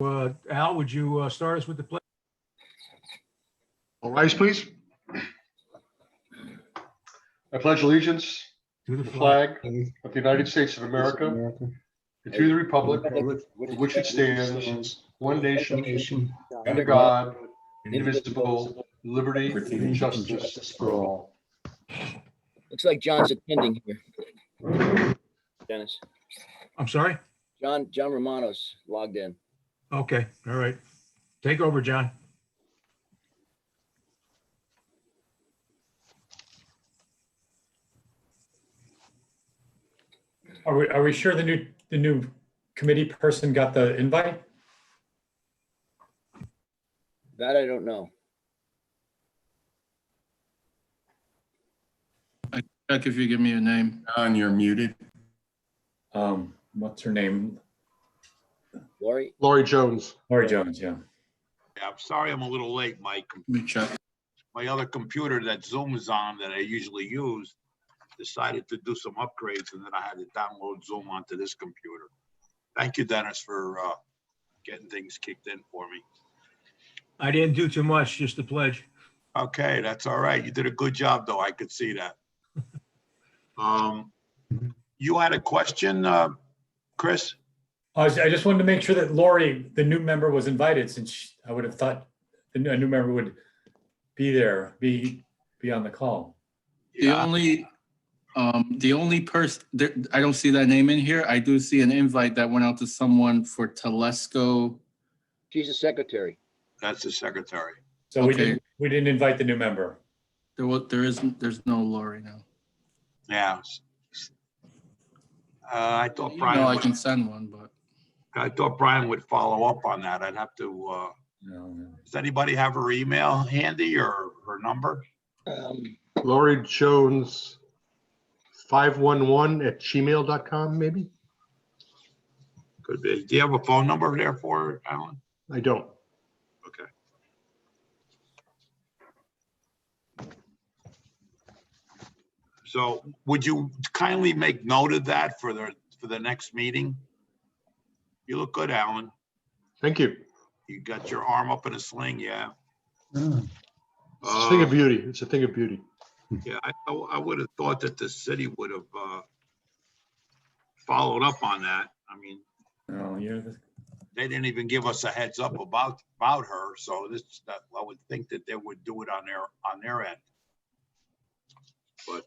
Al, would you start us with the pledge? All rise, please. I pledge allegiance To to the flag of the United States of America and to the republic for which it stands, one nation, under God, indivisible, liberty and justice for all. Looks like John's attending here. Dennis. I'm sorry? John Romano's logged in. Okay, all right. Take over, John. Are we sure the new committee person got the invite? That I don't know. Check if you give me a name. John, you're muted. What's her name? Lori Jones. Lori Jones, yeah. Yeah, I'm sorry I'm a little late. Let me check. My other computer that Zoom is on that I usually use decided to do some upgrades, and then I had to download Zoom onto this computer. Thank you, Dennis, for getting things kicked in for me. I didn't do too much, just the pledge. Okay, that's all right. You did a good job, though. I could see that. You had a question, Chris? I just wanted to make sure that Lori, the new member, was invited, since I would have thought a new member would be there, be on the call. The only person, I don't see that name in here. I do see an invite that went out to someone for Telesco. She's a secretary. That's the secretary. So Okay. we didn't invite the new member. There's no Lori now. Yeah. I thought No, Brian. I can send one, but I thought Brian would follow up on that. I'd have to. No. Does anybody have her email handy or her number? Lori Jones 511@gmail.com, maybe? Could be. Do you have a phone number there for her, Alan? I don't. Okay. So would you kindly make note of that for the next meeting? You look good, Alan. Thank you. You got your arm up in a sling, yeah. It's a thing of beauty. It's a thing of beauty. Yeah, I would have thought that the city would have followed up on that. I mean, No, they didn't even give us a heads up about her, so I would think that they would do it on their end. But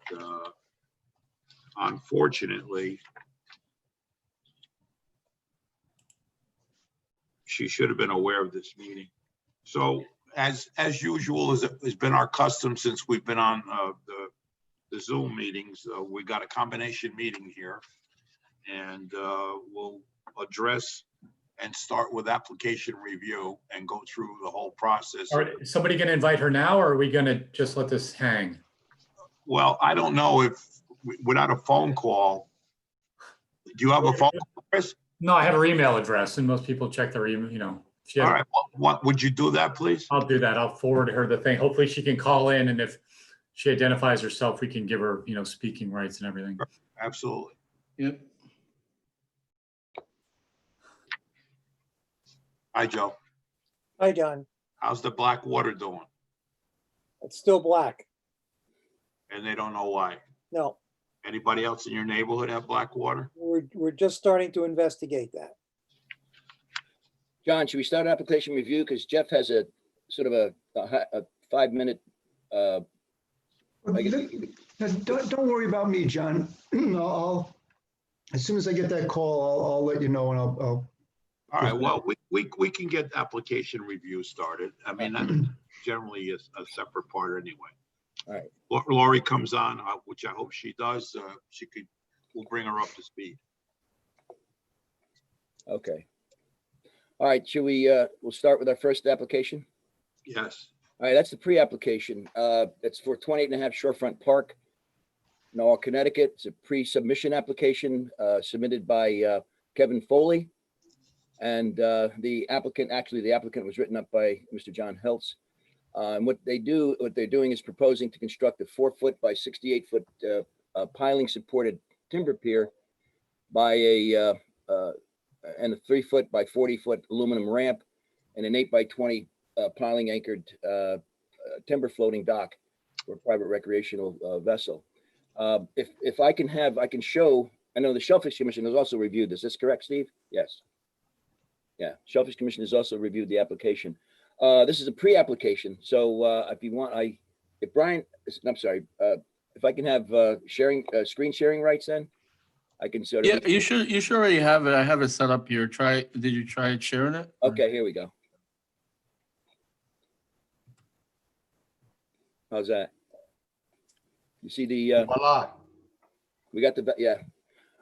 unfortunately, she should have been aware of this meeting. So as usual, as has been our custom since we've been on the Zoom meetings, we got a combination meeting here, and we'll address and start with application review and go through the whole process. All right, is somebody going to invite her now, or are we going to just let this hang? Well, I don't know if without a phone call. Do you have a phone call, Chris? No, I have her email address, and most people check their email, All right. What would you do that, please? I'll do that. I'll forward her the thing. Hopefully she can call in, and if she identifies herself, we can give her, speaking rights and everything. Absolutely. yep. Hi, Joe. Hi, John. How's the black water doing? It's still black. And they don't know why. No, Anybody else in your neighborhood have black water? we're just starting to investigate that. John, should we start application review? Because Jeff has a sort of a 5-minute. Don't worry about me, John. I'll, as soon as I get that call, I'll let you know, and I'll. All right, well, we can get application review started. I mean, that generally is a separate part anyway. All right. Lori comes on, which I hope she does. We'll bring her up to speed. Okay. All right, should we, we'll start with our first application? Yes. All right, that's the pre-application. It's for 28.5 Shorefront Park, Norwalk, Connecticut. It's a pre-submission application submitted by Kevin Foley. And the applicant was written up by Mr. John Heltz. And what they're doing is proposing to construct a 4-foot by 68-foot piling supported timber pier by a and a 3-foot by 40-foot aluminum ramp and an 8 by 20 piling anchored timber floating dock for a private recreational vessel. If I can show, I know the Shellfish Commission has also reviewed this. Is this correct, Steve? Yes. Yeah, Shellfish Commission has also reviewed the application. This is a pre-application, so if you want, if Brian, I'm sorry, if I can have screen sharing rights, then I can sort of. Yeah, you should already have it. I have it set up here. Did you try sharing it? Okay, here we go. How's that? You see the, Voila. we got the, yeah.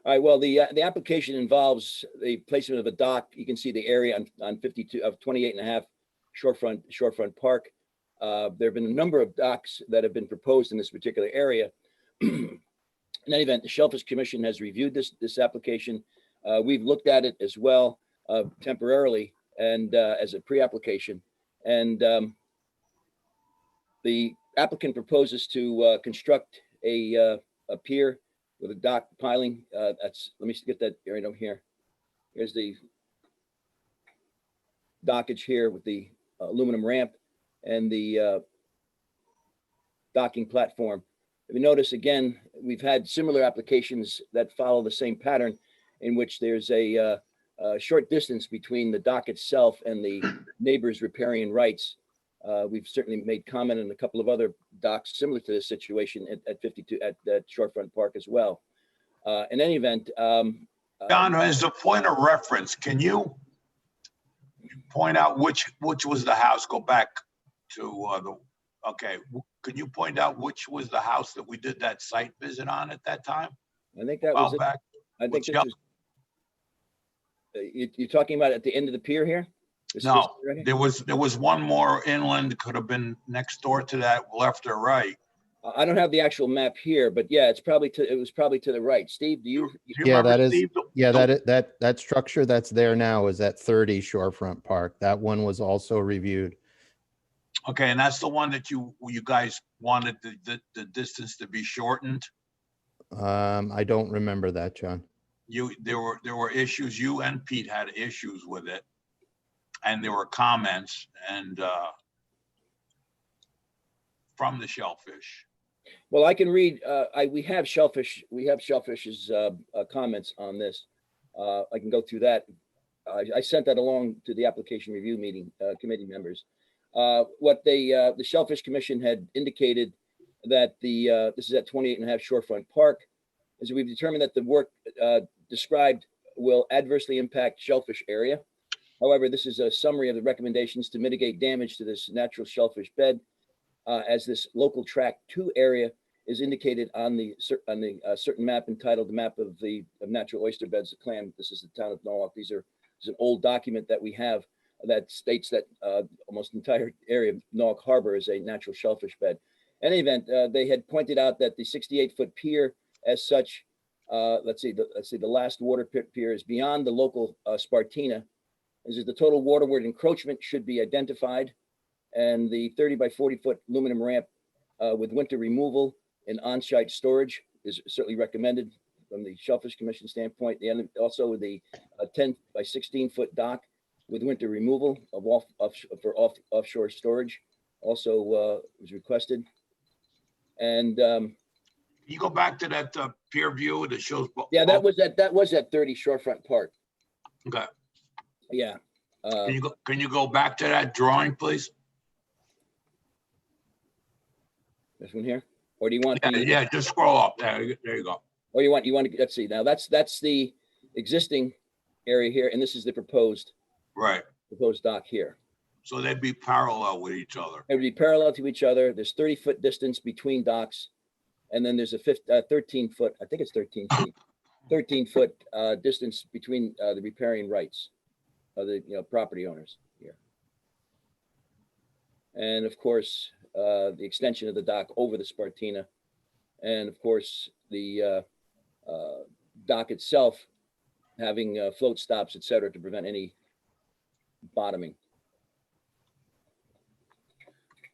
All right, well, the application involves the placement of a dock. You can see the area on 52 of 28.5 shorefront park. There have been a number of docks that have been proposed in this particular area. In any event, the Shellfish Commission has reviewed this application. We've looked at it as well temporarily and as a pre-application. And the applicant proposes to construct a pier with a dock piling. Let me get that area over here. Here's the dockage here with the aluminum ramp and the docking platform. If you notice, again, we've had similar applications that follow the same pattern in which there's a short distance between the dock itself and the neighbor's riparian rights. We've certainly made comment on a couple of other docks similar to this situation at 52 at Shorefront Park as well. In any event, John, as a point of reference, can you point out which was the house? Go back to okay. Can you point out which was the house that we did that site visit on at that time? I think that was it. Back. I think this was, you're talking about at the end of the pier here? No, there was one more inland, could have been next door to that, left or right. I don't have the actual map here, but yeah, it was probably to the right. Steve, do you? Yeah, remember, that is, Steve? yeah, that structure that's there now is at 30 Shorefront Park. That one was also reviewed. Okay, and that's the one that you guys wanted the distance to be shortened. I don't remember that, John. There were issues. You and Pete had issues with it, and there were comments and from the Shellfish. Well, I can read. We have Shellfish's comments on this. I can go through that. I sent that along to the application review meeting committee members. What the Shellfish Commission had indicated that this is at 28.5 Shorefront Park, is we've determined that the work described will adversely impact shellfish area. However, this is a summary of the recommendations to mitigate damage to this natural shellfish bed, as this local track 2 area is indicated on the certain map entitled the map of natural oyster beds of Clam. This is the town of Norwalk. This is an old document that we have that states that almost the entire area of Norwalk Harbor is a natural shellfish bed. In any event, they had pointed out that the 68-foot pier as such, let's see, the last water pier is beyond the local Spartina. As the total waterward encroachment should be identified, and the 30 by 40-foot aluminum ramp with winter removal and on-site storage is certainly recommended from the Shellfish Commission standpoint. Also the 10 by 16-foot dock with winter removal of offshore storage also was requested. And Can you go back to that pier view that shows? yeah, that was at 30 Shorefront Park. Okay. Yeah. Can you go back to that drawing, please? This one here, or do you want? Yeah, just scroll up. There you go. Or you want to, let's see. Now that's the existing area here, and this is the proposed dock here. So they'd be parallel with each other. It would be parallel to each other. There's 30-foot distance between docks, and then there's a 13-foot. I think it's 13 feet. 13-foot distance between the riparian rights of the property owners here, and of course the extension of the dock over the Spartina, and of course the dock itself having float stops, etc., to prevent any bottoming.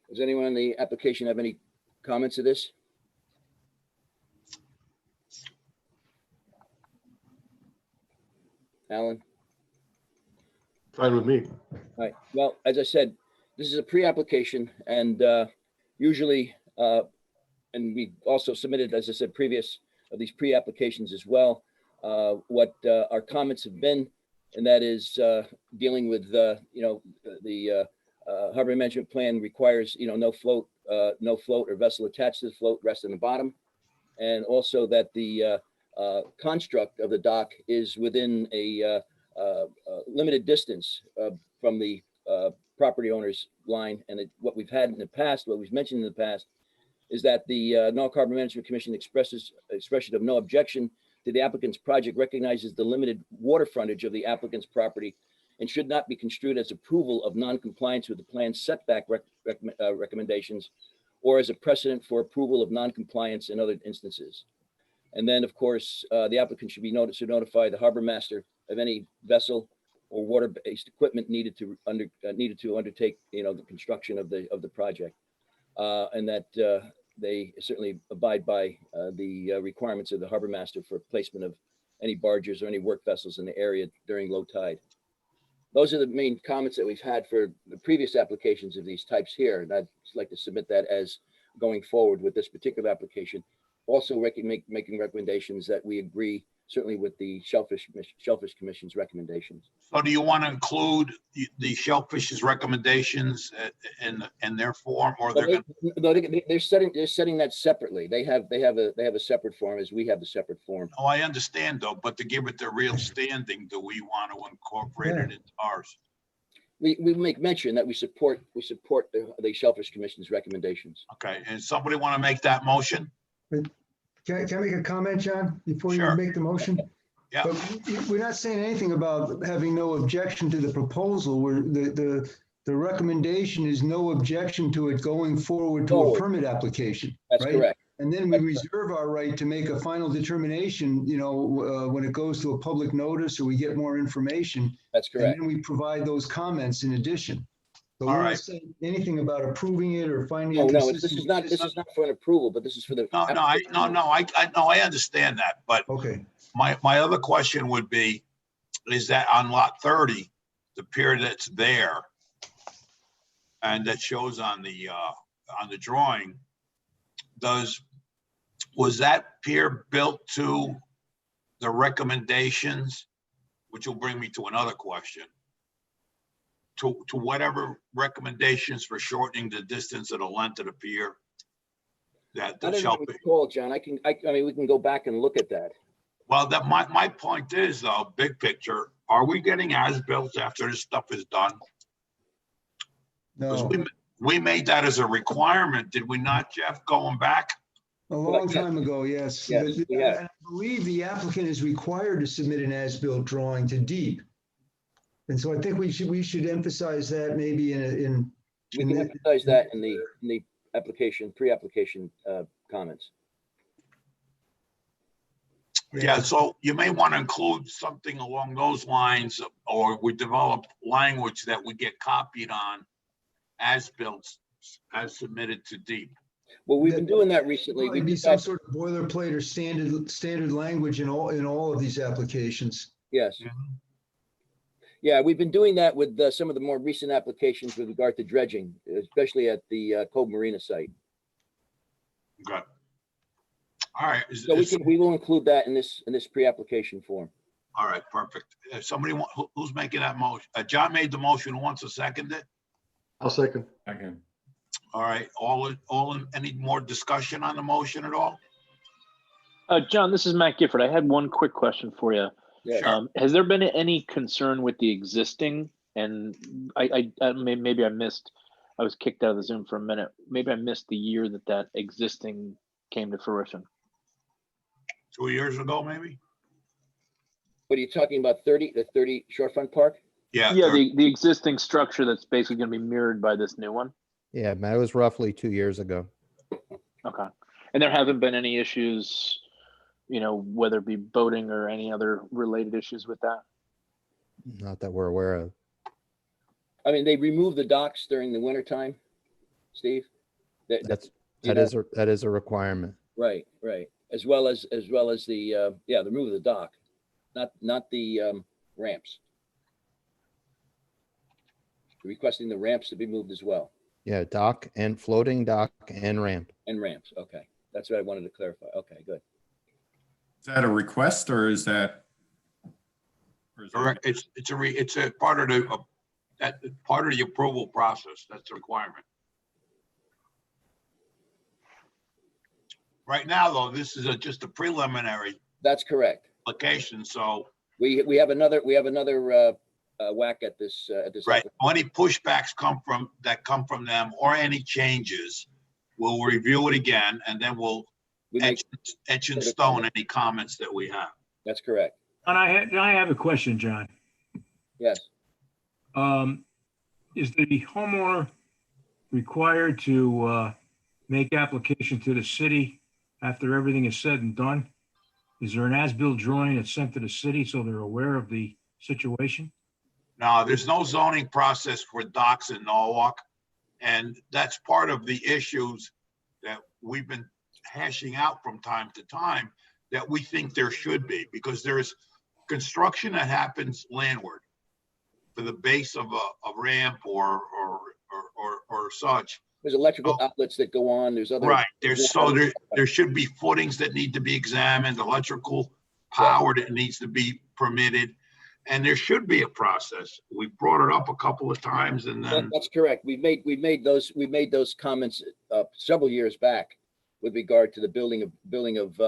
Does anyone on the application have any comments to this? Alan? Fine with me. All right, well, as I said, this is a pre-application and usually, and we also submitted, as I said, previous of these pre-applications as well, what our comments have been, and that is dealing with, the harbor management plan requires, no float or vessel attached to the float, rest on the bottom. And also that the construct of the dock is within a limited distance from the property owner's line. And what we've had in the past, what we've mentioned in the past, is that the Norfolk Harbor Management Commission expression of no objection to the applicant's project recognizes the limited water frontage of the applicant's property and should not be construed as approval of non-compliance with the plan's setback recommendations or as a precedent for approval of non-compliance in other instances. And then, of course, the applicant should notify the harbor master of any vessel or water-based equipment needed to undertake, the construction of the project, and that they certainly abide by the requirements of the harbor master for placement of any barges or any work vessels in the area during low tide. Those are the main comments that we've had for the previous applications of these types here. And I'd just like to submit that as going forward with this particular application. Also making recommendations that we agree certainly with the Shellfish Commission's recommendations. So do you want to include the Shellfish's recommendations in their form, or they're They're setting that separately. They have a separate form as we have the separate form. Oh, I understand though, but to give it the real standing, do we want to incorporate it into ours? We make mention that we support the Shellfish Commission's recommendations. Okay, and somebody want to make that motion? Can I make a comment, John, before you Sure. make the motion? Yeah. But we're not saying anything about having no objection to the proposal. The recommendation is no objection to it going forward to a permit application. That's right? correct. And then we reserve our right to make a final determination, when it goes to a public notice or we get more information. That's correct. And then we provide those comments in addition. But All we're right. not saying anything about approving it or finding. No, it this consistent. is not for an approval, but this is for the. I understand that, but Okay. my other question would be, is that on lot 30, the pier that's there and that shows on the drawing, was that pier built to the recommendations, which will bring me to another question, to whatever recommendations for shortening the distance of the length of the pier? That I the don't Shellfish. recall, John. I mean, we can go back and look at that. Well, that my point is though, big picture, are we getting as-built after this stuff is done? Because No, we made that as a requirement, did we not, Jeff, going back? a long time ago, yes. Yes, we have. And I believe the applicant is required to submit an as-built drawing to deep. And so I think we should emphasize that maybe in. We can emphasize that in the application, pre-application comments. Yeah, so you may want to include something along those lines, or we develop language that we get copied on as-built, as submitted to deep. Well, we've been doing that recently. Probably be some sort of boilerplate or standard language in all of these applications. Yes. Yeah, we've been doing that with some of the more recent applications with regard to dredging, especially at the Cove Marina site. Okay. All right. So we will include that in this pre-application form. All right, perfect. Somebody who's making that motion? John made the motion. Who wants to second it? I'll second. Okay. All right, any more discussion on the motion at all? John, this is Matt Gifford. I had one quick question for you. Yeah. Sure. Has there been any concern with the existing? And maybe I missed, I was kicked out of the Zoom for a minute. Maybe I missed the year that existing came to fruition. 2 years ago, maybe? What are you talking about, the 30 Shorefront Park? Yeah. Yeah, the existing structure that's basically going to be mirrored by this new one. Yeah, Matt, it was roughly 2 years ago. Okay. And there haven't been any issues, whether it be boating or any other related issues with that? Not that we're aware of. I mean, they removed the docks during the wintertime, Steve? That is a requirement. Right. As well as the remove of the dock, not the ramps. requesting the ramps to be moved as well, Yeah, dock and floating dock and ramp. and ramps. Okay, that's what I wanted to clarify. Okay, good. Is that a request or is that? Correct. It's a part of part of the approval process. That's a requirement. Right now, though, this is just a preliminary That's correct. application, so, We have another whack at this right, any pushbacks come from them or any changes, we'll review it again, and then we'll We make- etch in stone any comments that we have. That's correct. And I have a question, John. Yes. Is the homeowner required to make application to the city after everything is said and done? Is there an as-built drawing that's sent to the city so they're aware of the situation? No, there's no zoning process for docks in Norwalk, and that's part of the issues that we've been hashing out from time to time, that we think there should be, because there's construction that happens landward for the base of a ramp or such. There's electrical outlets that go on. There's other. Right, there should be footings that need to be examined, electrical power that needs to be permitted. And there should be a process. We brought it up a couple of times and then, That's correct. We've made those comments several years back with regard to the building of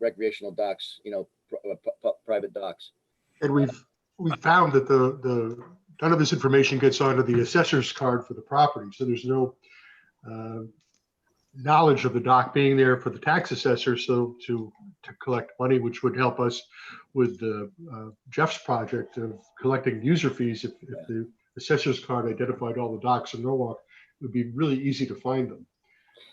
recreational docks, private docks. And we found that none of this information gets onto the assessor's card for the property. So there's no knowledge of the dock being there for the tax assessor. So to collect money, which would help us with Jeff's project of collecting user fees. If the assessor's card identified all the docks in Norwalk, it would be really easy to find them.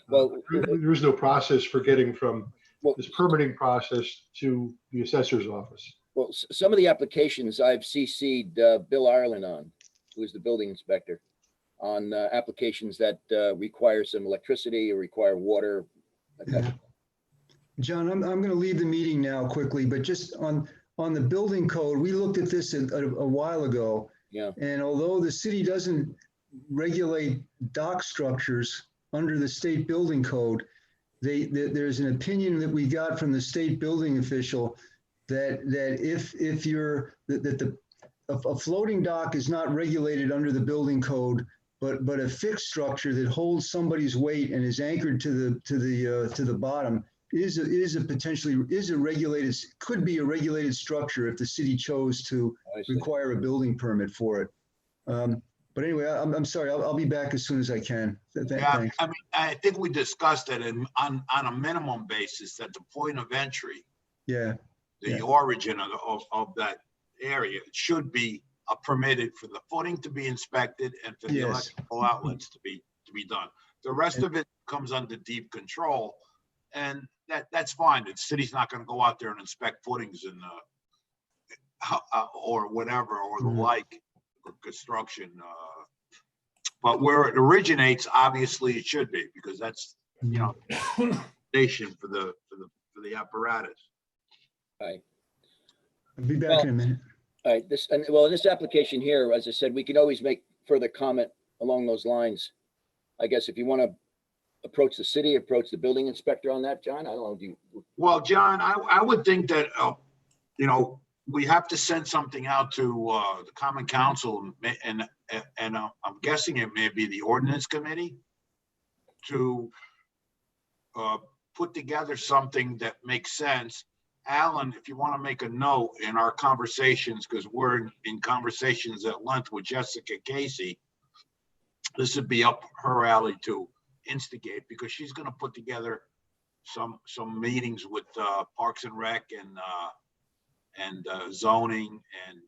Well, there is no process for getting from this permitting process to the assessor's office. Well, some of the applications I've CC'd Bill Ireland on, who is the building inspector, on applications that require some electricity or require water. Yeah. John, I'm going to leave the meeting now quickly, but just on the building code, we looked at this a while ago. Yeah. And although the city doesn't regulate dock structures under the state building code, there's an opinion that we got from the state building official that a floating dock is not regulated under the building code, but a fixed structure that holds somebody's weight and is anchored to the bottom could be a regulated structure if the city chose to require a building permit for it. But anyway, I'm sorry. I'll be back as soon as I can. yeah, Thanks. I mean, I think we discussed it on a minimum basis, that the point of entry, Yeah. the origin of that area should be permitted for the footing to be inspected and for the Yes. electrical outlets to be done. The rest of it comes under deep control, and that's fine. The city's not going to go out there and inspect footings and or whatever or the like for construction. But where it originates, obviously, it should be, because that's station for the apparatus. Right. I'll be back in a minute. All right, in this application here, as I said, we can always make further comment along those lines. I guess if you want to approach the city, approach the building inspector on that, John, I don't know, do you? Well, John, I would think that, we have to send something out to the Common Council, and I'm guessing it may be the Ordinance Committee, to put together something that makes sense. Alan, if you want to make a note in our conversations, because we're in conversations at length with Jessica Casey, this would be up her alley to instigate, because she's going to put together some meetings with Parks and Rec and zoning and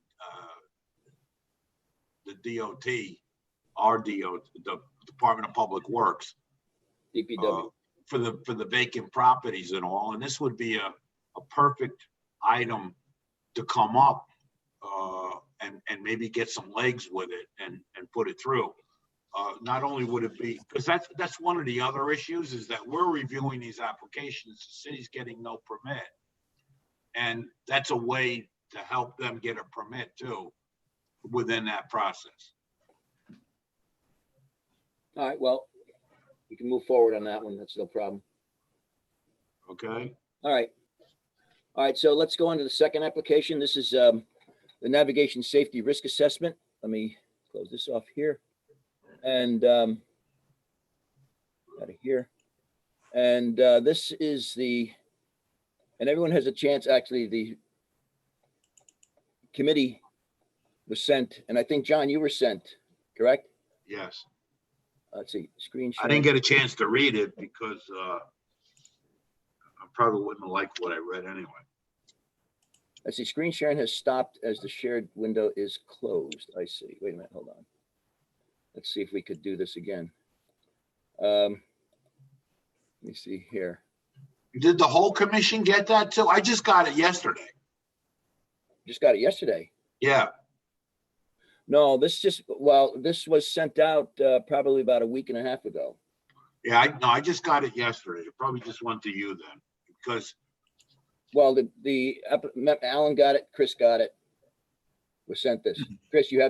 the DOT, the Department of Public Works, DPW. for the vacant properties and all. And this would be a perfect item to come up and maybe get some legs with it and put it through. Not only would it be, because that's one of the other issues, is that we're reviewing these applications, the city's getting no permit. And that's a way to help them get a permit too, within that process. All right, well, we can move forward on that one. That's no problem. Okay, All right. All right, so let's go on to the second application. This is the navigation safety risk assessment. Let me close this off here. And out of here. And this is and everyone has a chance, actually, the committee was sent, and I think, John, you were sent, correct? yes. Let's see, screen I share. didn't get a chance to read it because I probably wouldn't have liked what I read anyway. Let's see, screen sharing has stopped as the shared window is closed. I see. Wait a minute, hold on. Let's see if we could do this again. Let me see here. Did the whole commission get that too? I just got it yesterday. Just got it yesterday. Yeah, No, this was sent out probably about a week and a half ago. yeah, I just got it yesterday. It probably just went to you then, because Well, Alan got it, Chris got it. We sent this. Chris, you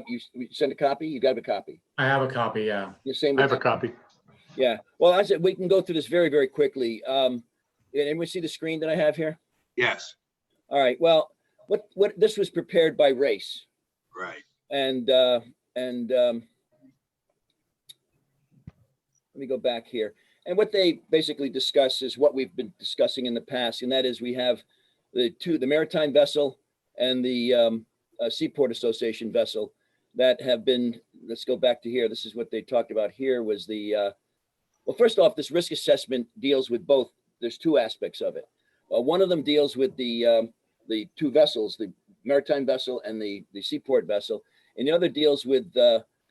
sent a copy? You got a copy? I have a copy, yeah. The same. I have a copy. Yeah. Well, I said we can go through this very, very quickly. Anyone see the screen that I have here? yes, All right. Well, what this was prepared by Race, right. and let me go back here. And what they basically discuss is what we've been discussing in the past, and that is we have the maritime vessel and the Seaport Association vessel that have been. Let's go back to here. This is what they talked about here was the. Well, first off, this risk assessment deals with both. There's two aspects of it. One of them deals with the two vessels, the maritime vessel and the seaport vessel, and the other deals with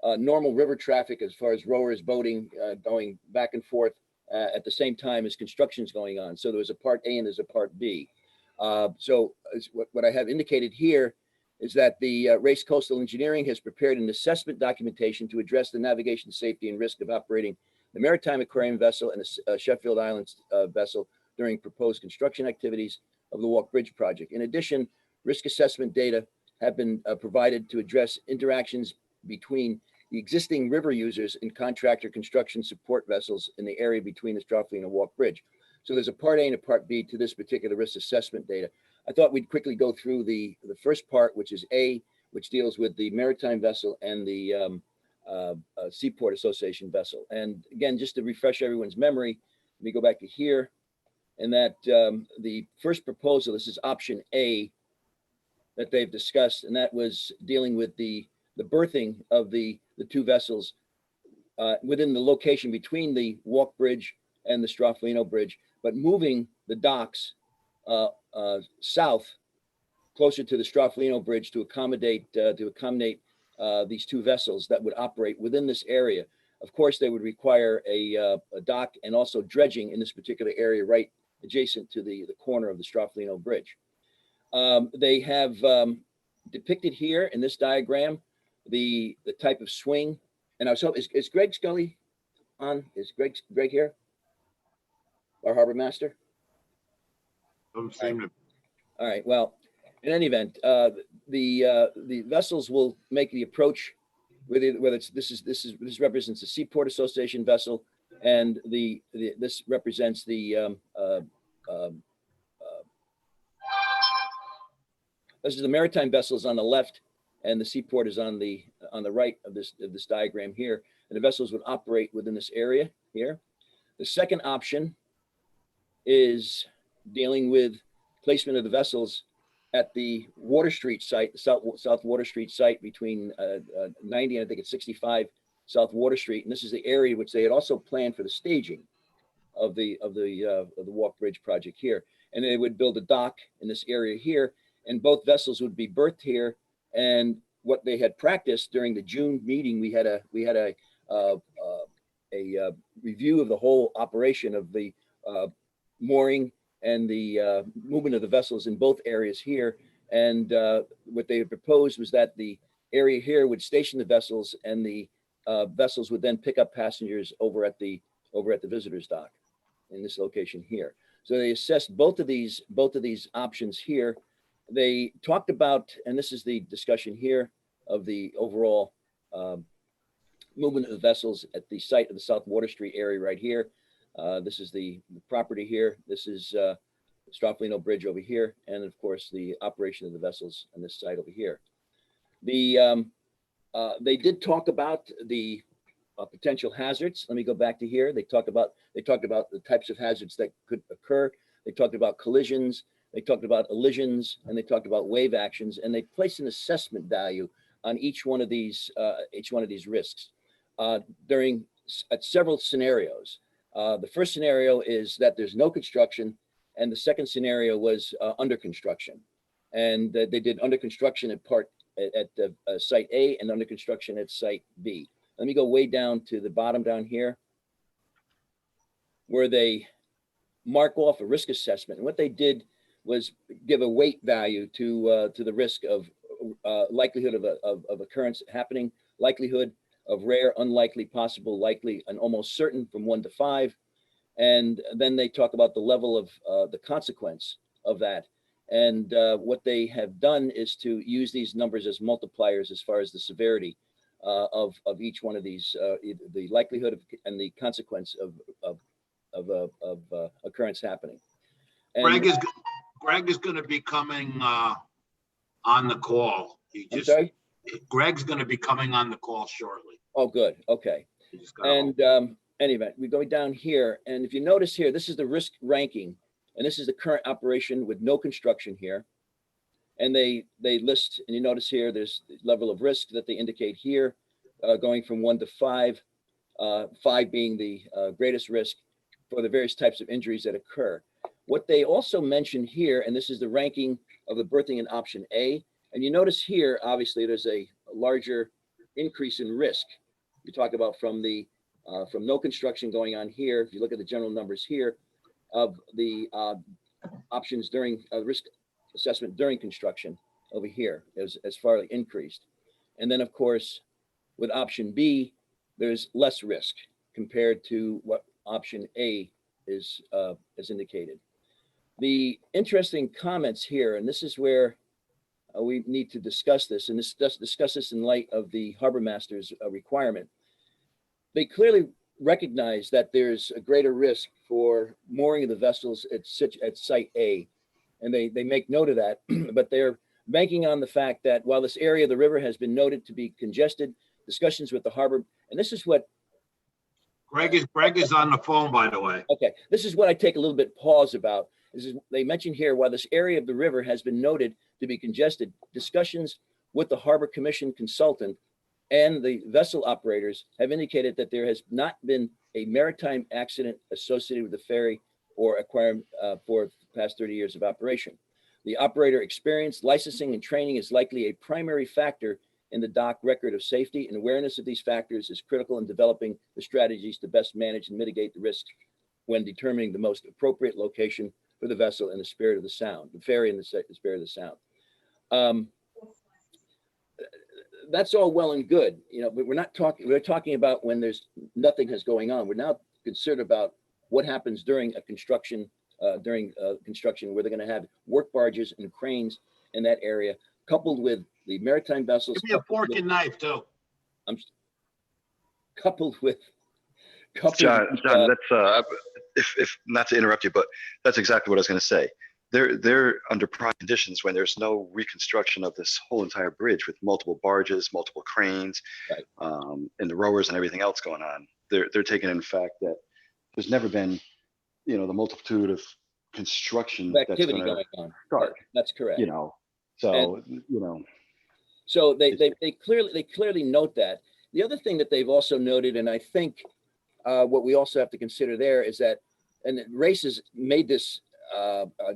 normal river traffic as far as rowers boating going back and forth at the same time as construction is going on. So there was a part A and there's a part B. So what I have indicated here is that the Race Coastal Engineering has prepared an assessment documentation to address the navigation safety and risk of operating the maritime aquarium vessel and a Sheffield Islands vessel during proposed construction activities of the Walk Bridge project. In addition, risk assessment data have been provided to address interactions between the existing river users and contractor construction support vessels in the area between the Strawfleet and Walk Bridge. So there's a part A and a part B to this particular risk assessment data. I thought we'd quickly go through the first part, which is A, which deals with the maritime vessel and the Seaport Association vessel. And again, just to refresh everyone's memory, let me go back to here. And that the first proposal, this is option A that they've discussed, and that was dealing with the berthing of the two vessels within the location between the Walk Bridge and the Strawfleet Bridge, but moving the docks south, closer to the Strawfleet Bridge to accommodate these two vessels that would operate within this area. Of course, they would require a dock and also dredging in this particular area, right adjacent to the corner of the Strawfleet Bridge. They have depicted here in this diagram the type of swing. And I was hoping, is Greg Scully on? Is Greg here? Our harbor master? Don't seem to. All right. Well, in any event, the vessels will make the approach, whether it's this represents the Seaport Association vessel, and this represents the this is the maritime vessels on the left, and the seaport is on the right of this diagram here. And the vessels would operate within this area here. The second option is dealing with placement of the vessels at the Water Street site, the South Water Street site between 90 and I think it's 65 South Water Street. And this is the area which they had also planned for the staging of the Walk Bridge project here. And they would build a dock in this area here, and both vessels would be berthed here. And what they had practiced during the June meeting, we had a review of the whole operation of the mooring and the movement of the vessels in both areas here. And what they had proposed was that the area here would station the vessels, and the vessels would then pick up passengers over at the visitors dock in this location here. So they assessed both of these options here. They talked about, and this is the discussion here of the overall movement of the vessels at the site of the South Water Street area right here. This is the property here. This is Stromfolino Bridge over here, and of course, the operation of the vessels on this site over here. They did talk about the potential hazards. Let me go back to here. They talked about the types of hazards that could occur. They talked about collisions. They talked about elisions, and they talked about wave actions, and they placed an assessment value on each one of these risks at several scenarios. The first scenario is that there's no construction, and the second scenario was under construction. And they did under construction at site A and under construction at site B. Let me go way down to the bottom down here, where they mark off a risk assessment. And what they did was give a weight value to the risk of likelihood of occurrence happening, likelihood of rare, unlikely, possible, likely, and almost certain from 1 to 5. And then they talk about the level of the consequence of that. And what they have done is to use these numbers as multipliers as far as the severity of each one of these, the likelihood of, and the consequence of occurrence happening. And Greg is going to be coming on the call. Greg's going to be coming on the call shortly. Oh, good. Okay. And anyway, we go down here, and if you notice here, this is the risk ranking, and this is the current operation with no construction here. And they list, and you notice here, there's the level of risk that they indicate here, going from 1 to 5, 5 being the greatest risk for the various types of injuries that occur. What they also mention here, and this is the ranking of the berthing in option A, and you notice here, obviously, there's a larger increase in risk. You talk about from no construction going on here. If you look at the general numbers here of the options during risk assessment during construction over here as far as increased. And then, of course, with option B, there's less risk compared to what option A is indicated. The interesting comments here, and this is where we need to discuss this, and discuss this in light of the harbor master's requirement. They clearly recognize that there's a greater risk for mooring of the vessels at site A, and they make note of that, but they're banking on the fact that while this area of the river has been noted to be congested, discussions with the harbor, and this is what Greg is on the phone, by the way. Okay, this is what I take a little bit pause about. They mention here, while this area of the river has been noted to be congested, discussions with the Harbor Commission consultant and the vessel operators have indicated that there has not been a maritime accident associated with the ferry or aquarium for the past 30 years of operation. The operator experience, licensing, and training is likely a primary factor in the dock record of safety, and awareness of these factors is critical in developing the strategies to best manage and mitigate the risks when determining the most appropriate location for the vessel in the spirit of the sound, the ferry in the spirit of the sound. That's all well and good, but we're talking about when there's nothing is going on. We're now concerned about what happens during a construction, where they're going to have work barges and cranes in that area, coupled with the maritime vessels. Give me a fork and knife too. John, that's if not to interrupt you, but that's exactly what I was going to say. They're under prime conditions when there's no reconstruction of this whole entire bridge with multiple barges, multiple cranes, right, and the rowers and everything else going on. They're taking in fact that there's never been, the multitude of construction activity going on. Start. That's correct. So they clearly note that. The other thing that they've also noted, and I think what we also have to consider there is that, and RACE has made this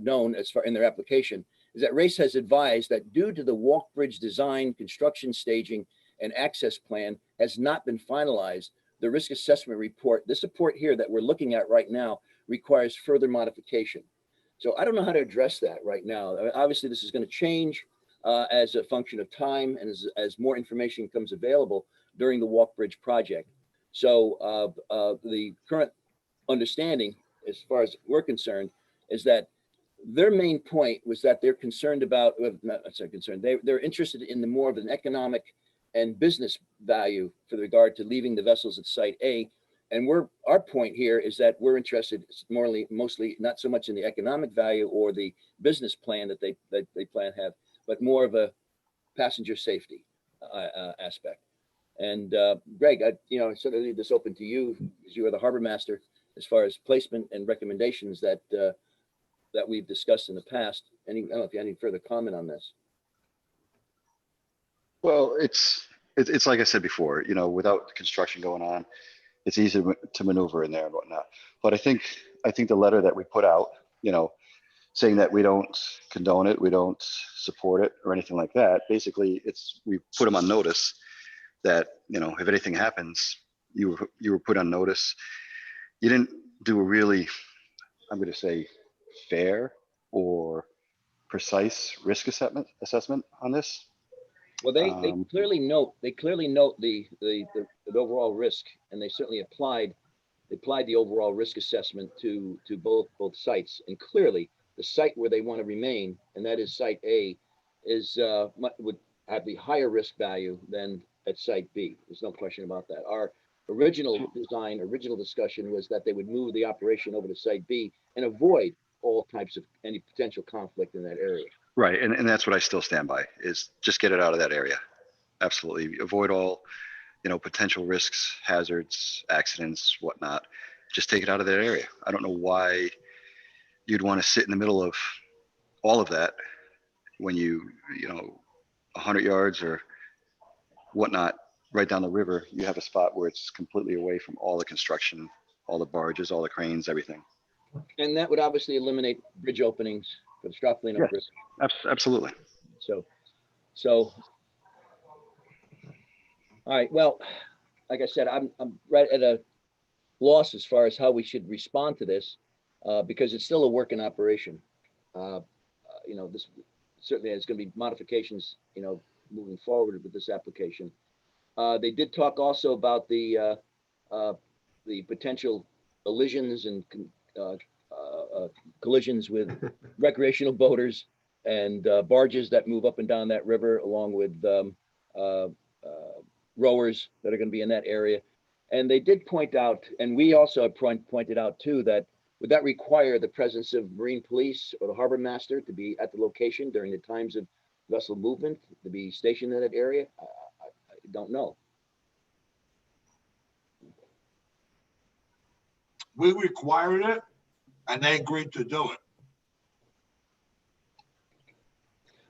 known as far in their application, is that RACE has advised that due to the walk bridge design, construction staging, and access plan has not been finalized, the risk assessment report, this report here that we're looking at right now, requires further modification. So I don't know how to address that right now. Obviously, this is going to change as a function of time and as more information comes available during the walk bridge project. So the current understanding, as far as we're concerned, is that their main point was that they're concerned about, they're interested in the more of an economic and business value for regard to leaving the vessels at Site A. And our point here is that we're interested mostly not so much in the economic value or the business plan that they plan to have, but more of a passenger safety aspect. And Greg, I sort of leave this open to you, as you are the harbor master, as far as placement and recommendations that we've discussed in the past. I don't know if you have any further comment on this. Well, it's like I said before, without the construction going on, it's easy to maneuver in there and whatnot. But I think the letter that we put out, saying that we don't condone it, we don't support it or anything like that. Basically, we put them on notice that, if anything happens, you were put on notice. You didn't do a really, I'm going to say, fair or precise risk assessment on this. Well, they clearly note the overall risk, and they certainly applied the overall risk assessment to both sites. And clearly, the site where they want to remain, and that is Site A, would have the higher risk value than at Site B. There's no question about that. Our original discussion was that they would move the operation over to Site B and avoid all types of any potential conflict in that area. Right, and that's what I still stand by, is just get it out of that area. Absolutely, avoid all, potential risks, hazards, accidents, whatnot. Just take it out of that area. I don't know why you'd want to sit in the middle of all of that when 100 yards or whatnot, right down the river, you have a spot where it's completely away from all the construction, all the barges, all the cranes, everything. And that would obviously eliminate bridge openings for the strop cleanup risk. Absolutely. So, all right. Well, like I said, I'm right at a loss as far as how we should respond to this, because it's still a work in operation. This certainly is going to be modifications, moving forward with this application. They did talk also about the potential collisions and collisions with recreational boaters and barges that move up and down that river, along with rowers that are going to be in that area. And they did point out, and we also pointed out too, that would that require the presence of Marine Police or the harbor master to be at the location during the times of vessel movement, to be stationed in that area? I don't know. We required it and they agreed to do it.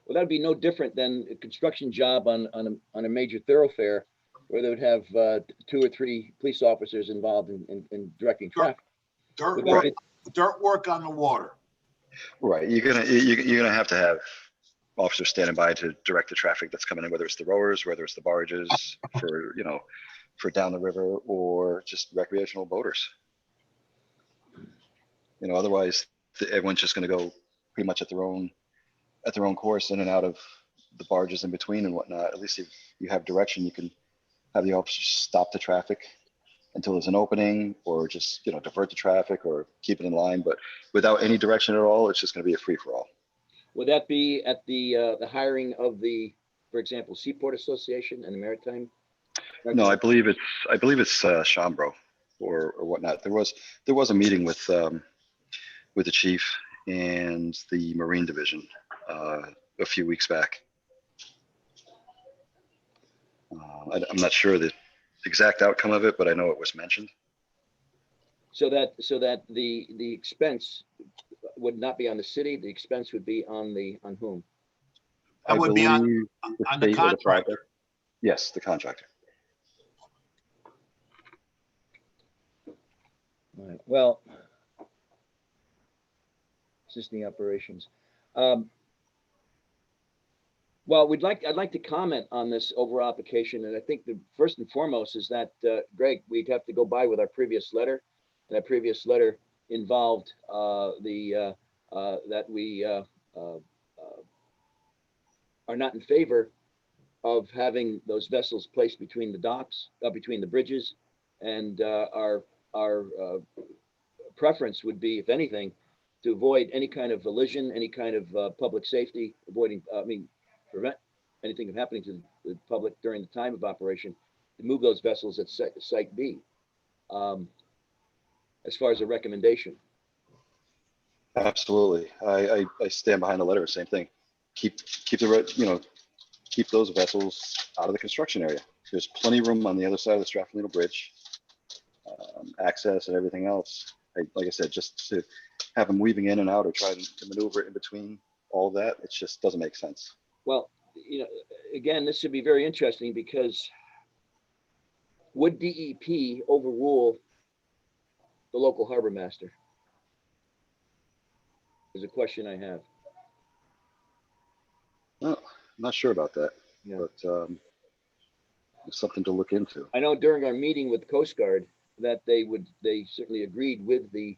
Well, that'd be no different than a construction job on a major thoroughfare where they would have 2 or 3 police officers involved in directing traffic. Dirt work on the water. Right. You're gonna have to have officers standing by to direct the traffic that's coming in, whether it's the rowers, whether it's the barges, for down the river, or just recreational boaters. Otherwise everyone's just going to go pretty much at their own course, in and out of the barges in between and whatnot. At least if you have direction, you can have the officers stop the traffic until there's an opening, or just divert the traffic or keep it in line. But without any direction at all, it's just going to be a free for all. Would that be at the hiring of the, for example, Seaport Association and the Maritime? No, I believe it's Shambro or whatnot. There was a meeting with the chief and the Marine Division a few weeks back. I'm not sure the exact outcome of it, but I know it was mentioned. So that the expense would not be on the city. The expense would be on whom? That would be on the contractor. Yes, the contractor. All right. Well, existing operations. Well, I'd like to comment on this overall application, and I think the first and foremost is that Greg, we'd have to go by with our previous letter, and that previous letter involved that we are not in favor of having those vessels placed between the docks, between the bridges, and our preference would be, if anything, to avoid any kind of collision, any kind of public safety, prevent anything from happening to the public during the time of operation to move those vessels at site B. As far as a recommendation. Absolutely. I stand behind the letter, same thing. Keep keep those vessels out of the construction area. There's plenty of room on the other side of the Stratford Bridge, access and everything else. Like I said, just to have them weaving in and out or trying to maneuver in between all that, it just doesn't make sense. Well, again, this should be very interesting because would DEP overrule the local harbor master? Is a question I have. Well, I'm not sure about that, Yeah. but it's something to look into. I know during our meeting with the Coast Guard that they certainly agreed with the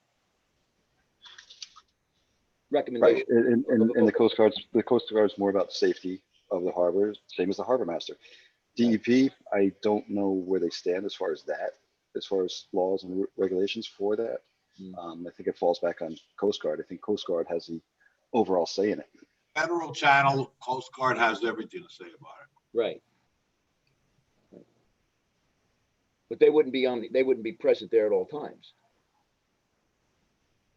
recommendation. Right, and the Coast Guard's more about safety of the harbor, same as the harbor master. DEP, I don't know where they stand as far as that, as far as laws and regulations for that. I think it falls back on Coast Guard. I think Coast Guard has the overall say in it. Federal channel, Coast Guard has everything to say about it. Right. But they wouldn't be present there at all times.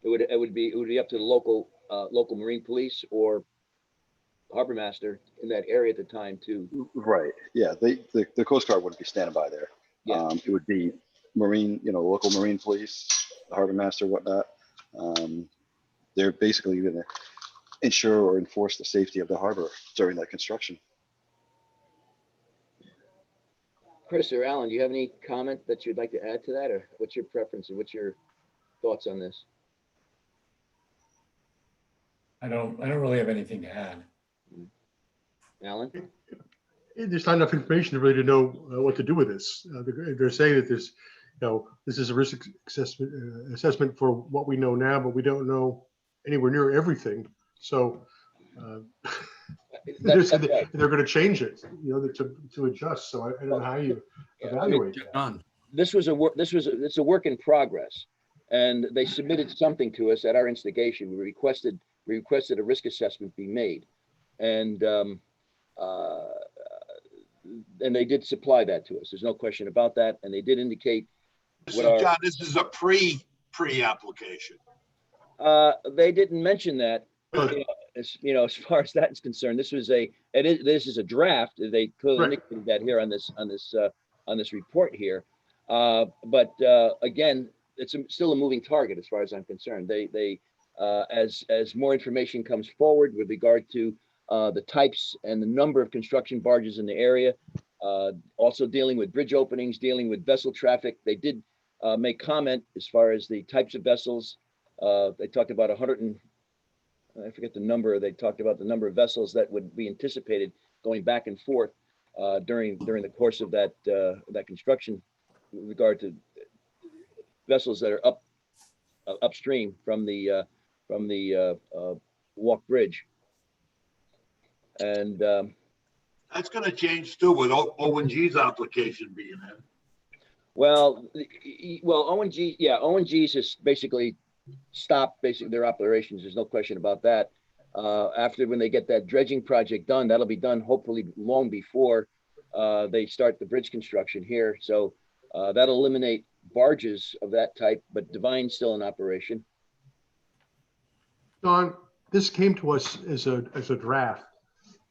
It would be up to the local marine police or harbor master in that area at the time to. Right. Yeah. The Coast Guard wouldn't be standing by there. Yeah. It would be marine, local marine police, the harbor master, whatnot. They're basically going to ensure or enforce the safety of the harbor during that construction. Chris or Alan, do you have any comment that you'd like to add to that, or what's your preference and what's your thoughts on this? I don't really have anything to add. Alan? There's not enough information to really know what to do with this. They're saying that there's, this is a risk assessment for what we know now, but we don't know anywhere near everything. So they're going to change it, to adjust. So I don't know how you evaluate that. It's a work in progress, and they submitted something to us at our instigation. We requested a risk assessment be made, and they did supply that to us. There's no question about that, and they did indicate. John, this is a pre-application. They didn't mention that. As far as that is concerned, this is a draft. They clearly indicated that here on this report here. But again, it's still a moving target as far as I'm concerned. As more information comes forward with regard to the types and the number of construction barges in the area, also dealing with bridge openings, dealing with vessel traffic, they did make comment as far as the types of vessels. They talked about 100 and I forget the number. They talked about the number of vessels that would be anticipated going back and forth during the course of that construction, with regard to vessels that are upstream from the Walk Bridge. And that's going to change too with ONG's application being in. Well, ONG's has basically stopped their operations. There's no question about that. When they get that dredging project done, that'll be done hopefully long before they start the bridge construction here. So that'll eliminate barges of that type, but Divine's still in operation. Don, this came to us as a draft.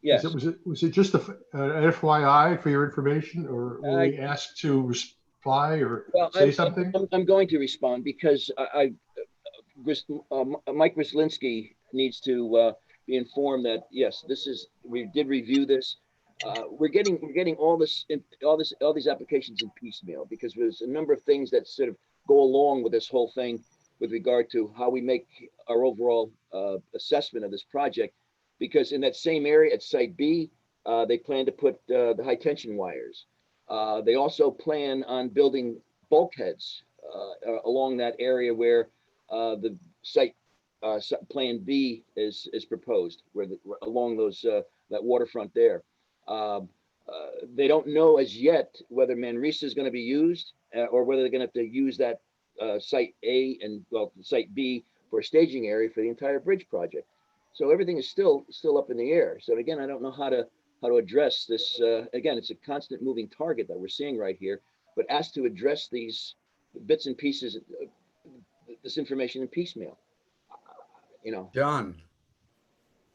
Yes. Was it just an FYI for your information, or were we asked to reply or say something? I'm going to respond because Mike Wyslinski needs to be informed that yes, we did review this. We're getting all these applications in piecemeal because there's a number of things that sort of go along with this whole thing with regard to how we make our overall assessment of this project. Because in that same area at Site B, they plan to put the high tension wires. They also plan on building bulkheads along that area where the site Plan B is proposed, along that waterfront there. They don't know as yet whether Manresa is going to be used or whether they're going to have to use that Site A and Site B for a staging area for the entire bridge project. So everything is still up in the air. So again, I don't know how to how to address this. Again, it's a constant moving target that we're seeing right here, but asked to address these bits and pieces, this information in piecemeal. You know. John.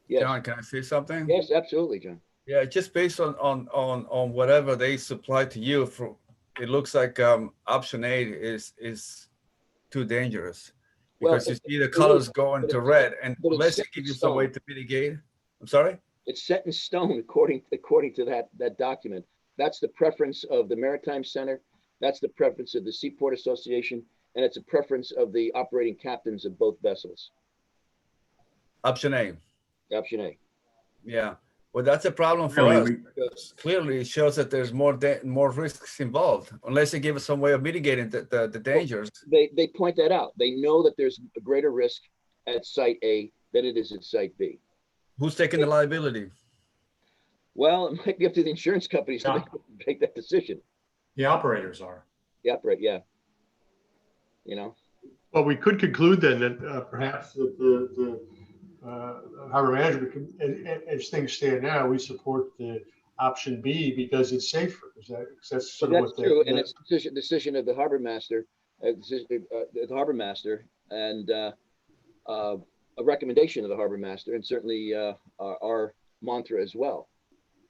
Yes. John, can I say something? Yes, absolutely, John. Yeah, just based on whatever they supply to you, from it looks like option A is too dangerous, because you see the colors going to red, and unless they give you some way to mitigate. I'm sorry? It's set in stone according to that document. That's the preference of the Maritime Center. That's the preference of the Seaport Association, and it's a preference of the operating captains of both vessels. Option A. Option A. Yeah. Well, that's a problem for us, because clearly it shows that there's more risks involved, unless they give us some way of mitigating the dangers. They point that out. They know that there's a greater risk at Site A than it is at Site B. Who's taking the liability? Well, it might be up to the insurance companies to make that decision. The operators are. The operator, yeah. You know. Well, we could conclude then that perhaps the harbor management, as things stand now, we support the option B because it's safer. That's sort of what true, and it's decision of the harbor master, the harbor master, and a recommendation of the harbor master, and certainly our mantra as well,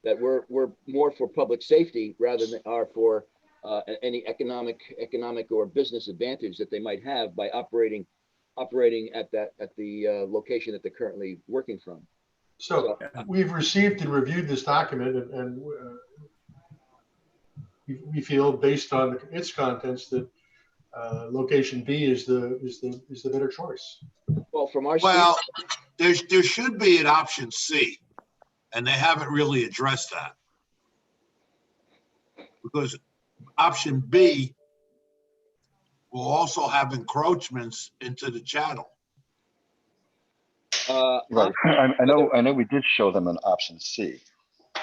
that we're more for public safety rather than are for any economic or business advantage that they might have by operating at the location that they're currently working from. So we've received and reviewed this document, and we feel, based on its contents, that location B is the better choice. Well, from our there should be an option C, and they haven't really addressed that, because option B will also have encroachments into the channel. Right. I know we did show them an option C,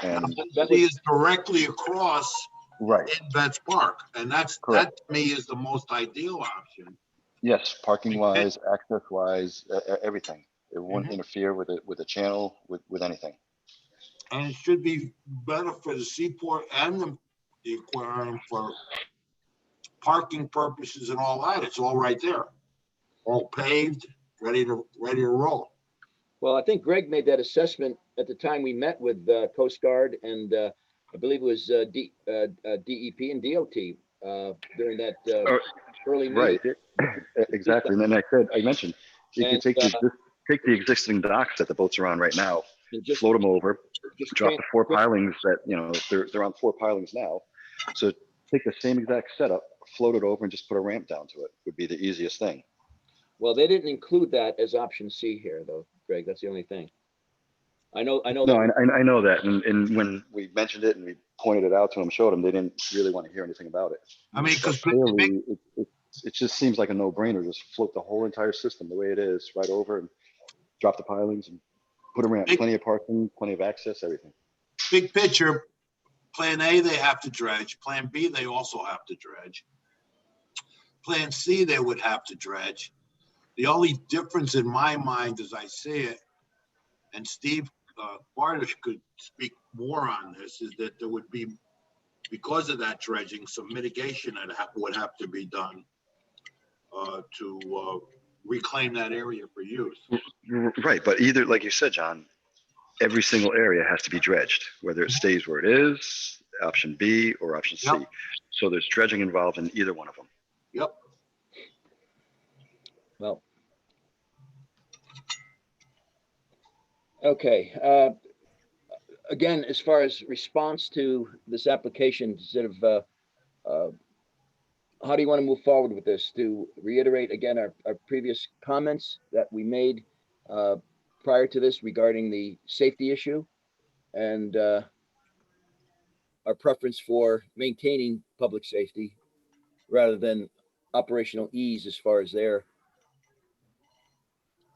and C is directly across right in Betts Park, and that to me is the most ideal option. Yes, parking wise, access wise, everything. It won't interfere with the channel, with anything. And it should be better for the seaport and the aquarium for parking purposes and all that. It's all right there, all paved, ready to roll. Well, I think Greg made that assessment at the time we met with Coast Guard and I believe it was DEP and DOT during that early meeting. Right, exactly. And then I mentioned you can take the existing docks that the boats are on right now, float them over, drop the 4 pilings that, they're on 4 pilings now. So take the same exact setup, float it over, and just put a ramp down to it would be the easiest thing. Well, they didn't include that as option C here, though, Greg. That's the only thing. I know. No, I know that. And when we mentioned it and we pointed it out to them, showed them, they didn't really want to hear anything about it. I mean, because clearly it just seems like a no-brainer. Just float the whole entire system the way it is, right over, and drop the pilings and put a ramp. Plenty of parking, plenty of access, everything. Big picture. Plan A, they have to dredge. Plan B, they also have to dredge. Plan C, they would have to dredge. The only difference in my mind, as I see it, and Steve Bardish could speak more on this, is that there would be, because of that dredging, some mitigation that would have to be done to reclaim that area for use. Right, but either, like you said, John, every single area has to be dredged, whether it stays where it is, option B or option C. Yep. So there's dredging involved in either one of them. Yep. Well, okay. Again, as far as response to this application, instead of how do you want to move forward with this? To reiterate again our previous comments that we made prior to this regarding the safety issue and our preference for maintaining public safety rather than operational ease as far as their.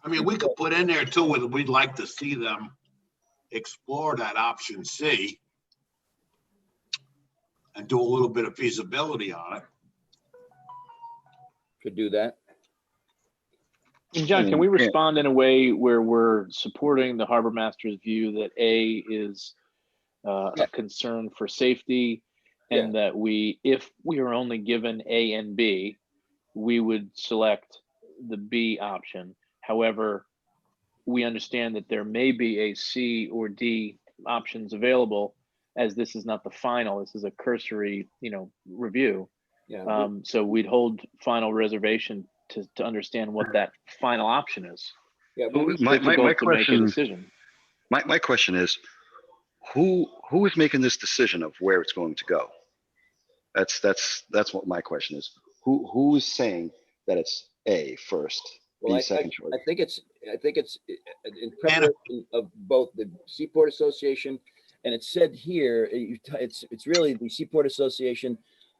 I mean, we could put in there too, we'd like to see them explore that option C and do a little bit of feasibility on it. Could do that. And John, can we respond in a way where we're supporting the harbor master's view that A is a concern for safety, and that if we are only given A and B, we would select the B option. However, we understand that there may be a C or D options available, as this is not the final. This is a cursory, review. Yeah. So we'd hold final reservation to understand what that final option is. Yeah. So my Difficult to make a question, decision. my question is, who is making this decision of where it's going to go? That's what my question is. Who is saying that it's A first, Well, B second choice? I think it's in preparation of both the Seaport Association, and it's said here, it's really the Seaport Association,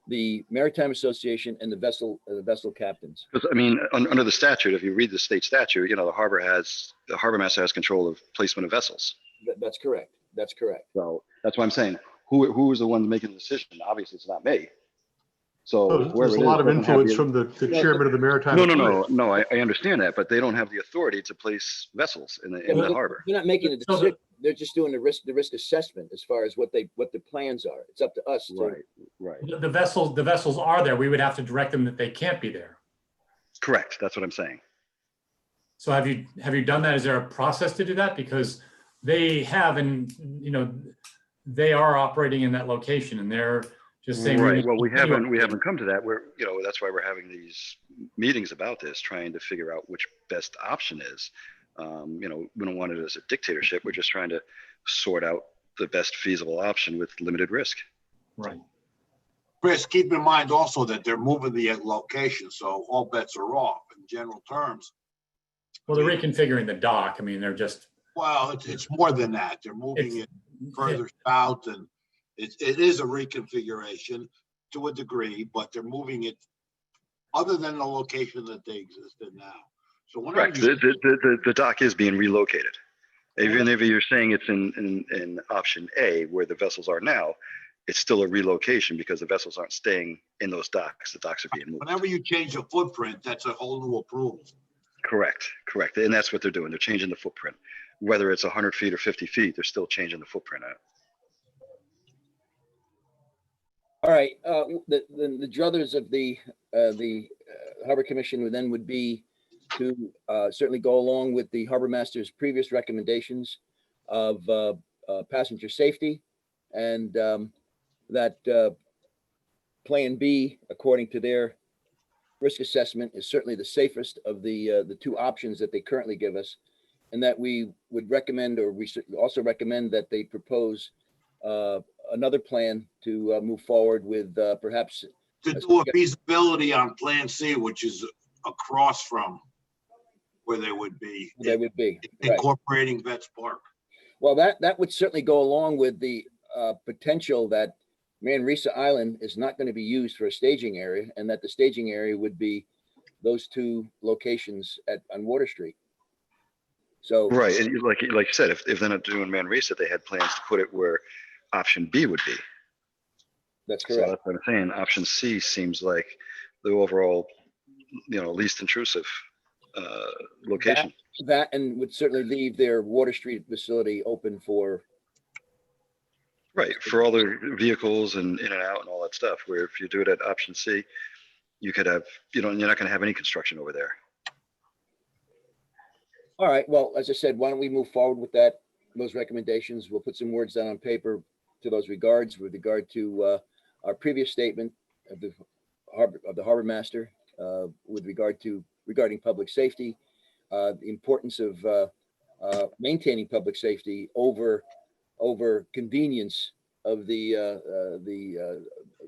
the Maritime Association, and the vessel captains. Because I mean, under the statute, if you read the state statute, the harbor master has control of placement of vessels. That's correct. That's correct. So that's why I'm saying, who is the one making the decision? Obviously, it's not me. So There's a lot of influence from the chairman of the Maritime. No, I understand that, but they don't have the authority to place vessels in the harbor. They're not making a decision. They're just doing the risk assessment as far as what the plans are. It's up to us. Right. The vessels are there. We would have to direct them that they can't be there. Correct. That's what I'm saying. So have you done that? Is there a process to do that? Because they have, and they are operating in that location, and they're just saying. Right. Well, we haven't come to that. That's why we're having these meetings about this, trying to figure out which best option is. We don't want it as a dictatorship. We're just trying to sort out the best feasible option with limited risk. Right. Chris, keep in mind also that they're moving the location, so all bets are off in general terms. Well, they're reconfiguring the dock. I mean, they're just. Well, it's more than that. They're moving it further south, and it is a reconfiguration to a degree, but they're moving it other than the location that they exist in now. So Correct. The dock is being relocated. Even if you're saying it's in option A, where the vessels are now, it's still a relocation because the vessels aren't staying in those docks. The docks are being moved. Whenever you change the footprint, that's a whole new approval. Correct. And that's what they're doing. They're changing the footprint. Whether it's 100 feet or 50 feet, they're still changing the footprint. All right. The druthers of the Harbor Commission would be to certainly go along with the Harbor Master's previous recommendations of passenger safety, and that Plan B, according to their risk assessment, is certainly the safest of the two options that they currently give us, and that we would recommend, or we should also recommend, that they propose another plan to move forward with perhaps to do a feasibility on Plan C, which is across from where they would be. Incorporating Vets Park. Well, that would certainly go along with the potential that Manresa Island is not going to be used for a staging area, and that the staging area would be those two locations on Water Street. So right, and like you said, if they're not doing Manresa, they had plans to put it where option B would be. That's correct. So that's what I'm saying. Option C seems like the overall, least intrusive location. That and would certainly leave their Water Street facility open for. Right, for all the vehicles and in and out and all that stuff, where if you do it at option C, you could have, you're not going to have any construction over there. All right, well, as I said, why don't we move forward with those recommendations? We'll put some words down on paper to those regards, with regard to our previous statement of the Harbor Master, regarding public safety, the importance of maintaining public safety over convenience of the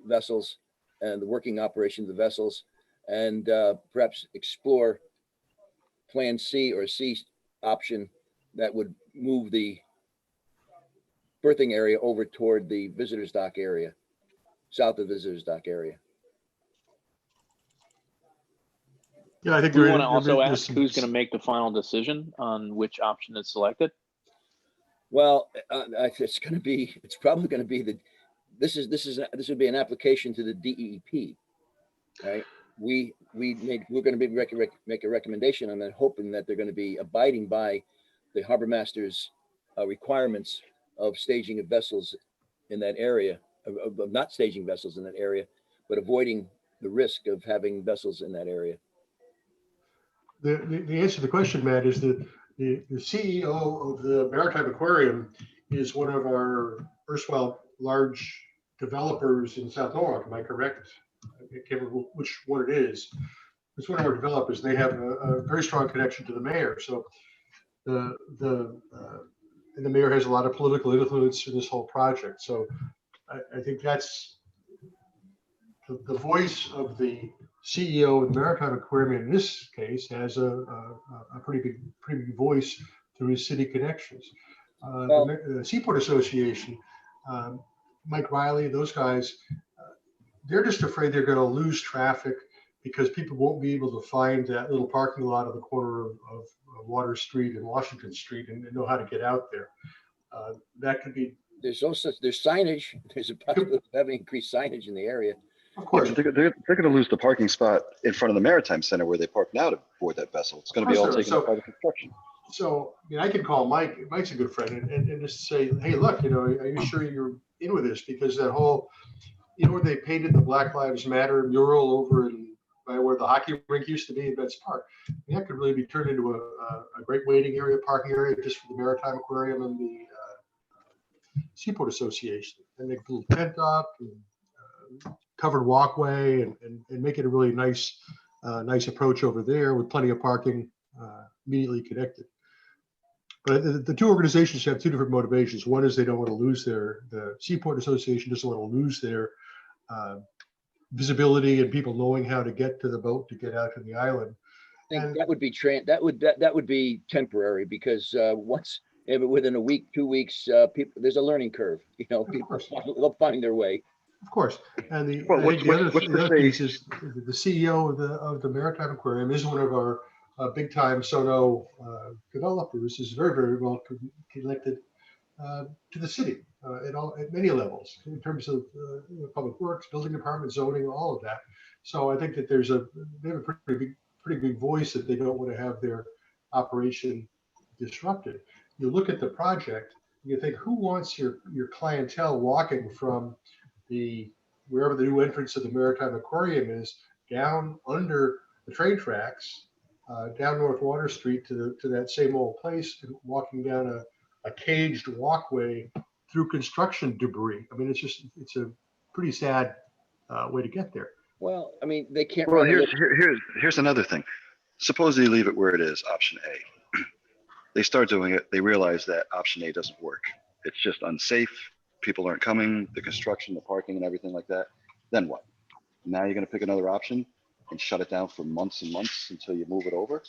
vessels and the working operation of the vessels, and perhaps explore Plan C or C option that would move the berthing area over toward the visitors dock area, south of the visitors dock area. Yeah, I think we want to also ask who's going to make the final decision on which option is selected. Well, it's probably going to be this would be an application to the DEP, right? We're going to make a recommendation on that, hoping that they're going to be abiding by the Harbor Master's requirements of staging of vessels in that area, of not staging vessels in that area, but avoiding the risk of having vessels in that area. The answer to the question, Matt, is the CEO of the Maritime Aquarium is one of our erstwhile large developers in South Norwalk. Am I correct? I can't remember which one it is. It's one of our developers. They have a very strong connection to the mayor. So and the mayor has a lot of political influence in this whole project. So I think that's the voice of the CEO of the Maritime Aquarium in this case has a pretty big voice through his city connections. The Seaport Association, Mike Riley, those guys, they're just afraid they're going to lose traffic because people won't be able to find that little parking lot on the corner of Water Street and Washington Street and know how to get out there. That could be. There's signage. There's a possibility of having increased signage in the area. Of course. Yeah, they're going to lose the parking spot in front of the Maritime Center where they park now to board that vessel. It's going to be all taken up by the construction. So, I mean, I can call Mike. Mike's a good friend, and just say, hey, look, are you sure you're in with this? Because that whole, where they painted the Black Lives Matter mural over by where the hockey rink used to be in Betts Park, that could really be turned into a great waiting area, parking area, just for the Maritime Aquarium and the Seaport Association. And they put a little tent up and covered walkway and make it a really nice approach over there with plenty of parking immediately connected. But the two organizations have two different motivations. One is they don't want to lose the Seaport Association doesn't want to lose their visibility and people knowing how to get to the boat to get out to the island. I think that would be temporary because within a week, 2 weeks, there's a learning curve. People they'll find their way. Of course, and the other piece is the CEO of the Maritime Aquarium is one of our big time Sono developers. Is very, very well connected to the city at many levels in terms of public works, building department, zoning, all of that. So I think that they have a pretty big voice that they don't want to have their operation disrupted. You look at the project, you think, who wants your clientele walking from wherever the new entrance of the Maritime Aquarium is, down under the train tracks, down North Water Street to that same old place, and walking down a caged walkway through construction debris. I mean, it's a pretty sad way to get there. Well, I mean, they can't. Well, here's another thing. Suppose they leave it where it is, option A. They start doing it. They realize that option A doesn't work. It's just unsafe. People aren't coming, the construction, the parking and everything like that. Then what? Now you're going to pick another option and shut it down for months and months until you move it over.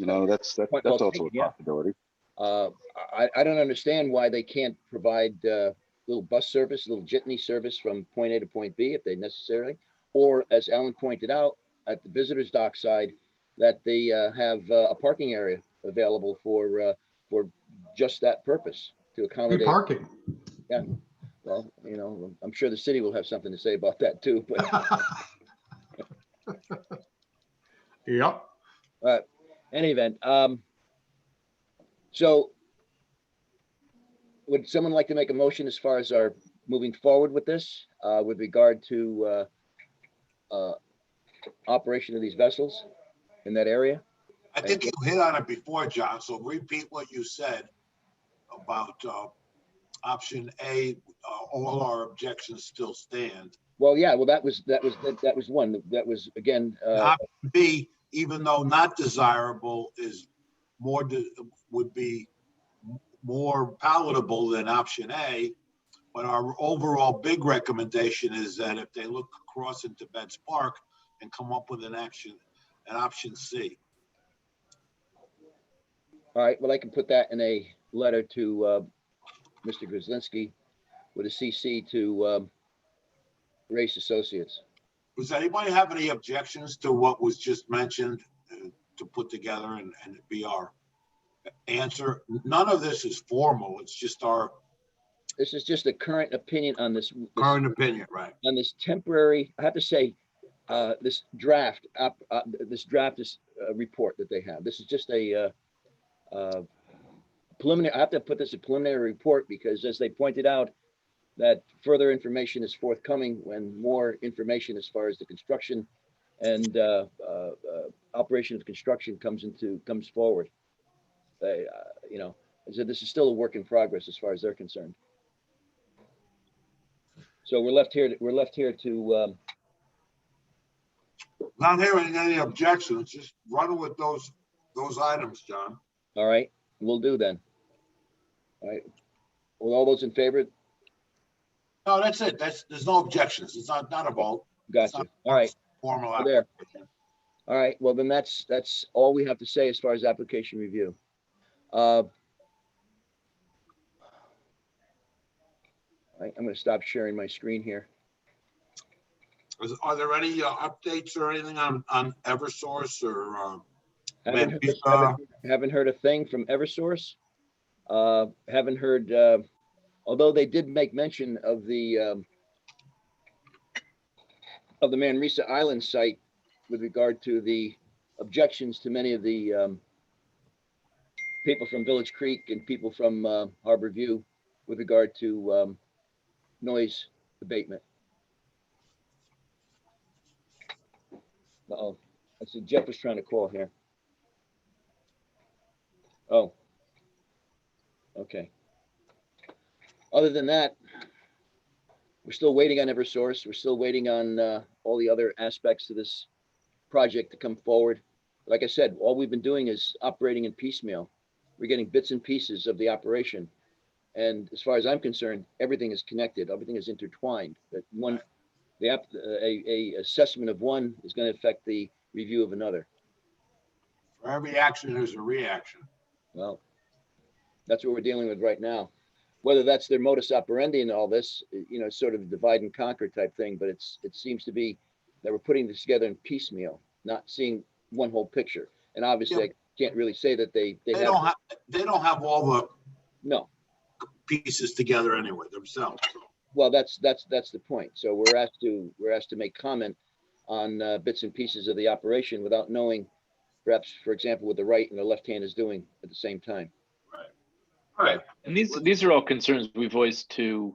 That's also a possibility. I don't understand why they can't provide little bus service, little jitney service from point A to point B if they necessarily, or as Alan pointed out, at the visitors dock side, that they have a parking area available for just that purpose to accommodate parking. Yeah. Well, I'm sure the city will have something to say about that too. But yep. Any event, so would someone like to make a motion as far as our moving forward with this, with regard to operation of these vessels in that area? I think you hit on it before, John. So repeat what you said about option A. All our objections still stand. Well, yeah. Well, that was one. That was again. Option B, even though not desirable, would be more palatable than option A. But our overall big recommendation is that if they look across into Betts Park and come up with an option C. All right. Well, I can put that in a letter to Mr. Grzelski with a CC to Race Associates. Does anybody have any objections to what was just mentioned to put together and be our answer? None of this is formal. It's just This is just a current opinion on this. Current opinion, right? On this temporary, I have to say, this draft, report that they have. This is just a preliminary, I have to put this a preliminary report because as they pointed out, that further information is forthcoming when more information as far as the construction and operation of construction comes forward. You know, so this is still a work in progress as far as they're concerned. So we're left here to Not hearing any objections, just run with those items, John. all right, we'll do then. All right, well, all those in favor? No, that's it. There's no objections. It's not a vote. It's Gotcha. not All right. Formal We're there. application. All right, well, then that's all we have to say as far as application review. All right, I'm going to stop sharing my screen here. Are there any updates or anything on Eversource or Haven't heard a thing from Eversource. Haven't heard, although they did make mention of the Manresa Island site with regard to the objections to many of the people from Village Creek and people from Harbor View with regard to noise abatement. Uh-oh, I see Jeff was trying to call here. Oh, okay. Other than that, we're still waiting on Eversource. We're still waiting on all the other aspects of this project to come forward. Like I said, all we've been doing is operating in piecemeal. We're getting bits and pieces of the operation. And as far as I'm concerned, everything is connected. Everything is intertwined. That one, a assessment of one is going to affect the review of another. For every action, there's a reaction. Well, that's what we're dealing with right now. Whether that's their modus operandi in all this, you know, sort of divide and conquer type thing, but it seems to be that we're putting this together in piecemeal, not seeing one whole picture. And obviously, I can't really say that they don't have all the no pieces together anyway themselves. So. Well, that's the point. So we're asked to make comment on bits and pieces of the operation without knowing, perhaps, for example, what the right and the left hand is doing at the same time. All right. And these are all concerns we voiced to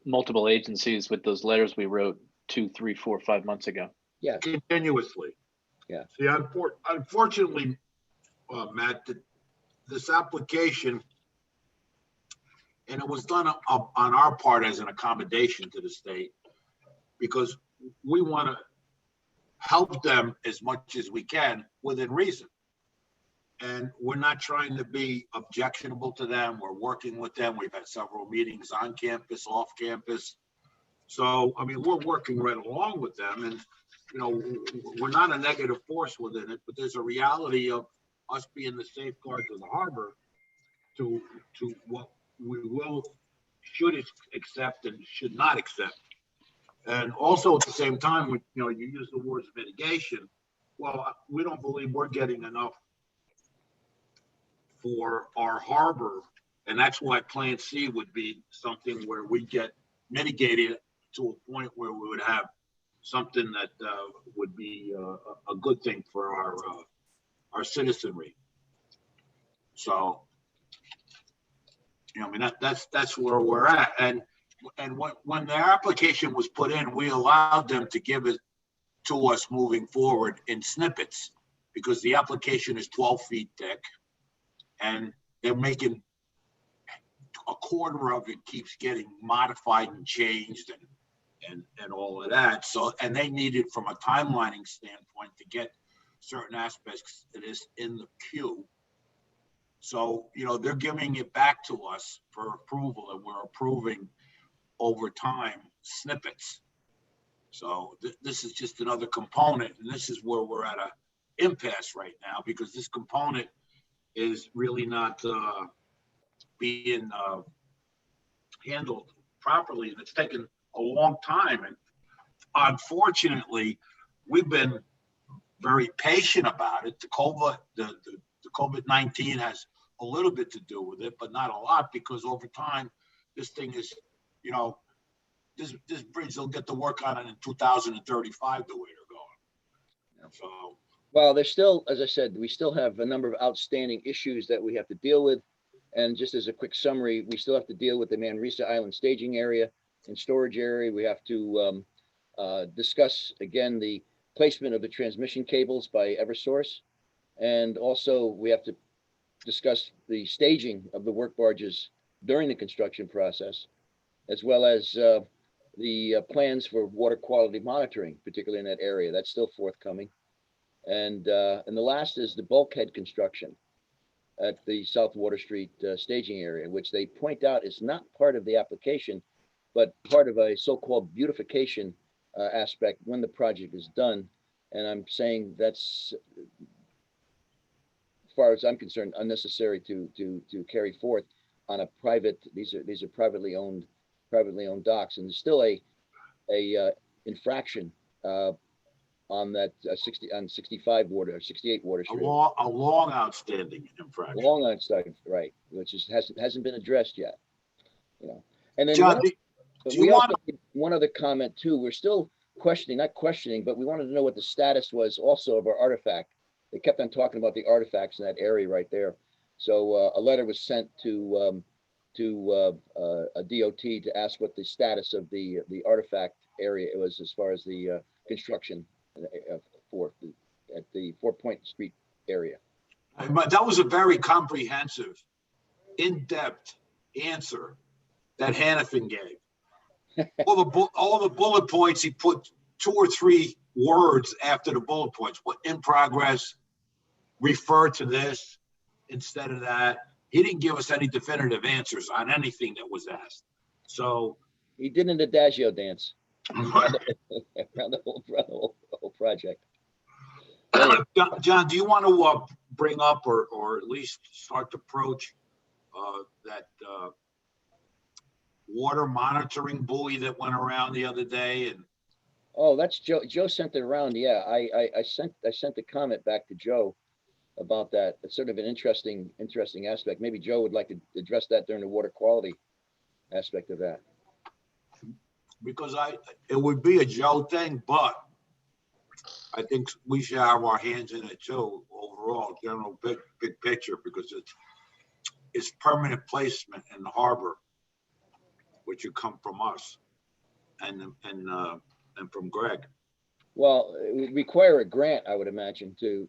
multiple agencies with those letters we wrote 2, 3, 4, 5 months ago. Yeah. Continuously. Yeah. See, unfortunately, Matt, this application, and it was done on our part as an accommodation to the state, because we want to help them as much as we can within reason. And we're not trying to be objectionable to them. We're working with them. We've had several meetings on campus, off campus. So, I mean, we're working right along with them. And, you know, we're not a negative force within it, but there's a reality of us being the safeguards of the harbor to what we should accept and should not accept. And also at the same time, you know, you use the words mitigation. Well, we don't believe we're getting enough for our harbor, and that's why Plan C would be something where we get mitigated to a point where we would have something that would be a good thing for our citizenry. So, you know, I mean, that's where we're at. And when their application was put in, we allowed them to give it to us moving forward in snippets, because the application is 12 feet thick. And they're making a quarter of it keeps getting modified and changed and all of that. So, and they needed, from a timelining standpoint, to get certain aspects of this in the queue. So, you know, they're giving it back to us for approval, and we're approving over time snippets. So this is just another component, and this is where we're at a impasse right now, because this component is really not being handled properly, and it's taken a long time. And unfortunately, we've been very patient about it. The COVID-19 has a little bit to do with it, but not a lot, because over time, this thing is, you know, this bridge, they'll get to work on it in 2035 the way they're going. So. Well, there's still, as I said, we still have a number of outstanding issues that we have to deal with. And just as a quick summary, we still have to deal with the Manresa Island staging area and storage area. We have to discuss again the placement of the transmission cables by Eversource. And also we have to discuss the staging of the work barges during the construction process, as well as the plans for water quality monitoring, particularly in that area. That's still forthcoming. And the last is the bulkhead construction at the South Water Street staging area, which they point out is not part of the application, but part of a so-called beautification aspect when the project is done. And I'm saying that's, as far as I'm concerned, unnecessary to carry forth on a private. These are privately owned docks, and there's still a infraction on that 65 water or 68 Water Street. A long outstanding infraction. Long outstanding, right, which hasn't been addressed yet. You know, and then John, one other comment too. We're still not questioning, but we wanted to know what the status was also of our artifact. They kept on talking about the artifacts in that area right there. So a letter was sent to a DOT to ask what the status of the artifact area was as far as the construction at the 4 Point Street area. But that was a very comprehensive, in-depth answer that Hannafin gave. all the bullet points, he put 2 or 3 words after the bullet points. What in progress, refer to this instead of that. He didn't give us any definitive answers on anything that was asked. So he did an adagio dance around the whole project. John, do you want to bring up or at least start to approach that water monitoring buoy that went around the other day? And oh, that's Joe. Joe sent it around. Yeah, I sent the comment back to Joe about that. It's sort of an interesting aspect. Maybe Joe would like to address that during the water quality aspect of that. Because it would be a Joe thing, but I think we should have our hands in it too, overall, general big picture, because it's permanent placement in the harbor, which would come from us and from Greg. Well, it would require a grant, I would imagine, to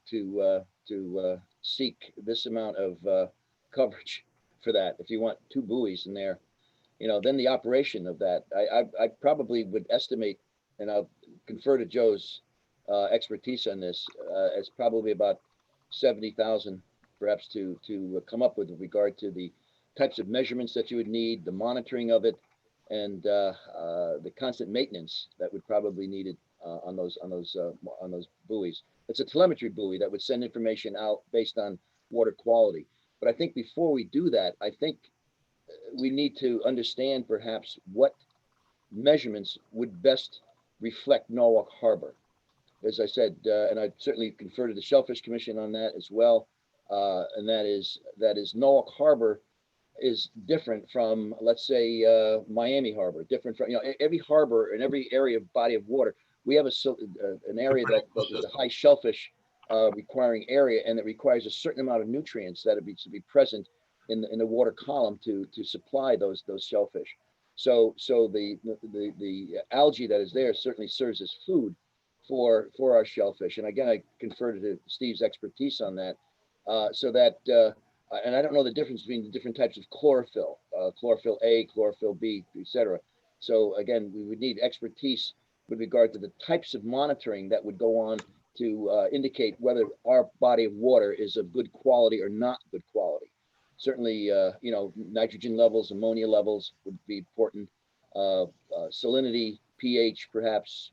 seek this amount of coverage for that. If you want 2 buoys in there, you know, then the operation of that, I probably would estimate, and I'll confer to Joe's expertise on this, as probably about 70,000, perhaps, to come up with regard to the types of measurements that you would need, the monitoring of it, and the constant maintenance that would probably need it on those buoys. It's a telemetry buoy that would send information out based on water quality. But I think before we do that, I think we need to understand perhaps what measurements would best reflect Norwalk Harbor. As I said, and I certainly confer to the Shellfish Commission on that as well. And that is Norwalk Harbor is different from, let's say, Miami Harbor, different from, you know, every harbor and every area of body of water. We have an area that is a high shellfish requiring area, and it requires a certain amount of nutrients that should be present in the water column to supply those shellfish. So the algae that is there certainly serves as food for our shellfish. And again, I confer to Steve's expertise on that. And I don't know the difference between the different types of chlorophyll, chlorophyll A, chlorophyll B, etc. So again, we would need expertise with regard to the types of monitoring that would go on to indicate whether our body of water is of good quality or not good quality. Certainly, you know, nitrogen levels, ammonia levels would be important. Salinity, pH, perhaps.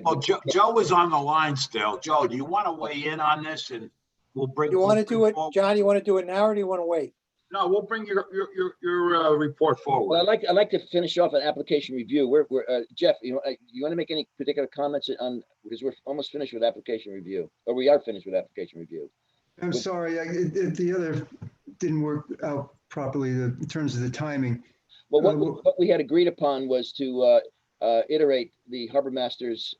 Well, Joe is on the line still. Joe, do you want to weigh in on this? And we'll bring. You want to do it, John? You want to do it now, or do you want to wait? No, we'll bring your report forward. Well, I'd like to finish off an application review. We're Jeff, you want to make any particular comments on, because we're almost finished with application review, or we are finished with application review. I'm sorry, the other didn't work out properly in terms of the timing. Well, what we had agreed upon was to iterate the harbor master's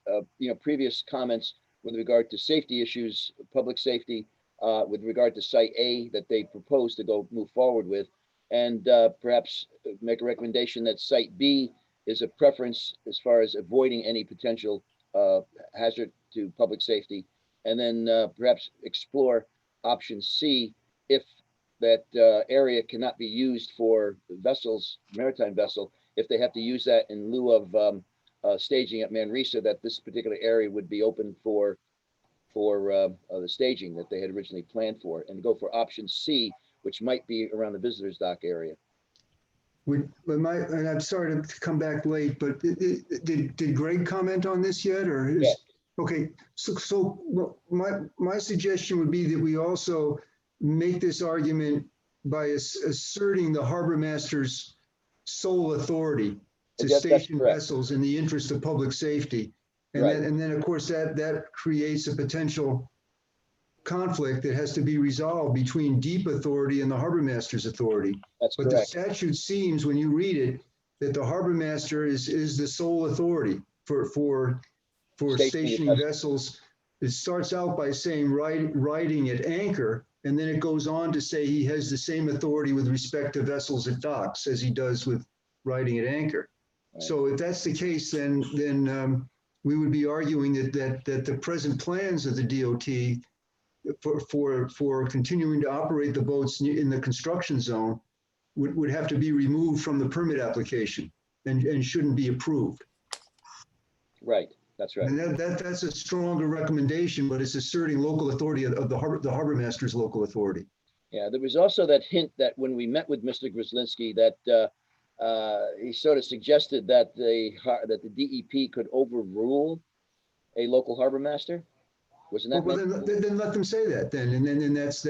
previous comments with regard to safety issues, public safety, with regard to Site A that they propose to move forward with, and perhaps make a recommendation that Site B is a preference as far as avoiding any potential hazard to public safety, and then perhaps explore option C if that area cannot be used for vessels, maritime vessel, if they have to use that in lieu of staging at Manresa, that this particular area would be open for the staging that they had originally planned for, and go for option C, which might be around the visitors dock area. And I'm sorry to come back late, but did Greg comment on this yet, or is? Yeah. Okay, so my suggestion would be that we also make this argument by asserting the harbor master's sole authority to station vessels in the interest of public safety. And then of course that creates a potential conflict that has to be resolved between deep authority and the harbor master's authority. That's but correct. The statute seems, when you read it, that the harbor master is the sole authority for stationing vessels. It starts out by saying riding at anchor, and then it goes on to say he has the same authority with respect to vessels at docks as he does with riding at anchor. Right. So if that's the case, then we would be arguing that the present plans of the DOT for continuing to operate the boats in the construction zone would have to be removed from the permit application and shouldn't be approved. Right, that's right. And that's a stronger recommendation, but it's asserting local authority of the harbor master's local authority. Yeah, there was also that hint that when we met with Mr. Grzlinski, that he sort of suggested that the DEP could overrule a local harbor master. Wasn't that? Well, then let them say that then, and then that's.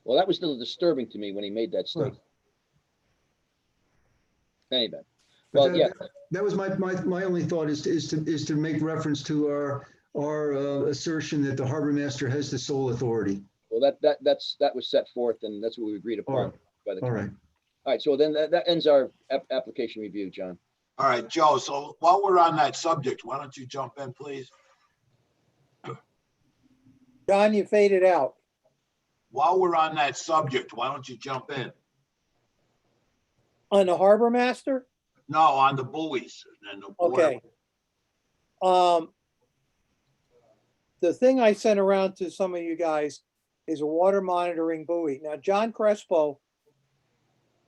Well, that was still disturbing to me when he made that statement. Well, anyway, well, yeah. That was my only thought is to make reference to our assertion that the harbor master has the sole authority. Well, that was set forth, and that's what we agreed upon by the committee. All right, so then that ends our application review, John. All right, Joe, so while we're on that subject, why don't you jump in, please? John, you faded out. While we're on that subject, why don't you jump in? On the harbor master? No, on the buoys. And the okay. The thing I sent around to some of you guys is a water monitoring buoy. Now, John Crespo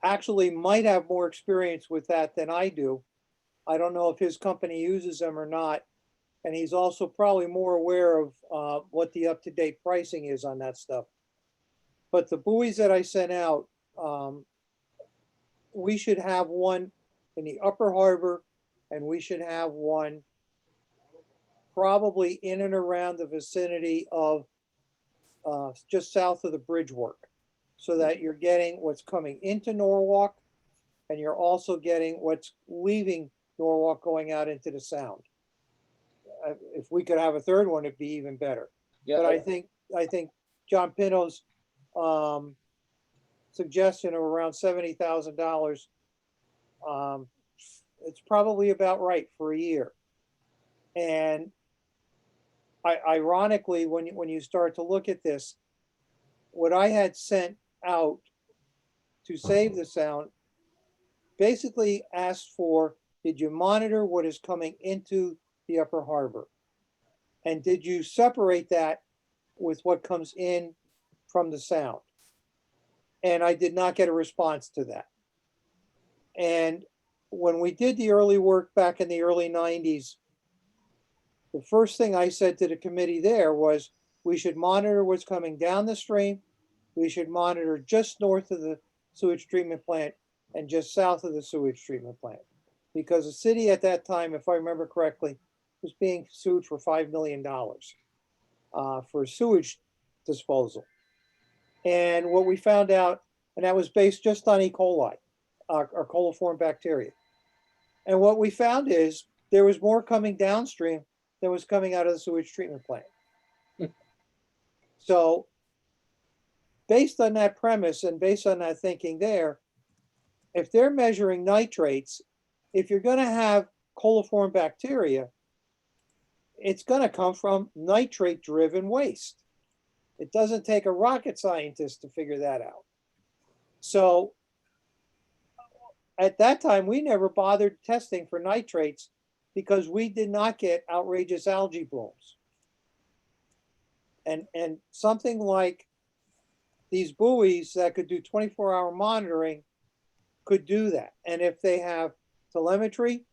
actually might have more experience with that than I do. I don't know if his company uses them or not. And he's also probably more aware of what the up-to-date pricing is on that stuff. But the buoys that I sent out, we should have one in the upper harbor, and we should have one probably in and around the vicinity of just south of the bridge work, so that you're getting what's coming into Norwalk, and you're also getting what's leaving Norwalk going out into the Sound. If we could have a third one, it'd be even better. Yeah, but I think John Pino's suggestion of around $70,000, it's probably about right for a year. And ironically, when you start to look at this, what I had sent out to save the Sound basically asked for, did you monitor what is coming into the upper harbor? And did you separate that with what comes in from the Sound? And I did not get a response to that. And when we did the early work back in the early 90s, the first thing I said to the committee there was, we should monitor what's coming down the stream. We should monitor just north of the sewage treatment plant and just south of the sewage treatment plant. Because the city at that time, if I remember correctly, was being sued for $5 million for sewage disposal. And what we found out, and that was based just on E. coli, or coliform bacteria. And what we found is there was more coming downstream than was coming out of the sewage treatment plant. So based on that premise and based on that thinking there, if they're measuring nitrates, if you're going to have coliform bacteria, it's going to come from nitrate-driven waste. It doesn't take a rocket scientist to figure that out. So at that time, we never bothered testing for nitrates because we did not get outrageous algae blooms. And something like these buoys that could do 24-hour monitoring could do that. And if they have telemetry,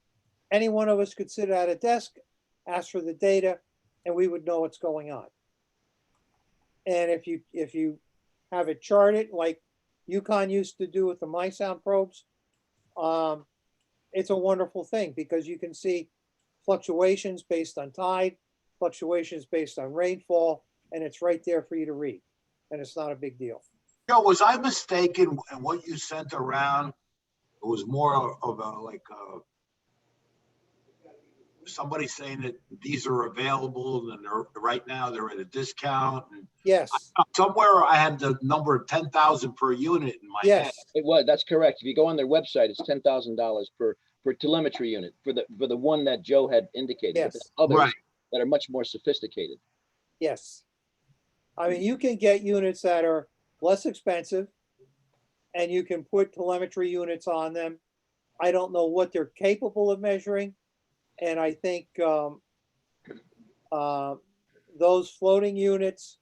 any one of us could sit at a desk, ask for the data, and we would know what's going on. And if you have it charted like Yukon used to do with the MySound probes, it's a wonderful thing because you can see fluctuations based on tide, fluctuations based on rainfall, and it's right there for you to read. And it's not a big deal. Joe, was I mistaken in what you sent around? It was more of a, like, somebody saying that these are available and they're right now they're at a discount. And yes, somewhere I had the number of 10,000 per unit in my head. It was. That's correct. If you go on their website, it's $10,000 per telemetry unit for the one that Joe had indicated. Yes. But there's others Right. that are much more sophisticated. Yes. I mean, you can get units that are less expensive and you can put telemetry units on them. I don't know what they're capable of measuring. And I think those floating units,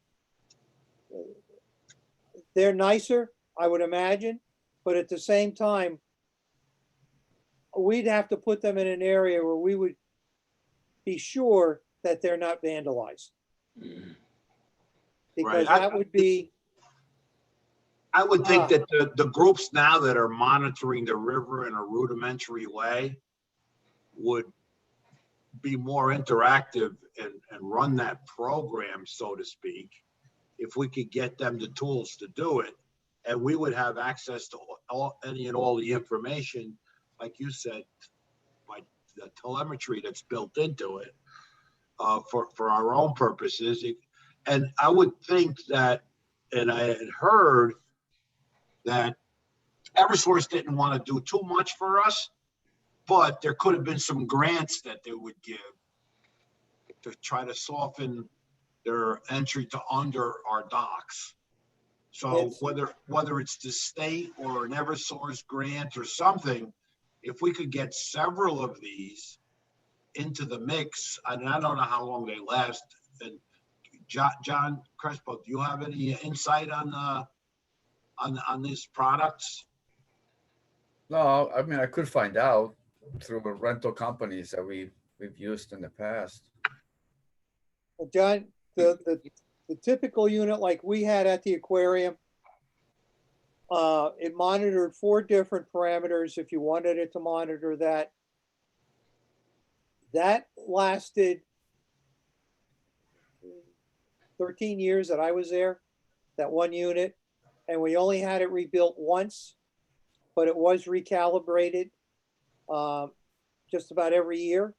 they're nicer, I would imagine. But at the same time, we'd have to put them in an area where we would be sure that they're not vandalized. Because Right. that would be. I would think that the groups now that are monitoring the river in a rudimentary way would be more interactive and run that program, so to speak, if we could get them the tools to do it. And we would have access to any and all the information, like you said, by the telemetry that's built into it for our own purposes. And I would think that, and I had heard that Eversource didn't want to do too much for us, but there could have been some grants that they would give to try to soften their entry to under our docks. So whether it's the state or an Eversource grant or something, if we could get several of these into the mix, and I don't know how long they last. And John Crespo, do you have any insight on these products? No, I mean, I could find out through rental companies that we've used in the past. Well, John, the typical unit like we had at the aquarium, it monitored 4 different parameters if you wanted it to monitor that. That lasted 13 years that I was there, that one unit, and we only had it rebuilt once, but it was recalibrated just about every year.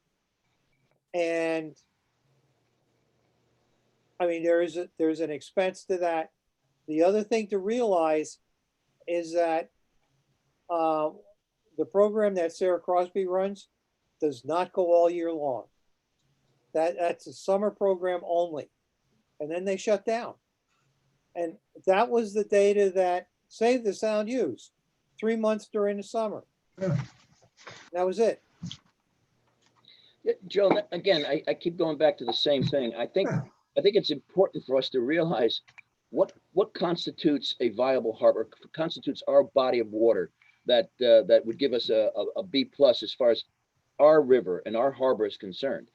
And I mean, there's an expense to that. The other thing to realize is that the program that Sarah Crosby runs does not go all year long. That's a summer program only. And then they shut down. And that was the data that Save the Sound used. 3 months during the summer. That was it. Yeah, Joe, again, I keep going back to the same thing. I think it's important for us to realize what constitutes a viable harbor, constitutes our body of water that would give us a B+ as far as our river and our harbor is concerned.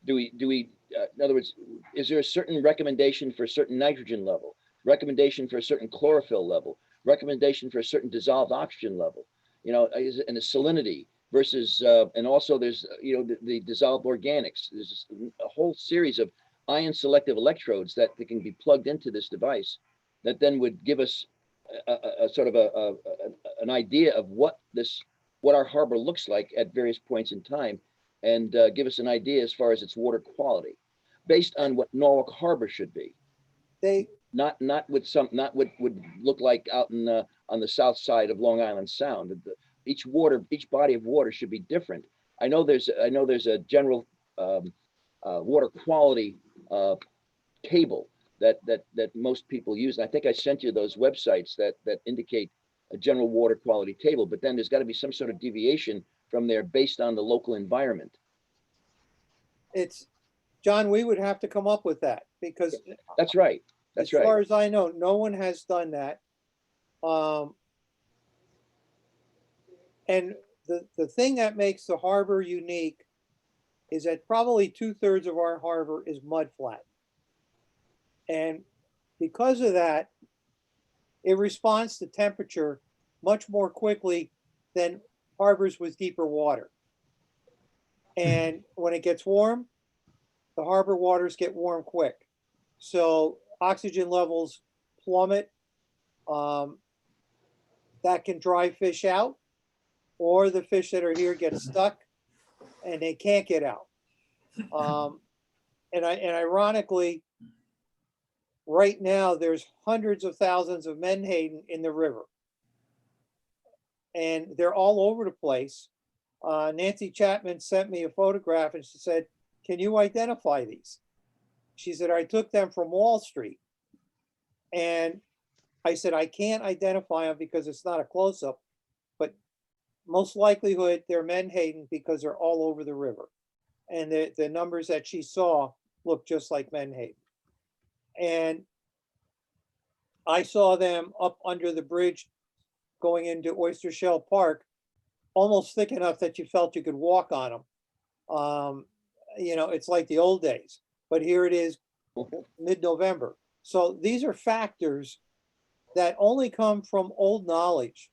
Do we in other words, is there a certain recommendation for a certain nitrogen level, recommendation for a certain chlorophyll level, recommendation for a certain dissolved oxygen level, and the salinity versus, and also there's, the dissolved organics. There's a whole series of ion selective electrodes that can be plugged into this device that then would give us a sort of an idea of what our harbor looks like at various points in time, and give us an idea as far as its water quality based on what Norwalk Harbor should be. Not what would look like out on the south side of Long Island Sound. Each body of water should be different. I know there's a general water quality table that most people use. And I think I sent you those websites that indicate a general water quality table, but then there's got to be some sort of deviation from there based on the local environment. It's, John, we would have to come up with that because That's right. That's as far right. as I know, no one has done that. And the thing that makes the harbor unique is that probably 2/3 of our harbor is mudflat. And because of that, it responds to temperature much more quickly than harbors with deeper water. And when it gets warm, the harbor waters get warm quick. So oxygen levels plummet. That can dry fish out, or the fish that are here get stuck and they can't get out. And ironically, right now there's hundreds of thousands of menhaden in the river, and they're all over the place. Nancy Chapman sent me a photograph and she said, "Can you identify these?" She said, "I took them from Wall Street." And I said, "I can't identify them because it's not a close-up, but most likelihood they're menhaden because they're all over the river." And the numbers that she saw look just like menhaden. And I saw them up under the bridge going into Oyster Shell Park, almost thick enough that you felt you could walk on them. You know, it's like the old days, but here it is mid-November. So these are factors that only come from old knowledge.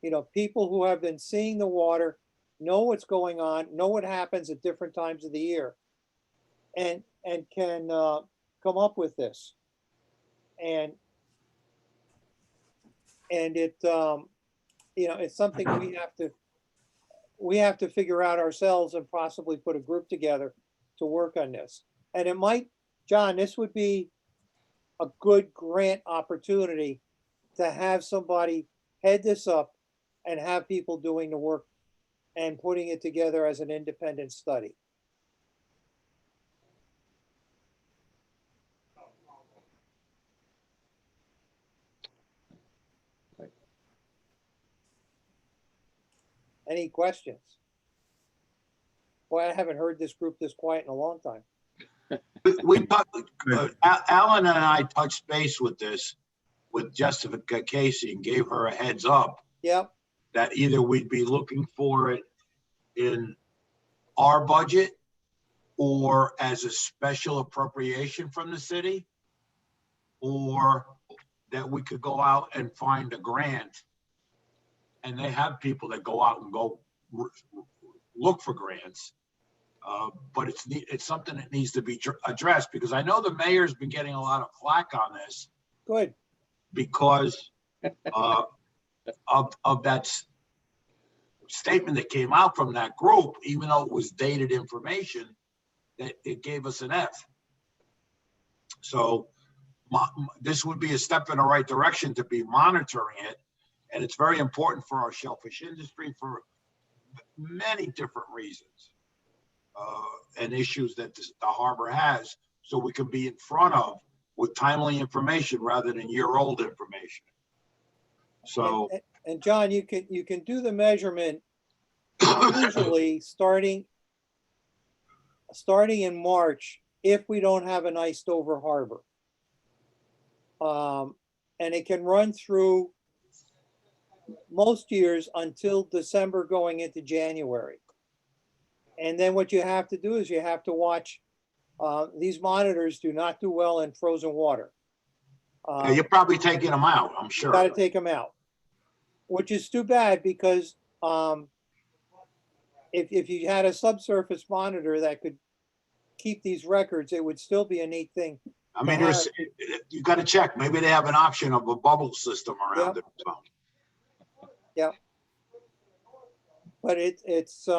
You know, people who have been seeing the water, know what's going on, know what happens at different times of the year, and can come up with this. And it, you know, it's something we have to figure out ourselves and possibly put a group together to work on this. And it might, John, this would be a good grant opportunity to have somebody head this up and have people doing the work and putting it together as an independent study. Any questions? Boy, I haven't heard this group this quiet in a long time. Alan and I touched base with this with Jessica Casey and gave her a heads up. Yep. That either we'd be looking for it in our budget or as a special appropriation from the city, or that we could go out and find a grant. And they have people that go out and go look for grants. But it's something that needs to be addressed, because I know the mayor's been getting a lot of flack on this. Good. Because of that statement that came out from that group, even though it was dated information, that it gave us an F. So this would be a step in the right direction to be monitoring it. And it's very important for our shellfish industry for many different reasons and issues that the harbor has, so we can be in front of with timely information rather than year-old information. So, and John, you can do the measurement usually starting in March if we don't have an iced over harbor. And it can run through most years until December going into January. And then what you have to do is you have to watch, these monitors do not do well in frozen water. you're probably taking them out, I'm sure. Got to take them out, which is too bad, because if you had a subsurface monitor that could keep these records, it would still be a neat thing. I mean, you got to check. Maybe they have an option of a bubble system around it. So. Yeah. But it's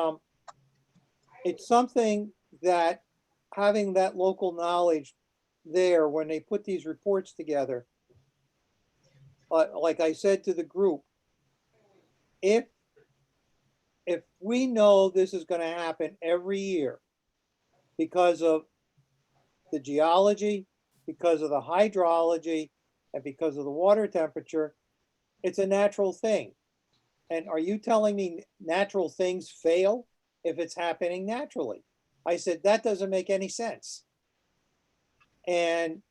something that having that local knowledge there when they put these reports together, like I said to the group, if we know this is going to happen every year because of the geology, because of the hydrology and because of the water temperature. It's a natural thing. And are you telling me natural things fail if it's happening naturally? I said, that doesn't make any sense. And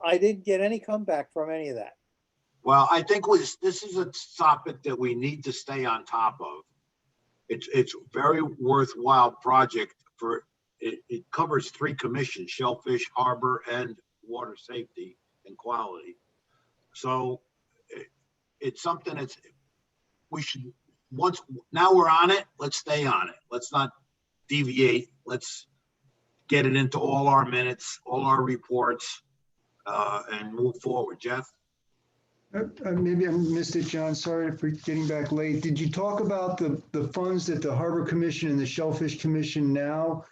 I didn't get any comeback from any of that. Well, I think this is a topic that we need to stay on top of. It's a very worthwhile project for, it covers 3 commissions: shellfish, harbor, and water safety and quality. So it's something that's, we should, now we're on it, let's stay on it. Let's not deviate. Let's get it into all our minutes, all our reports, and move forward. Jeff? Maybe I missed it, John. Sorry for getting back late. Did you talk about the funds that the Harbor Commission and the Shellfish Commission now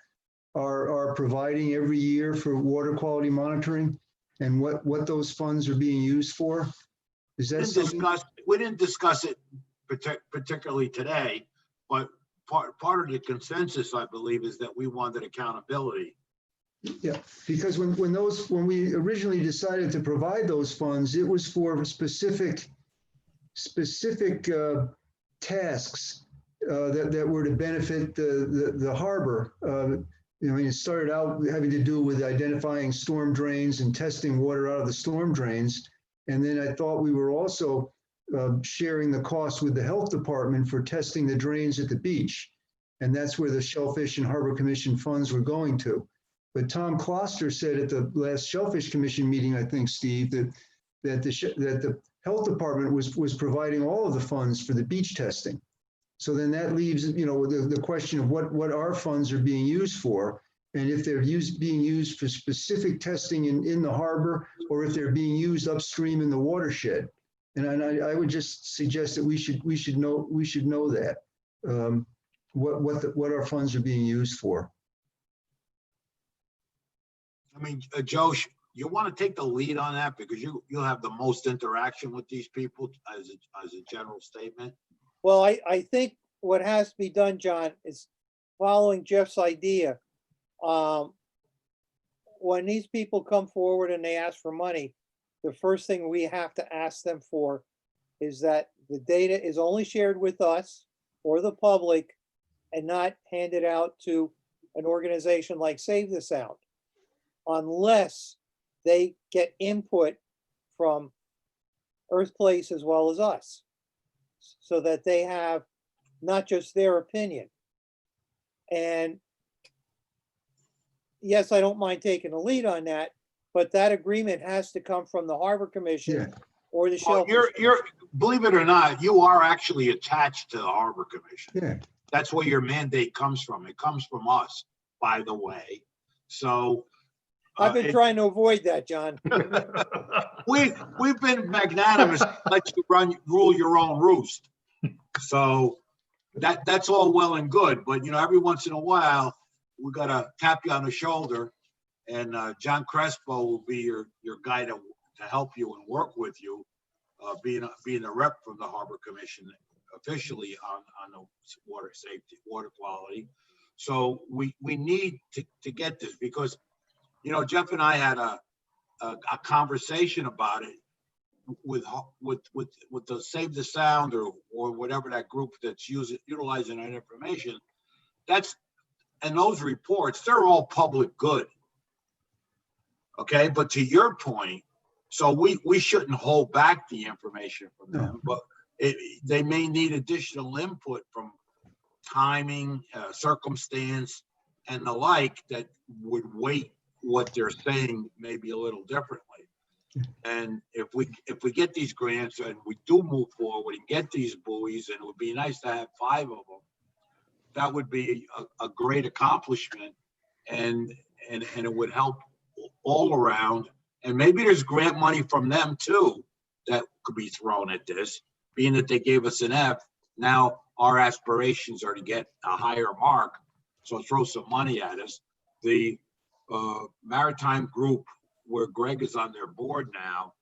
are providing every year for water quality monitoring, and what those funds are being used for? Is that something? We didn't discuss it particularly today, but part of the consensus, I believe, is that we wanted accountability. Yeah, because when we originally decided to provide those funds, it was for specific tasks that were to benefit the harbor. It started out having to do with identifying storm drains and testing water out of the storm drains. And then I thought we were also sharing the cost with the health department for testing the drains at the beach. And that's where the Shellfish and Harbor Commission funds were going to. But Tom Kloster said at the last Shellfish Commission meeting, I think, Steve, that the health department was providing all of the funds for the beach testing. So then that leaves, the question of what our funds are being used for, and if they're being used for specific testing in the harbor, or if they're being used upstream in the watershed. And I would just suggest that we should know that what our funds are being used for. I mean, Joe, you want to take the lead on that because you'll have the most interaction with these people as a general statement. Well, I think what has to be done, John, is following Jeff's idea. When these people come forward and they ask for money, the first thing we have to ask them for is that the data is only shared with us or the public and not handed out to an organization like Save the Sound, unless they get input from Earthplace as well as us, so that they have not just their opinion. And yes, I don't mind taking the lead on that, but that agreement has to come from the Harbor Commission or the Shellfish Commission. Believe it or not, you are actually attached to the Harbor Commission. Yeah. That's where your mandate comes from. It comes from us, by the way. So I've been trying to avoid that, John. We've been magnanimous, let you rule your own roost. So that's all well and good, but every once in a while we gotta tap you on the shoulder, and John Crespo will be your guy to help you and work with you, being a rep from the Harbor Commission officially on the water safety, water quality. So we need to get this, because Jeff and I had a conversation about it with the Save the Sound or whatever that group that's utilizing that information. And those reports, they're all public good. Okay, but to your point, so we shouldn't hold back the information from them, but they may need additional input from timing, circumstance, and the like that would weight what they're saying maybe a little differently. And if we get these grants and we do move forward and get these buoys, and it would be nice to have 5 of them, that would be a great accomplishment, and it would help all around. And maybe there's grant money from them too that could be thrown at this, being that they gave us an F. Now our aspirations are to get a higher mark, so throw some money at us. The maritime group where Greg is on their board now,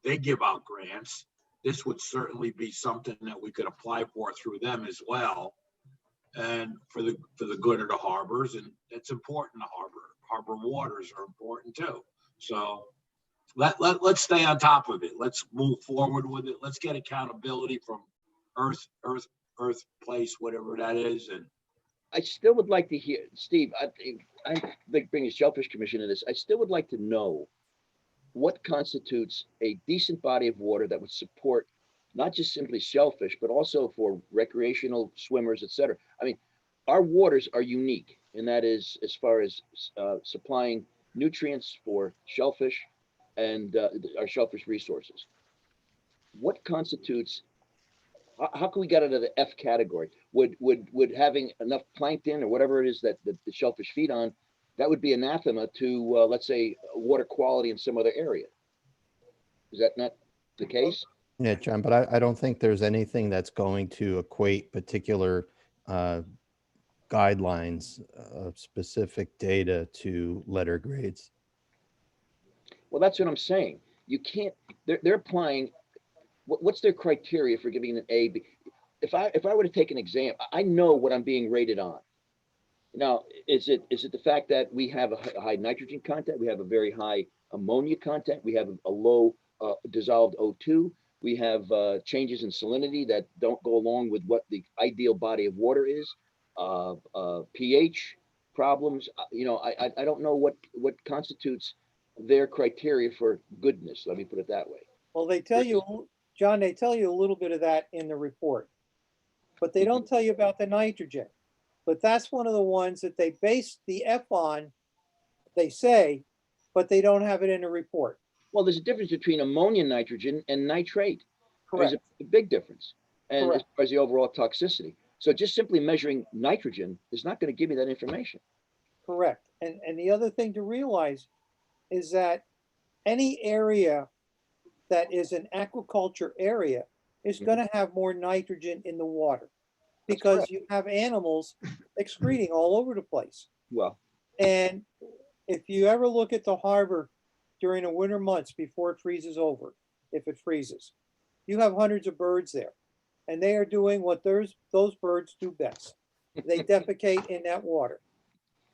they give out grants. This would certainly be something that we could apply for through them as well, and for the good of the harbors. And it's important. The harbor waters are important too. So let's stay on top of it. Let's move forward with it. Let's get accountability from Earth, Place, whatever that is. And I still would like to hear, Steve, I think bring the Shellfish Commission in this. I still would like to know what constitutes a decent body of water that would support not just simply shellfish, but also for recreational swimmers, et cetera. I mean, our waters are unique, and that is as far as supplying nutrients for shellfish and our shellfish resources. What constitutes, how can we get out of the F category? Would having enough plankton or whatever it is that the shellfish feed on, that would be anathema to, let's say, water quality in some other area? Is that not the case? Yeah, John, but I don't think there's anything that's going to equate particular guidelines of specific data to letter grades. Well, that's what I'm saying. You can't, they're applying, what's their criteria for giving an A? If I were to take an exam, I know what I'm being rated on. Now, is it the fact that we have a high nitrogen content, we have a very high ammonia content, we have a low dissolved O2, we have changes in salinity that don't go along with what the ideal body of water is, pH problems. You know, I don't know what constitutes their criteria for goodness. Let me put it that way. Well, they tell you, John, they tell you a little bit of that in the report, but they don't tell you about the nitrogen. But that's one of the ones that they base the F on, they say, but they don't have it in the report. Well, there's a difference between ammonia nitrogen and nitrate. Correct. There's a big difference. And Correct. as far as the overall toxicity. So just simply measuring nitrogen is not going to give me that information. Correct. And the other thing to realize is that any area that is an aquaculture area is going to have more nitrogen in the water because you have animals excreting all over the place. Well, and if you ever look at the harbor during the winter months before it freezes over, if it freezes, you have hundreds of birds there, and they are doing what those birds do best. They defecate in that water.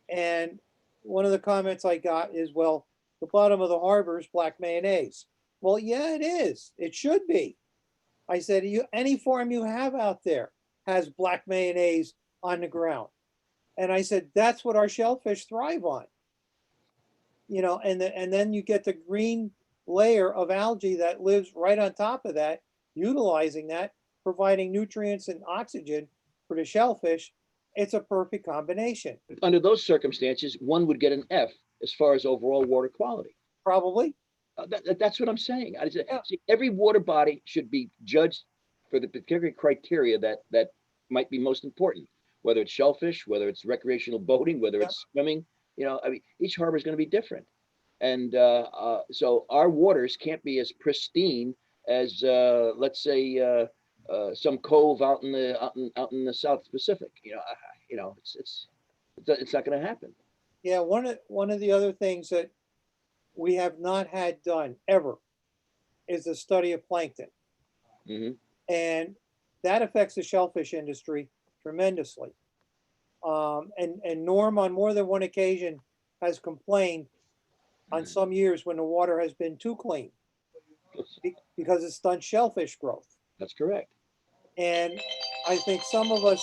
And one of the comments I got is, well, the bottom of the harbor is black mayonnaise. Well, yeah, it is. It should be. I said, any farm you have out there has black mayonnaise on the ground. And I said, that's what our shellfish thrive on. You know, and then you get the green layer of algae that lives right on top of that, utilizing that, providing nutrients and oxygen for the shellfish. It's a perfect combination. Under those circumstances, one would get an F as far as overall water quality. Probably. That's what I'm saying. See, every water body should be judged for the particular criteria that might be most important, whether it's shellfish, whether it's recreational boating, whether it's swimming. You know, I mean, each harbor is going to be different. And so our waters can't be as pristine as, let's say, some cove out in the South Pacific. You know, it's not going to happen. Yeah, one of the other things that we have not had done ever is the study of plankton. Mm-hmm. And that affects the shellfish industry tremendously. And Norm, on more than one occasion, has complained on some years when the water has been too clean because it's done shellfish growth. That's correct. And I think some of us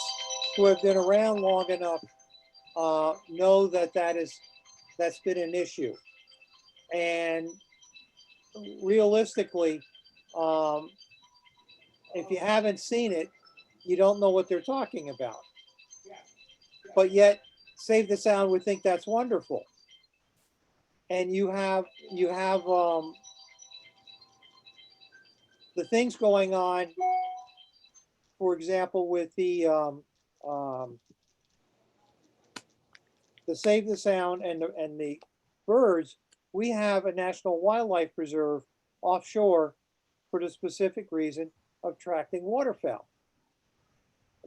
who have been around long enough know that that's been an issue. And realistically, if you haven't seen it, you don't know what they're talking about. But yet, Save the Sound would think that's wonderful. And you have the things going on, for example, with the Save the Sound and the birds. We have a national wildlife preserve offshore for the specific reason of attracting waterfowl.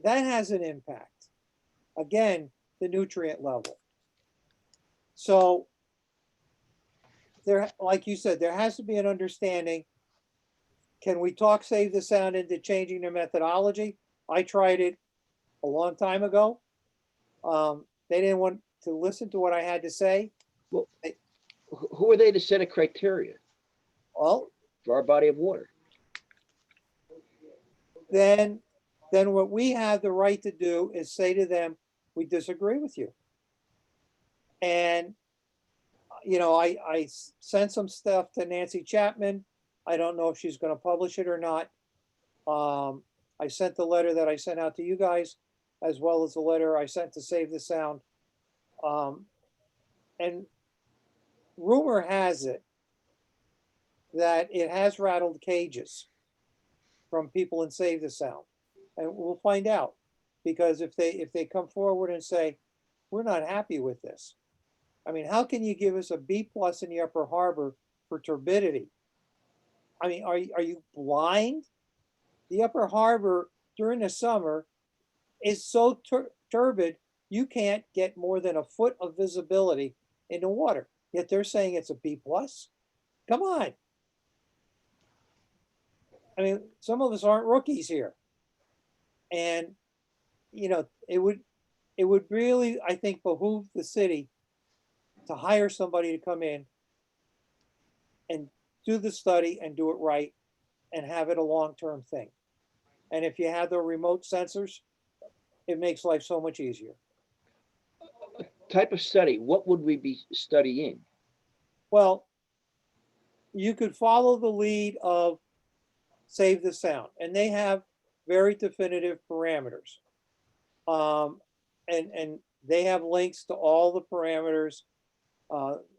That has an impact. Again, the nutrient level. So there, like you said, there has to be an understanding. Can we talk Save the Sound into changing their methodology? I tried it a long time ago. They didn't want to listen to what I had to say. Well, who are they to set a criteria Well, for our body of water? then what we have the right to do is say to them, we disagree with you. And, you know, I sent some stuff to Nancy Chapman. I don't know if she's going to publish it or not. I sent the letter that I sent out to you guys, as well as the letter I sent to Save the Sound. And rumor has it that it has rattled cages from people in Save the Sound. And we'll find out, because if they come forward and say, we're not happy with this. I mean, how can you give us a B+ in the Upper Harbor for turbidity? I mean, are you blind? The Upper Harbor during the summer is so turbid, you can't get more than a foot of visibility in the water. Yet they're saying it's a B+. Come on. I mean, some of us aren't rookies here. And, you know, it would really, I think, behoove the city to hire somebody to come in and do the study and do it right and have it a long-term thing. And if you have the remote sensors, it makes life so much easier. Type of study, what would we be studying? Well, you could follow the lead of Save the Sound, and they have very definitive parameters. And they have links to all the parameters,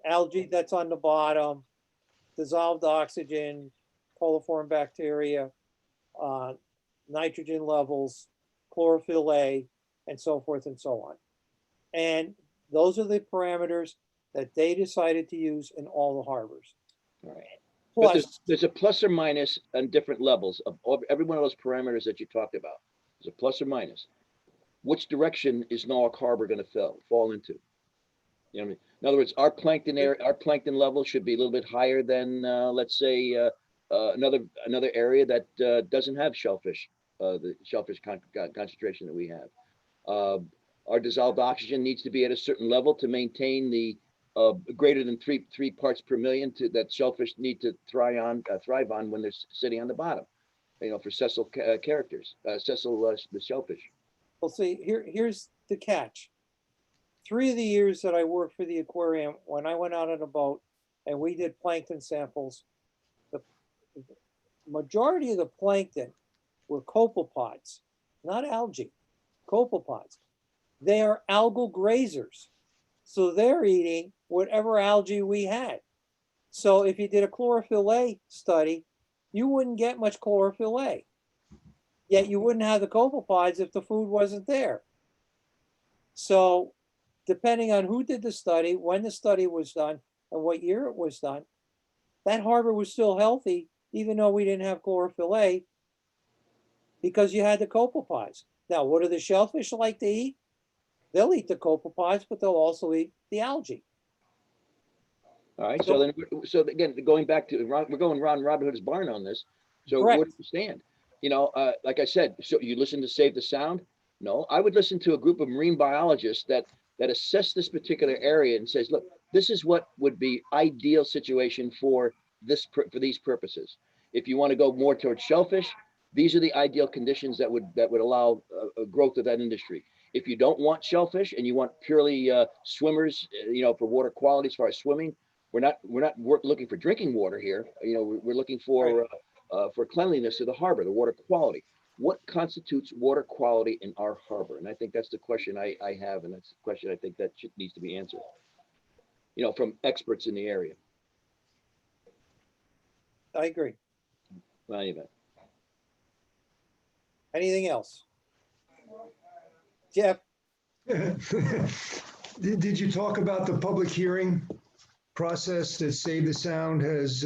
algae that's on the bottom, dissolved oxygen, coliform bacteria, nitrogen levels, chlorophyll A, and so forth and so on. And those are the parameters that they decided to use in all the harbors. All right. Plus, There's a plus or minus on different levels of every one of those parameters that you talked about. There's a plus or minus. Which direction is Norwalk Harbor going to fall into? You know what I mean? In other words, our plankton level should be a little bit higher than, let's say, another area that doesn't have shellfish, the shellfish concentration that we have. Our dissolved oxygen needs to be at a certain level to maintain the greater than three parts per million that shellfish need to thrive on when they're sitting on the bottom. You know, for sessile characters, the shellfish. well, see, here's the catch. 3 of the years that I worked for the aquarium, when I went out on a boat and we did plankton samples, the majority of the plankton were copepods, not algae, copepods. They are algal grazers. So they're eating whatever algae we had. So if you did a chlorophyll A study, you wouldn't get much chlorophyll A. Yet you wouldn't have the copepods if the food wasn't there. So depending on who did the study, when the study was done, and what year it was done, that harbor was still healthy, even though we didn't have chlorophyll A, because you had the copepods. Now, what do the shellfish like to eat? They'll eat the copepods, but they'll also eat the algae. All right. So again, going back to, we're going around Robin Hood's barn on this. So Correct. where do you stand? You know, like I said, so you listen to Save the Sound? No, I would listen to a group of marine biologists that assess this particular area and says, look, this is what would be ideal situation for these purposes. If you want to go more towards shellfish, these are the ideal conditions that would allow a growth of that industry. If you don't want shellfish and you want purely swimmers, you know, for water quality as far as swimming, we're not looking for drinking water here. You know, we're looking for cleanliness of the harbor, the water quality. What constitutes water quality in our harbor? And I think that's the question I have, and that's the question I think that needs to be answered. You know, from experts in the area. I agree. Well, anyway. Anything else? Jeff? Did you talk about the public hearing process that Save the Sound has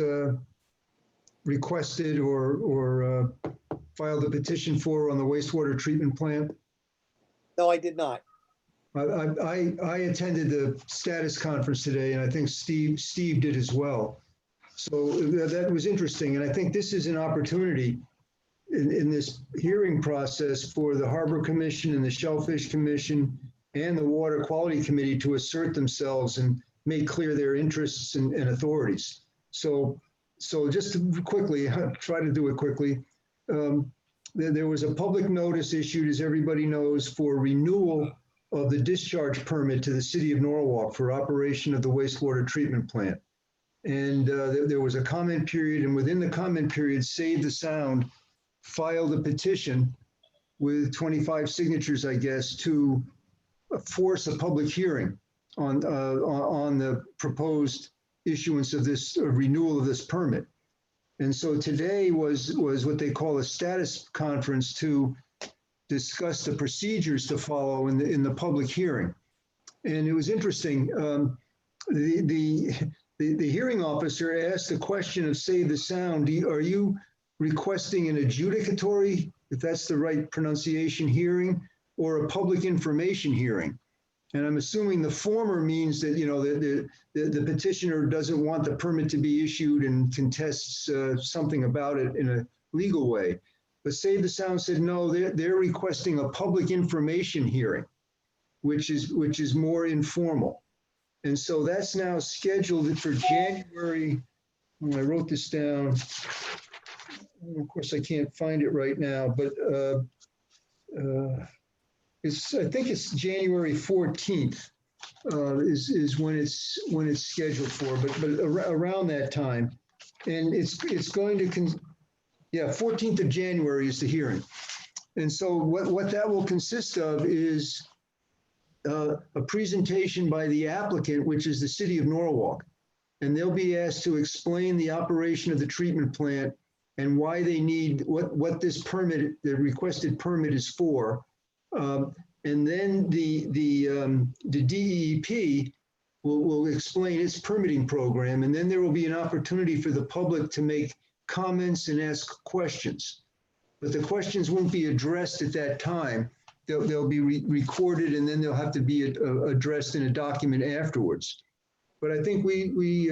requested or filed a petition for on the wastewater treatment plant? No, I did not. I attended the status conference today, and I think Steve did as well. So that was interesting, and I think this is an opportunity in this hearing process for the Harbor Commission and the Shellfish Commission and the Water Quality Committee to assert themselves and make clear their interests and authorities. So just to quickly, try to do it quickly. There was a public notice issued, as everybody knows, for renewal of the discharge permit to the city of Norwalk for operation of the wastewater treatment plant. And there was a comment period, and within the comment period, Save the Sound filed a petition with 25 signatures, I guess, to force a public hearing on the proposed issuance of this renewal of this permit. And so today was what they call a status conference to discuss the procedures to follow in the public hearing. And it was interesting. The hearing officer asked the question of Save the Sound, are you requesting an adjudicatory, if that's the right pronunciation, hearing, or a public information hearing? And I'm assuming the former means that, you know, the petitioner doesn't want the permit to be issued and contests something about it in a legal way. But Save the Sound said, no, they're requesting a public information hearing, which is more informal. And so that's now scheduled for January. I wrote this down. Of course, I can't find it right now, but I think it's January 14th is when it's scheduled for, but around that time, and it's going to 14th of January is the hearing, and so what that will consist of is a presentation by the applicant, which is the city of Norwalk, and they'll be asked to explain the operation of the treatment plant and why they need what this permit, the requested permit, is for. And then the DEP will explain its permitting program, and then there will be an opportunity for the public to make comments and ask questions. But the questions won't be addressed at that time. They'll be recorded, and then they'll have to be addressed in a document afterwards. But I think we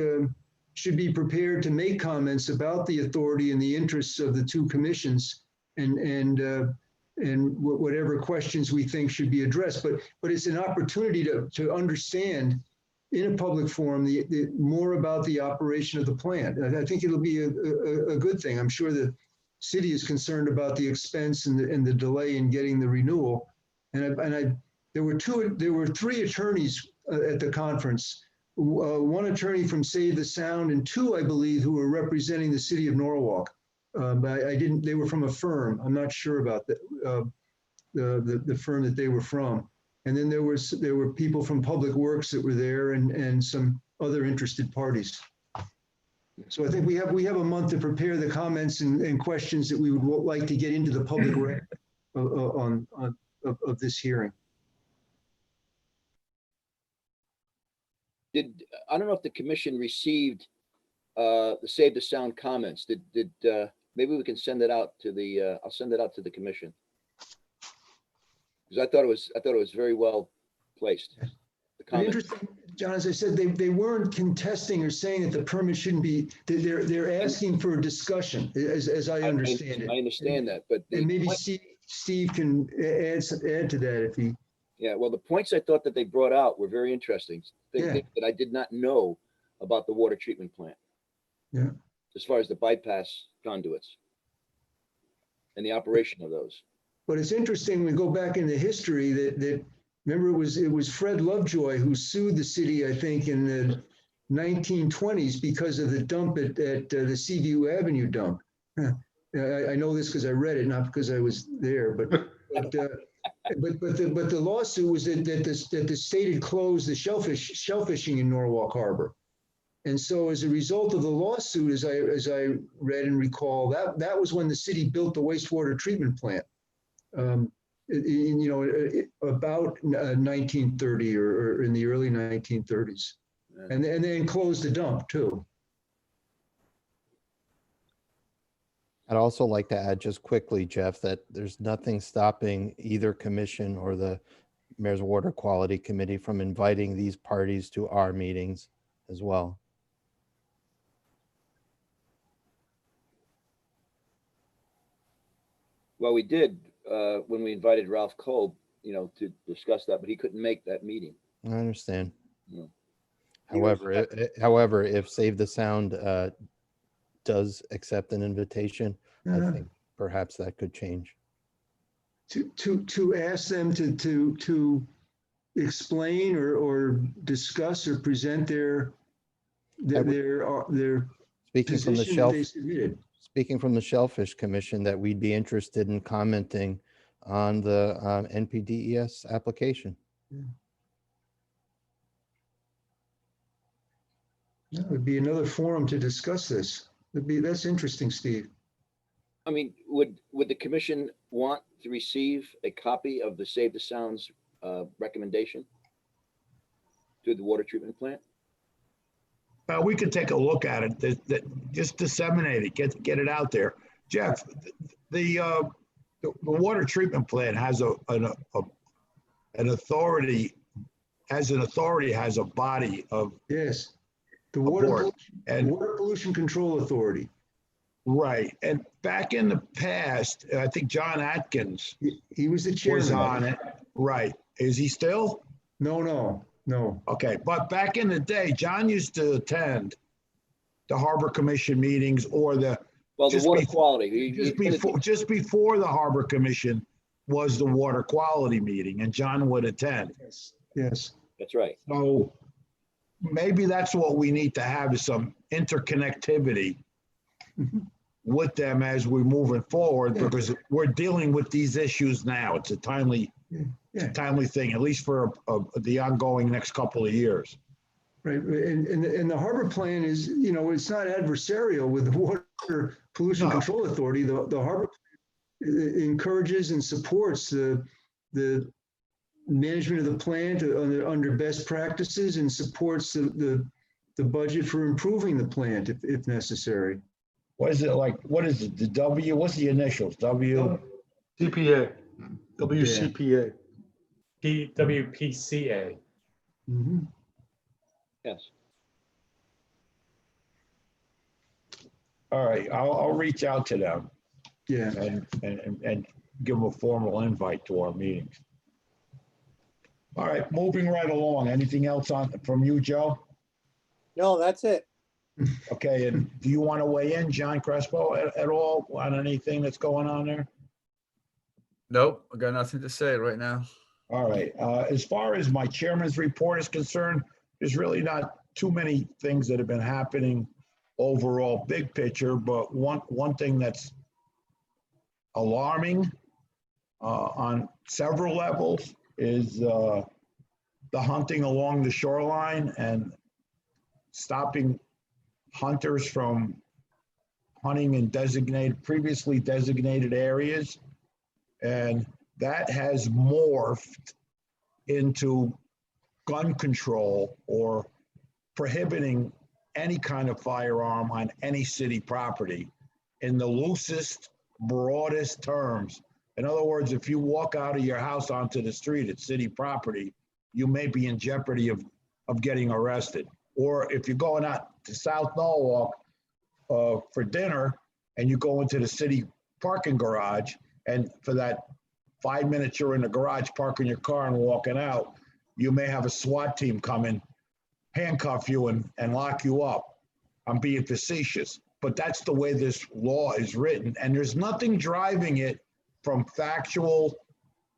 should be prepared to make comments about the authority and the interests of the two commissions, and whatever questions we think should be addressed. But it's an opportunity to understand in a public forum more about the operation of the plant. I think it'll be a good thing. I'm sure the city is concerned about the expense and the delay in getting the renewal. And there were three attorneys at the conference. One attorney from Save the Sound, and two, I believe, who were representing the city of Norwalk. But they were from a firm. I'm not sure about the firm that they were from. And then there were people from Public Works that were there, and some other interested parties. So I think we have a month to prepare the comments and questions that we would like to get into the public record of this hearing. I don't know if the commission received the Save the Sound comments. Maybe we can send it out to the. I'll send it out to the commission, because I thought it was very well placed. The comments. Interesting, John. As I said, they weren't contesting or saying that the permit shouldn't be. They're asking for a discussion, as I understand it. I understand that, but and maybe Steve can add to that if he. Yeah, well, the points I thought that they brought out were very interesting. Things that I did not know about the water treatment plant. Yeah. As far as the bypass conduits and the operation of those. But it's interesting, we go back into history that remember it was Fred Lovejoy who sued the city, I think, in the 1920s because of the dump at the Seaview Avenue dump. I know this because I read it, not because I was there, but the lawsuit was that the state had closed the shellfishing in Norwalk Harbor. And so as a result of the lawsuit, as I read and recall, that was when the city built the wastewater treatment plant, about 1930 or in the early 1930s. And then closed the dump too. I'd also like to add just quickly, Jeff, that there's nothing stopping either commission or the Mayor's Water Quality Committee from inviting these parties to our meetings as well. Well, we did when we invited Ralph Kolb, to discuss that, but he couldn't make that meeting. I understand. Yeah. However, if Save the Sound does accept an invitation, I think perhaps that could change. To ask them to explain or discuss or present their Speaking from the position that they submitted. Speaking from the Shellfish Commission, that we'd be interested in commenting on the NPDES application. That would be another forum to discuss this. That's interesting, Steve. I mean, would the commission want to receive a copy of the Save the Sounds recommendation to the water treatment plant? We could take a look at it, just disseminate it, get it out there. Jeff, the water treatment plant has an authority, has a body of. Yes, the Water Pollution Control Authority. Right, and back in the past, I think John Atkins. He was the chairman. Was on it, right. Is he still? No. Okay, but back in the day, John used to attend the Harbor Commission meetings or the water quality. Just before the Harbor Commission was the water quality meeting, and John would attend. Yes. That's right. So maybe that's what we need to have, is some interconnectivity with them as we're moving forward, because we're dealing with these issues now. It's a timely thing, at least for the ongoing next couple of years. Right, and the harbor plan is, it's not adversarial with the Water Pollution Control Authority. The harbor encourages and supports the management of the plant under best practices, and supports the budget for improving the plant if necessary. What is it like? What is it? The W? What's the initials? W? CPA. WCPA. WPCA. Mm-hmm. Yes. All right, I'll reach out to them. Yeah. And give them a formal invite to our meetings. All right, moving right along. Anything else from you, Joe? No, that's it. Okay, and do you want to weigh in, John Crespo, at all on anything that's going on there? Nope, I got nothing to say right now. All right, as far as my chairman's report is concerned, there's really not too many things that have been happening overall, big picture, but one thing that's alarming on several levels is the hunting along the shoreline and stopping hunters from hunting in previously designated areas. And that has morphed into gun control or prohibiting any kind of firearm on any city property in the loosest, broadest terms. In other words, if you walk out of your house onto the street at city property, you may be in jeopardy of getting arrested. Or if you're going out to South Norwalk for dinner and you go into the city parking garage, and for that 5 minutes you're in the garage parking your car and walking out, you may have a SWAT team come in, handcuff you and lock you up. I'm being facetious, but that's the way this law is written. And there's nothing driving it from factual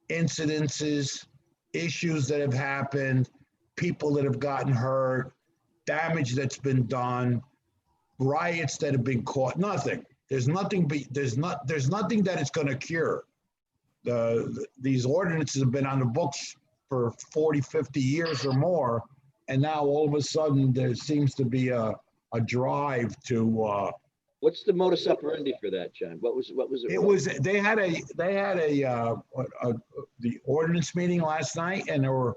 incidences, issues that have happened, people that have gotten hurt, damage that's been done, riots that have been caught, nothing. There's nothing that it's going to cure. These ordinances have been on the books for 40, 50 years or more. And now all of a sudden there seems to be a drive to, what's the modus operandi for that, John? What was it? It was, they had the ordinance meeting last night, and there were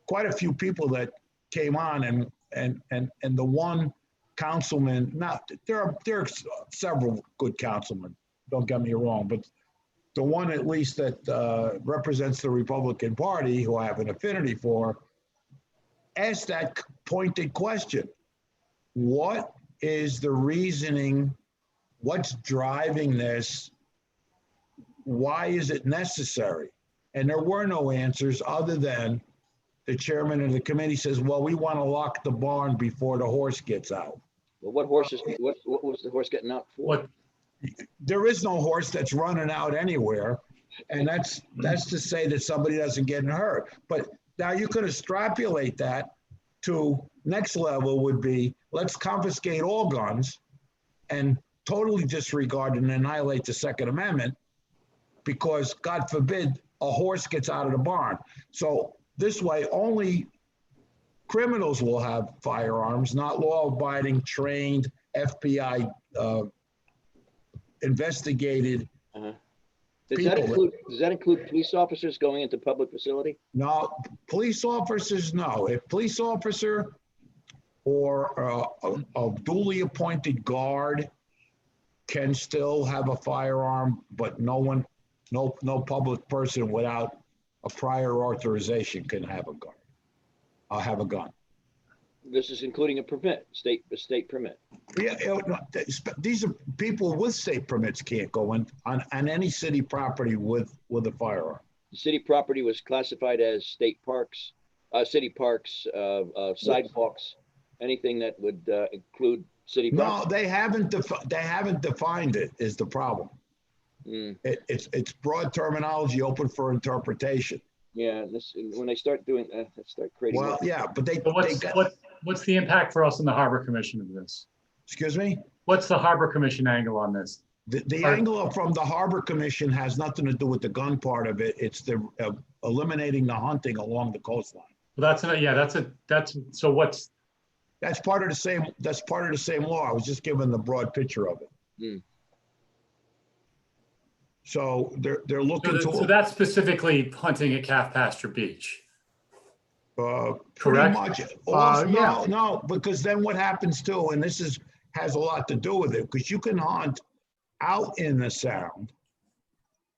quite a few people that came on, and the one councilman, there are several good councilmen, don't get me wrong, but the one at least that represents the Republican Party, who I have an affinity for, asked that pointed question. What is the reasoning? What's driving this? Why is it necessary? And there were no answers other than the chairman of the committee says, well, we want to lock the barn before the horse gets out. Well, what horses, what was the horse getting out for? What, There is no horse that's running out anywhere. And that's to say that somebody doesn't get hurt. But now you could extrapolate that to next level would be, let's confiscate all guns and totally disregard and annihilate the Second Amendment because God forbid a horse gets out of the barn. So this way, only criminals will have firearms, not law-abiding, trained, FBI investigated. Does that include police officers going into public facility? No, police officers, no. If police officer or a duly appointed guard can still have a firearm, but no public person without a prior authorization can have a gun. Have a gun. This is including a permit, a state permit. Yeah, these are people with state permits can't go in on any city property with a firearm. The city property was classified as state parks, city parks, sidewalks, anything that would include city property. No, they haven't defined it is the problem. It's broad terminology open for interpretation. Yeah, when they start doing that, start creating. Well, yeah, but what's the impact for us in the Harbor Commission of this? Excuse me? What's the Harbor Commission angle on this? The angle from the Harbor Commission has nothing to do with the gun part of it. It's the eliminating the hunting along the coastline. Well, so what's? That's part of the same law. I was just giving the broad picture of it. So they're looking So that's specifically hunting at Calf Pasture Beach. Pretty Correct? much. Yeah. No, because then what happens too, and this has a lot to do with it, because you can hunt out in the Sound.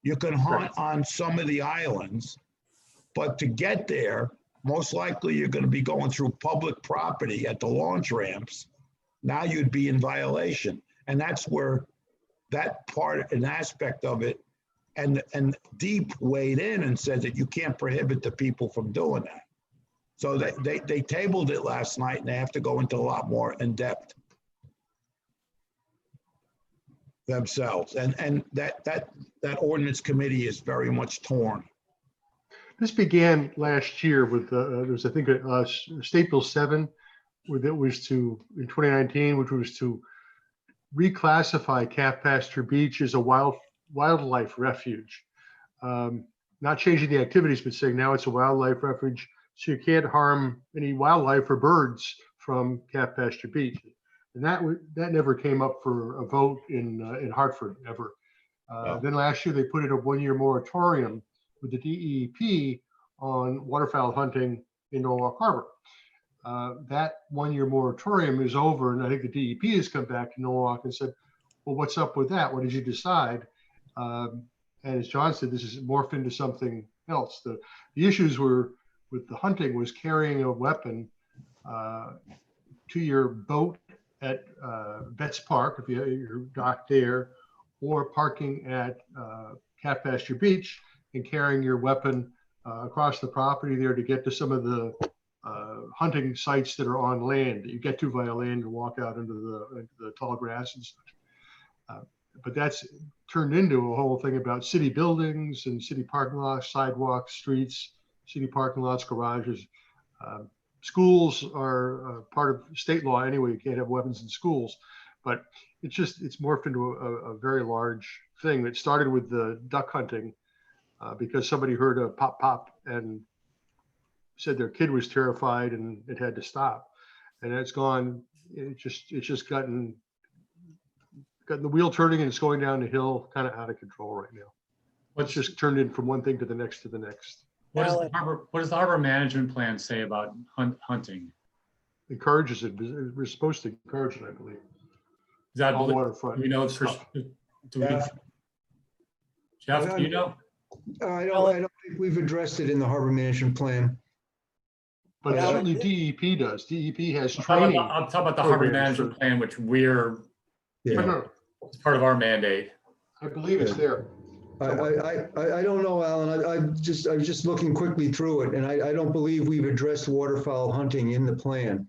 You can hunt on some of the islands, but to get there, most likely you're going to be going through public property at the launch ramps. Now you'd be in violation. And that's where that part, an aspect of it, and Deep weighed in and said that you can't prohibit the people from doing that. So they tabled it last night and they have to go into a lot more in depth themselves. And that ordinance committee is very much torn. This began last year with, there's, I think, State Bill 7, that was in 2019, which was to reclassify Calf Pasture Beach as a wildlife refuge. Not changing the activities, but saying now it's a wildlife refuge, so you can't harm any wildlife or birds from Calf Pasture Beach. And that never came up for a vote in Hartford ever. Then last year they put in a 1-year moratorium with the DEP on waterfowl hunting in Norwalk Harbor. That 1-year moratorium is over, and I think the DEP has come back to Norwalk and said, well, what's up with that? What did you decide? And as John said, this is morphed into something else. The issues were with the hunting was carrying a weapon to your boat at Betts Park, if you're docked there, or parking at Calf Pasture Beach and carrying your weapon across the property there to get to some of the hunting sites that are on land that you get to via land and walk out into the tall grass and such. But that's turned into a whole thing about city buildings and city parking lots, sidewalks, streets, city parking lots, garages. Schools are part of state law anyway. You can't have weapons in schools, but it's morphed into a very large thing that started with the duck hunting because somebody heard a pop pop and said their kid was terrified and it had to stop. And it's gone, it's just gotten the wheel turning and it's going down the hill kind of out of control right now. It's just turned in from one thing to the next to the next. What does the harbor management plan say about hunting? Encourages it. We're supposed to encourage it, I believe. Is that all waterfront? You know, it's for, Jeff, do you know? I don't think we've addressed it in the harbor management plan. But certainly DEP does. DEP has training. I'm talking about the harbor management plan, which we're, it's part of our mandate. I believe it's there. I don't know, Alan. I was just looking quickly through it, and I don't believe we've addressed waterfowl hunting in the plan.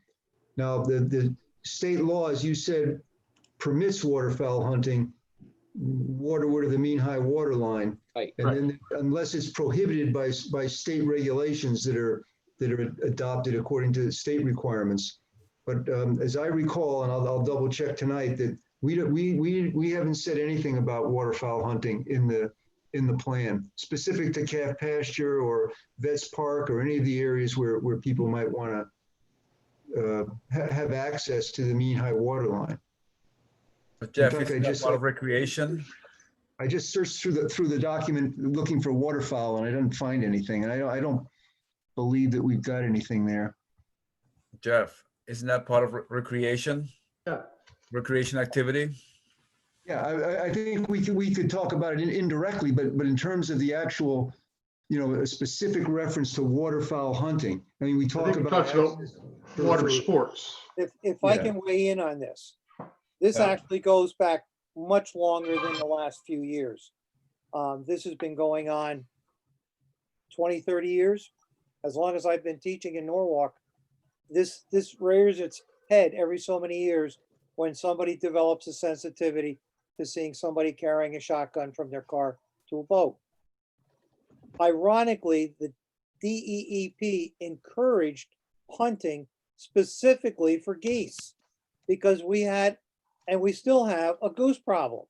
Now, the state law, as you said, permits waterfowl hunting waterward of the mean high water line. Right. And then unless it's prohibited by state regulations that are adopted according to state requirements. But as I recall, and I'll double check tonight, that we haven't said anything about waterfowl hunting in the plan, specific to calf pasture or Vets Park or any of the areas where people might want to have access to the mean high water line. But Jeff, In fact, isn't that part of recreation? I just searched through the document looking for waterfowl, and I didn't find anything. And I don't believe that we've got anything there. Jeff, isn't that part of recreation? Yeah. Recreation activity? Yeah, I think we could talk about it indirectly, but in terms of the actual, a specific reference to waterfowl hunting. I mean, we talk about water sports. If I can weigh in on this, this actually goes back much longer than the last few years. This has been going on 20, 30 years. As long as I've been teaching in Norwalk, this rears its head every so many years when somebody develops a sensitivity to seeing somebody carrying a shotgun from their car to a boat. Ironically, the DEEP encouraged hunting specifically for geese because we had, and we still have, a goose problem.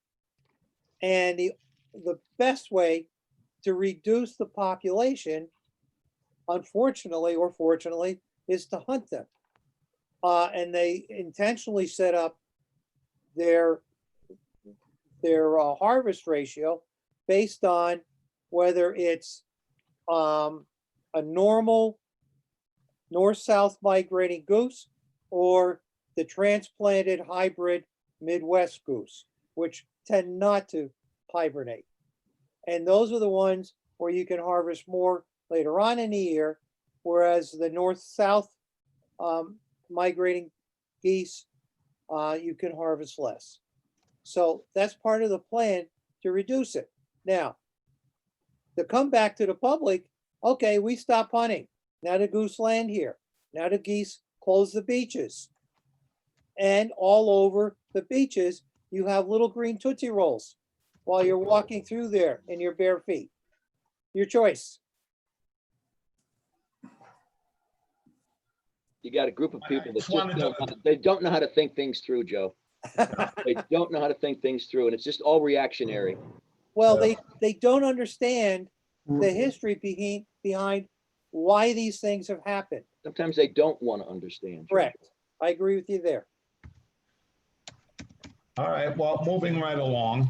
And the best way to reduce the population, unfortunately or fortunately, is to hunt them. And they intentionally set up their harvest ratio based on whether it's a normal north-south migrating goose or the transplanted hybrid Midwest goose, which tend not to hibernate. And those are the ones where you can harvest more later on in the year, whereas the north-south migrating geese, you can harvest less. So that's part of the plan to reduce it. Now, to come back to the public, okay, we stop hunting. Now the goose land here. Now the geese close the beaches. And all over the beaches, you have little green Tootsie Rolls while you're walking through there in your bare feet. Your choice. You got a group of people that just they don't know how to think things through, Joe. They don't know how to think things through, and it's just all reactionary. Well, they don't understand the history behind why these things have happened. Sometimes they don't want to understand. Correct. I agree with you there. All right, well, moving right along.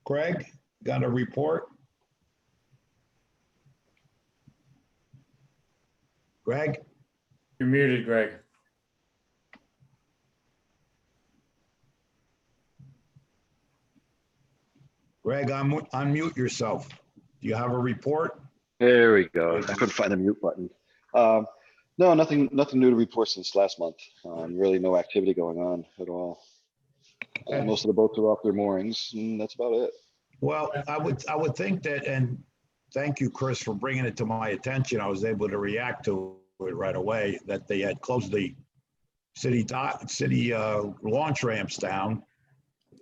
Greg, got a report? Greg? You're muted, Greg. Greg, unmute yourself. Do you have a report? There we go. I couldn't find the mute button. No, nothing new to report since last month. Really no activity going on at all. Most of the boats are off their moorings, and that's about it. Well, I would think that, and thank you, Chris, for bringing it to my attention. I was able to react to it right away, that they had closed the city launch ramps down,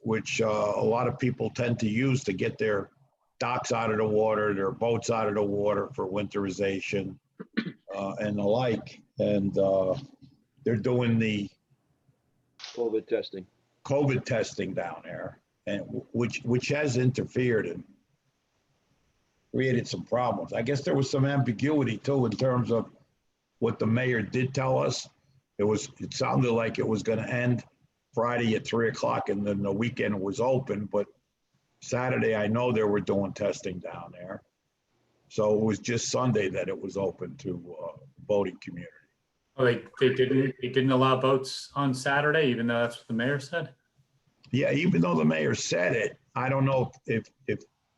which a lot of people tend to use to get their docks out of the water, their boats out of the water for winterization and the like. And they're doing the COVID testing down there, and which has interfered and created some problems. I guess there was some ambiguity too in terms of what the mayor did tell us. It sounded like it was going to end Friday at 3 o'clock and then the weekend was open, but Saturday, I know they were doing testing down there. So it was just Sunday that it was open to boating community. Oh, they didn't allow boats on Saturday, even though that's what the mayor said? Yeah, even though the mayor said it, I don't know if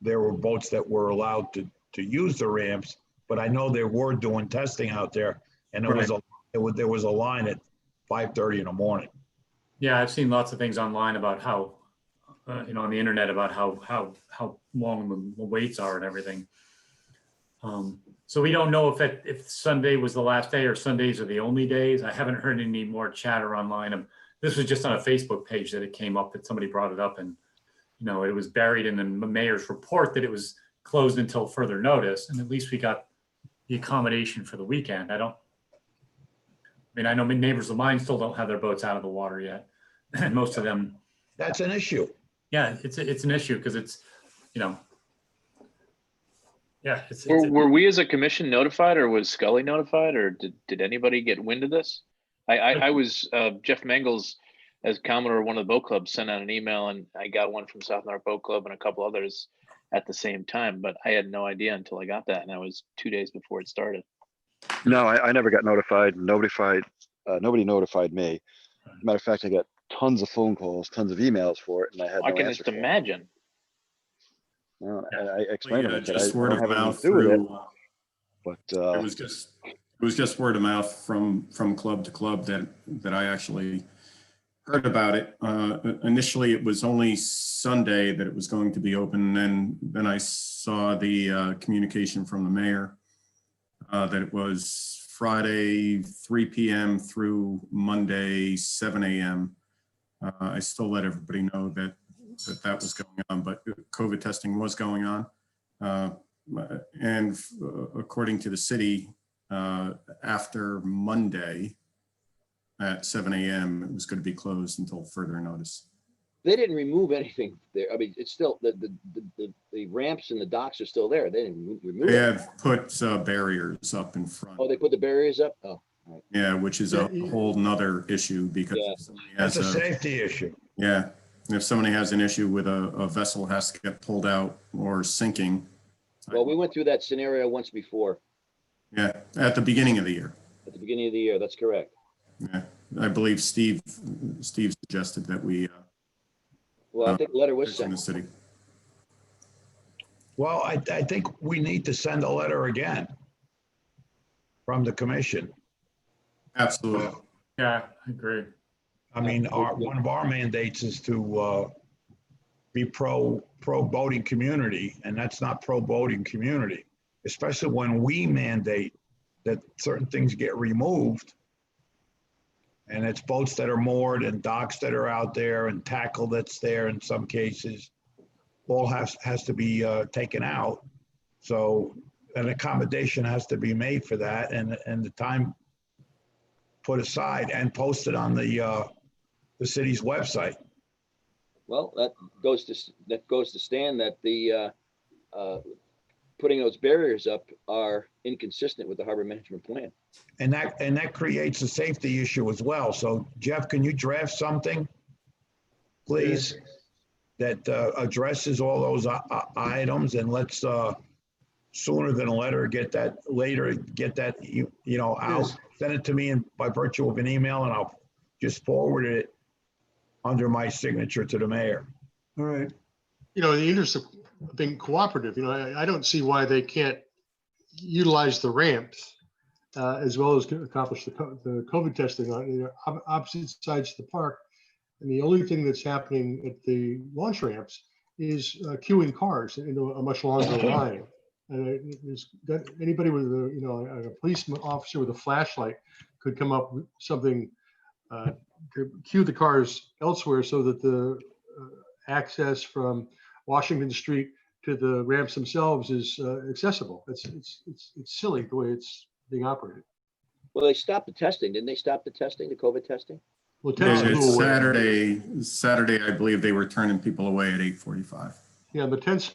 there were boats that were allowed to use the ramps, but I know they were doing testing out there, and there was a line at 5:30 in the morning. Yeah, I've seen lots of things online about how on the internet about how long the waits are and everything. So we don't know if Sunday was the last day or Sundays are the only days. I haven't heard any more chatter online. This was just on a Facebook page that it came up, that somebody brought it up, and it was buried in the mayor's report that it was closed until further notice. And at least we got the accommodation for the weekend. I know neighbors of mine still don't have their boats out of the water yet. And most of them. That's an issue. Yeah, it's an issue because it's, yeah. Were we as a commission notified, or was Scully notified, or did anybody get wind of this? I was, Jeff Mangels, as Commodore of one of the boat clubs, sent out an email, and I got one from South North Boat Club and a couple others at the same time, but I had no idea until I got that, and that was 2 days before it started. No, I never got notified. Nobody notified me. Matter of fact, I got tons of phone calls, tons of emails for it, and I had I no can answer just for it. imagine. No, I explained to them that Just I word don't of have anything mouth to do with it, through, but it was just word of mouth from club to club that I actually heard about it. Initially, it was only Sunday that it was going to be open. And then I saw the communication from the mayor that it was Friday, 3 p.m. through Monday, 7 a.m. I still let everybody know that was going on, but COVID testing was going on. And according to the city, after Monday at 7 a.m., it was going to be closed until further notice. They didn't remove anything there. I mean, it's still, the ramps and the docks are still there. They didn't remove They it. have put barriers up in front. Oh, they put the barriers up? Oh, all right. Yeah, which is a whole nother issue because if somebody has That's a safety issue. Yeah, if somebody has an issue with a vessel has to get pulled out or sinking. Well, we went through that scenario once before. Yeah, at the beginning of the year. At the beginning of the year, that's correct. Yeah, I believe Steve suggested that we. Well, I think a letter was in sent. the city. Well, I think we need to send a letter again from the commission. Absolutely. Yeah, I agree. I mean, one of our mandates is to be pro boating community, and that's not pro boating community, especially when we mandate that certain things get removed. And it's boats that are moored and docks that are out there and tackle that's there in some cases, all has to be taken out. So an accommodation has to be made for that, and the time put aside and posted on the city's website. Well, that goes to stand that the putting those barriers up are inconsistent with the harbor management plan. And that creates a safety issue as well. So Jeff, can you draft something, please, that addresses all those items, and let's sooner than later get that out. Send it to me by virtue of an email, and I'll just forward it under my signature to the mayor. All right. In the interest of being cooperative, I don't see why they can't utilize the ramps as well as accomplish the COVID testing on opposite sides of the park. And the only thing that's happening at the launch ramps is queuing cars into a much longer line. And anybody with a police officer with a flashlight could come up with something to queue the cars elsewhere so that the access from Washington Street to the ramps themselves is accessible. It's silly the way it's being operated. Well, they stopped the testing. Didn't they stop the testing, the COVID testing? Well, It's Saturday, I believe they were turning people away at 8:45. Yeah, the tents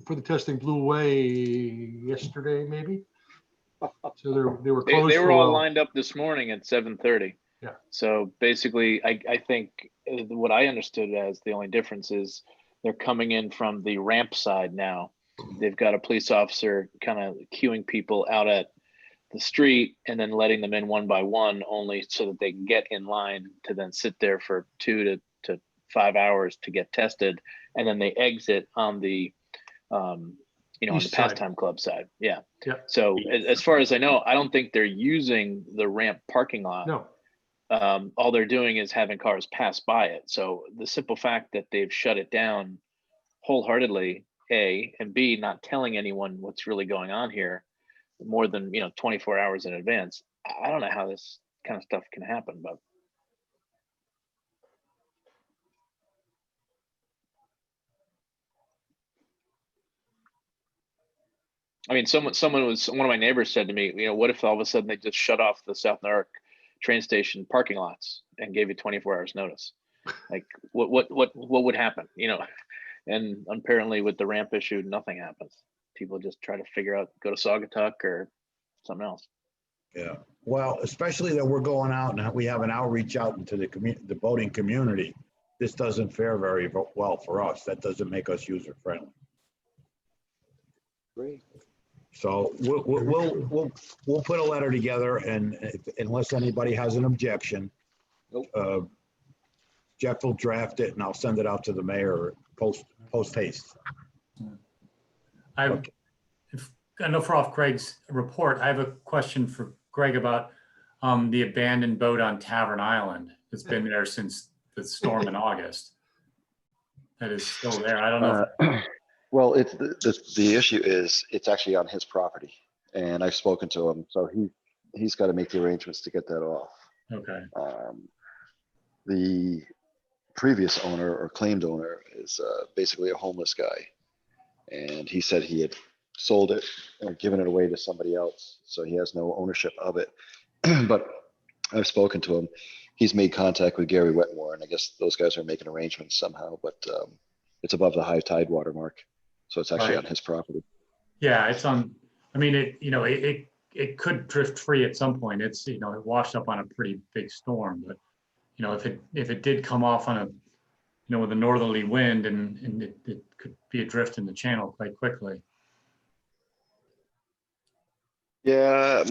for the testing blew away yesterday, maybe. So they were closed. They were all lined up this morning at 7:30. Yeah. So basically, I think what I understood as the only difference is they're coming in from the ramp side now. They've got a police officer kind of queuing people out at the street and then letting them in one by one, only so that they can get in line to then sit there for 2 to 5 hours to get tested, and then they exit on the on the pastime club side. Yeah. Yeah. So as far as I know, I don't think they're using the ramp parking lot. No. all they're doing is having cars pass by it. So the simple fact that they've shut it down wholeheartedly, A, and B, not telling anyone what's really going on here more than 24 hours in advance. I don't know how this kind of stuff can happen, but I mean, one of my neighbors said to me, what if all of a sudden they just shut off the South Newark train station parking lots and gave you 24 hours notice? Like, what would happen? And apparently with the ramp issue, nothing happens. People just try to figure out, go to Saugatuck or something else. Yeah, well, especially that we're going out and we have an outreach out into the boating community. This doesn't fare very well for us. That doesn't make us user friendly. Great. So we'll put a letter together, and unless anybody has an objection, Nope. Jeff will draft it and I'll send it out to the mayor post haste. I know for off Greg's report, I have a question for Greg about the abandoned boat on Tavern Island. It's been there since the storm in August. That is still there. I don't know. Well, it's the issue is it's actually on his property, and I've spoken to him, so he's got to make the arrangements to get that off. Okay. The previous owner or claimed owner is basically a homeless guy, and he said he had sold it or given it away to somebody else, so he has no ownership of it. But I've spoken to him. He's made contact with Gary Wetmore, and I guess those guys are making arrangements somehow, but it's above the high tide water mark, so it's actually on his property. Yeah, it's on. I mean, it could drift free at some point. It's it washed up on a pretty big storm, but if it did come off on a with a northerly wind, and it could be adrift in the channel quite quickly. Yeah,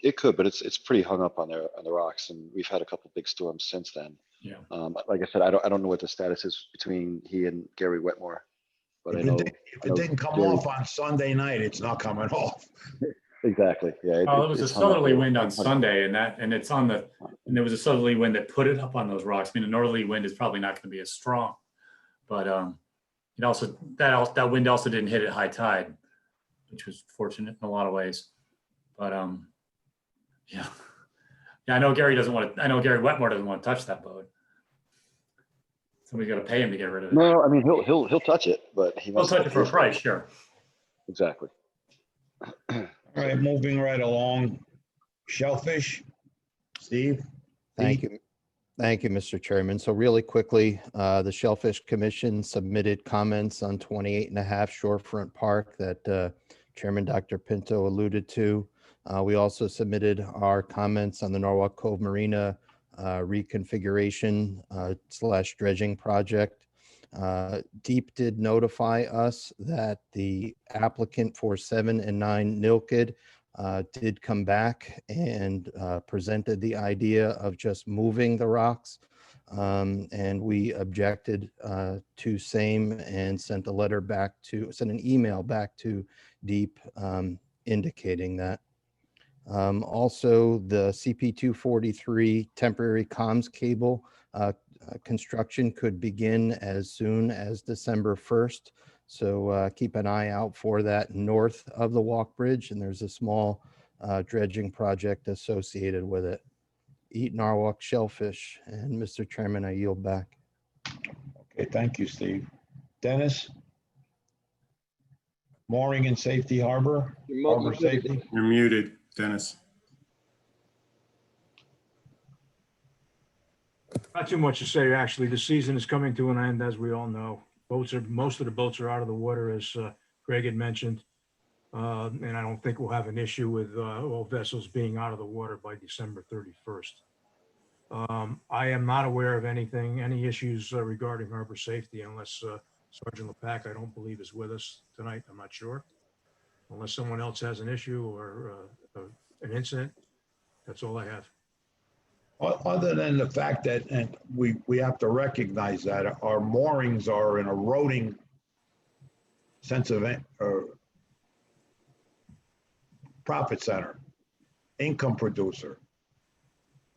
it could, but it's pretty hung up on the rocks, and we've had a couple big storms since then. Yeah. Like I said, I don't know what the status is between he and Gary Wetmore, but I know if it didn't come off on Sunday night, it's not coming off. Exactly. Yeah. It was a southerly wind on Sunday, and there was a southerly wind that put it up on those rocks. I mean, a northerly wind is probably not going to be as strong, but that wind also didn't hit at high tide, which was fortunate in a lot of ways. But yeah, I know Gary Wetmore doesn't want to touch that boat. Somebody's got to pay him to get rid of it. No, I mean he'll touch it, but he'll touch it for a price, sure. Exactly. All right, moving right along. Shellfish, Steve. Thank you, Mr. Chairman. So really quickly, the Shellfish Commission submitted comments on 28.5 Shorefront Park that Chairman Dr. Pinto alluded to. We also submitted our comments on the Norwalk Cove Marina reconfiguration / dredging project. Deep did notify us that the applicant for 7 and 9 Nilkid did come back and presented the idea of just moving the rocks. And we objected to same and sent an email back to Deep indicating that. Also, the CP243 temporary comms cable construction could begin as soon as December 1st. So keep an eye out for that north of the walk bridge. And there's a small dredging project associated with it. Eat Norwalk shellfish. And Mr. Chairman, I yield back. Okay, thank you, Steve. Dennis? Mooring and safety harbor? Harbor safety? You're muted, Dennis. Not too much to say, actually. The season is coming to an end, as we all know. Most of the boats are out of the water, as Greg had mentioned. And I don't think we'll have an issue with all vessels being out of the water by December 31st. I am not aware of any issues regarding harbor safety unless Sergeant Lepak, I don't believe, is with us tonight. I'm not sure. Unless someone else has an issue or an incident. That's all I have. Other than the fact that, and we have to recognize that our moorings are an eroding sense of profit center, income producer.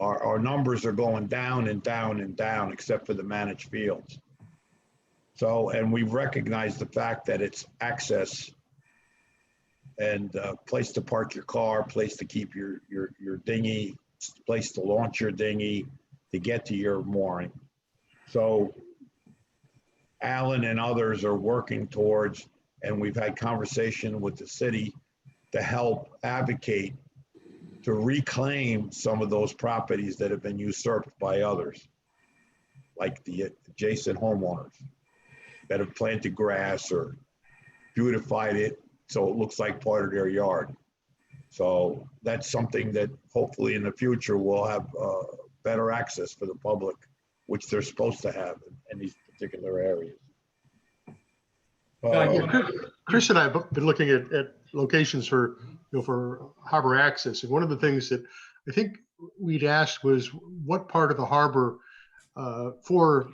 our numbers are going down and down and down, except for the managed fields. So, and we've recognized the fact that it's access and place to park your car, place to keep your dinghy, place to launch your dinghy, to get to your mooring. So Alan and others are working towards, and we've had conversation with the city to help advocate to reclaim some of those properties that have been usurped by others, like the adjacent homeowners that have planted grass or beautified it so it looks like part of their yard. So that's something that hopefully in the future we'll have better access for the public, which they're supposed to have in these particular areas. Chris and I have been looking at locations for, for harbor access. And one of the things that I think we'd asked was what part of the harbor for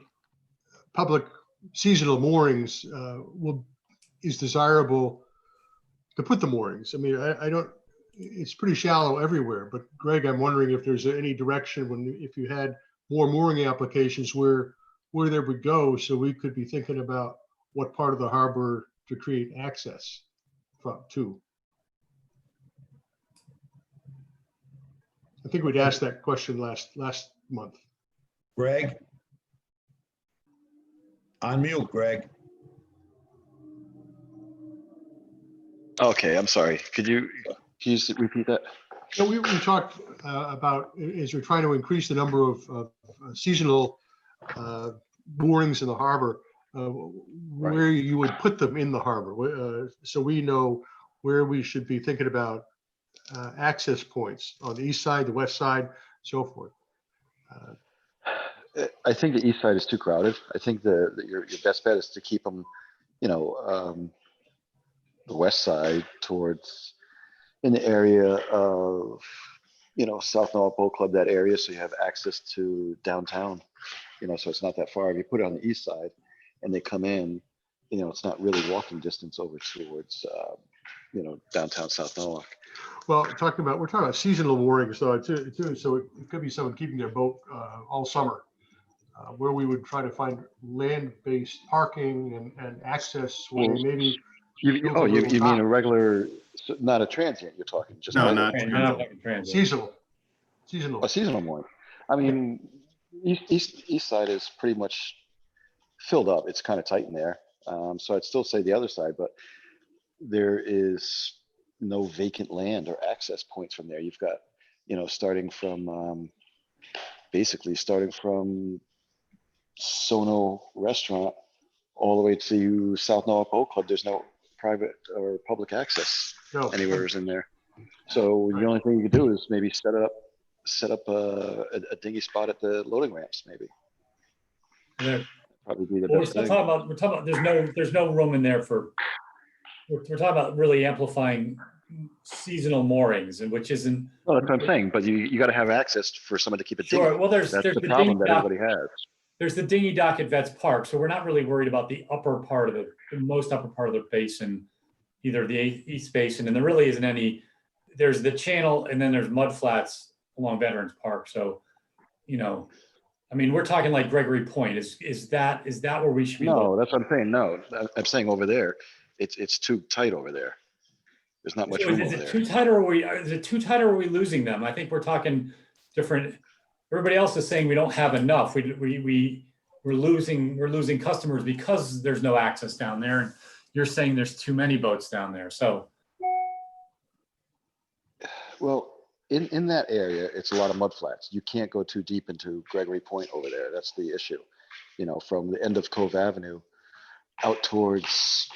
public seasonal moorings is desirable to put the moorings. I mean, I don't, it's pretty shallow everywhere, but Greg, I'm wondering if there's any direction if you had more mooring applications where there would go, so we could be thinking about what part of the harbor to create access to. I think we'd asked that question last month. Greg? Unmute, Greg. Okay, I'm sorry. Can you just repeat that? So we talked about, as you're trying to increase the number of seasonal moorings in the harbor, where you would put them in the harbor, so we know where we should be thinking about access points on the east side, the west side, so forth. I think the east side is too crowded. I think your best bet is to keep them, the west side towards in the area of, South Norwalk Boat Club, that area, so you have access to downtown, so it's not that far. If you put it on the east side and they come in, it's not really walking distance over towards, downtown South Norwalk. Well, we're talking about seasonal moorings, so so it could be someone keeping their boat all summer, where we would try to find land-based parking and access where maybe. You mean a regular, not a transient? You're talking just no, regular. not transient. Seasonal. A seasonal mooring. I mean, east side is pretty much filled up. It's kind of tight in there. So I'd still say the other side, but there is no vacant land or access points from there. You've got, basically starting from Sono Restaurant all the way to South Norwalk Boat Club. There's no private or public access anywhere in there. So the only thing you could do is maybe set up a dinghy spot at the loading ramps, maybe. Probably be the best thing. We're talking about there's no room in there for. We're talking about really amplifying seasonal moorings, and which isn't. Well, that's what I'm saying. But you got to have access for someone to keep a dinghy. Sure. Well, there's the dinghy problem that dock, everybody has. There's the dinghy dock at Vets Park, so we're not really worried about the upper part of the most upper part of the basin, either the East Basin, and there really isn't any. There's the channel, and then there's mud flats along Veterans Park. So, I mean, we're talking like Gregory Point. Is that where we should be? No, that's what I'm saying. No, I'm saying over there, it's too tight over there. There's not much room over there. Is it too tight or are we losing them? I think we're talking different. Everybody else is saying we don't have enough. We're losing customers because there's no access down there. And you're saying there's too many boats down there. So, well, in that area, it's a lot of mud flats. You can't go too deep into Gregory Point over there. That's the issue. From the end of Cove Avenue out towards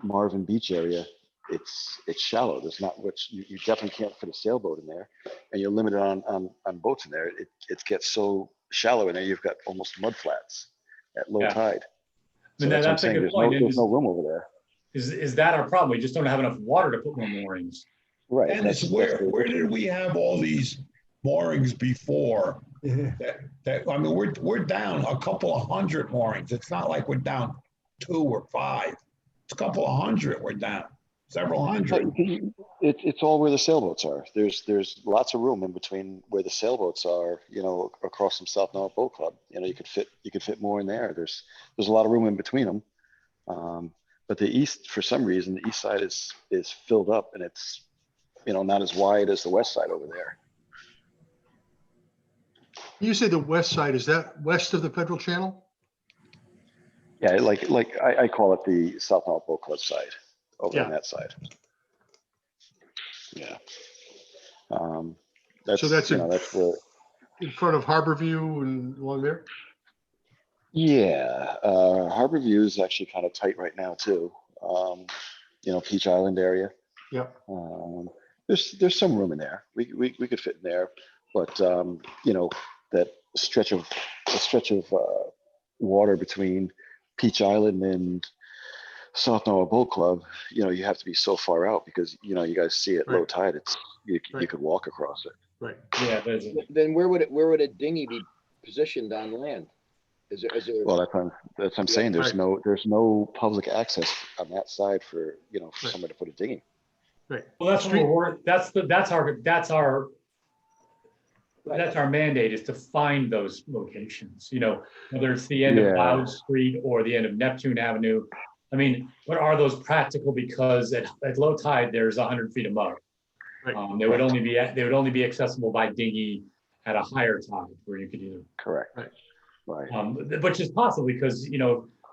Marvin Beach area, it's shallow. There's not much. You definitely can't fit a sailboat in there, and you're limited on boats in there. It gets so shallow in there. You've got almost mud flats at low tide. So that's a good point. There's no room over there. Is that our problem? We just don't have enough water to put more moorings. Right. And it's where did we have all these moorings before? I mean, we're down a couple of hundred moorings. It's not like we're down 2 or 5. It's a couple of hundred we're down. Several hundred. It's all where the sailboats are. There's lots of room in between where the sailboats are, across from South Norfolk Boat Club. You could fit more in there. There's a lot of room in between them. But the east, for some reason, the east side is filled up, and it's, not as wide as the west side over there. You say the west side, is that west of the Federal Channel? Yeah, I call it the South Norfolk Boat Club side, over on that side. Yeah. That's that's where, in front of Harbor View and along there? yeah, Harbor View is actually kind of tight right now too. Peach Island area. Yeah. There's some room in there. We could fit in there, but that stretch of water between Peach Island and South Norfolk Boat Club, you have to be so far out because you guys see it low tide. You could walk across it. Right. Yeah. Then where would a dinghy be positioned on land? Is there? Well, that's what I'm saying. There's no public access on that side for someone to put a dinghy. Right. Well, that's our mandate, is to find those locations, whether it's the end of Cloud Street or the end of Neptune Avenue. I mean, what are those practical? Because at low tide, there's 100 feet of mud. Right. They would only be accessible by dinghy at a higher tide, where you could either. Correct. Right. Which is possible because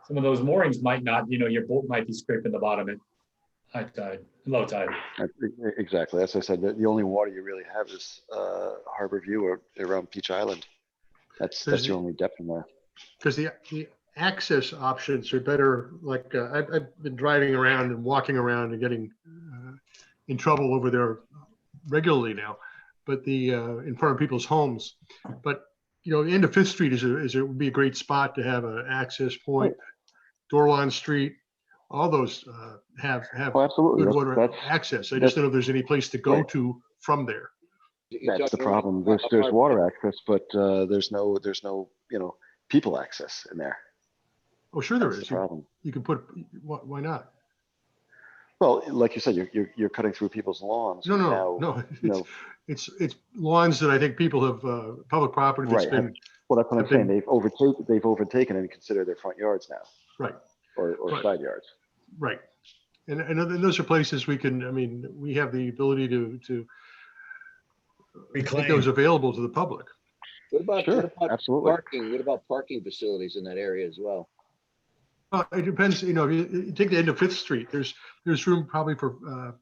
some of those moorings might not. Your boat might be scraping the bottom at high tide, low tide. Exactly. As I said, the only water you really have is Harbor View or around Peach Island. That's your only depth in there. Because the access options are better. Like I've been driving around and walking around and getting in trouble over there regularly now, but in front of people's homes. But the end of Fifth Street would be a great spot to have an access point. Dorlan Street, all those have absolutely. good water access. I just don't know if there's any place to go to from there. That's the problem. There's water access, but there's no people access in there. Oh, sure there is. The problem. You can put. Why not? Well, like you said, you're cutting through people's lawns. No. It's lawns that I think people have public property that's been. Well, that's what I'm saying. They've overtaken and consider their front yards now. Right. Or side yards. Right. And those are places we can. I mean, we have the ability to make those available to the public. What about absolutely. parking? What about parking facilities in that area as well? It depends. If you take the end of Fifth Street, there's room probably for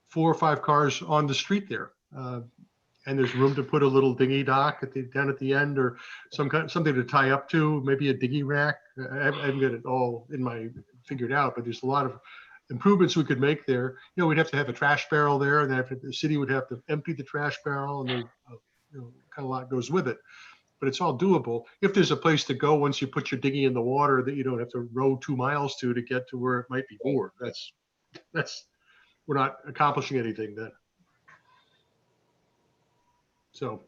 4 or 5 cars on the street there, and there's room to put a little dinghy dock down at the end, or something to tie up to, maybe a dinghy rack. I haven't got it all figured out, but there's a lot of improvements we could make there. We'd have to have a trash barrel there, and the city would have to empty the trash barrel, and kind of a lot goes with it. But it's all doable if there's a place to go once you put your dinghy in the water that you don't have to row 2 miles to get to where it might be moored. That's we're not accomplishing anything then. So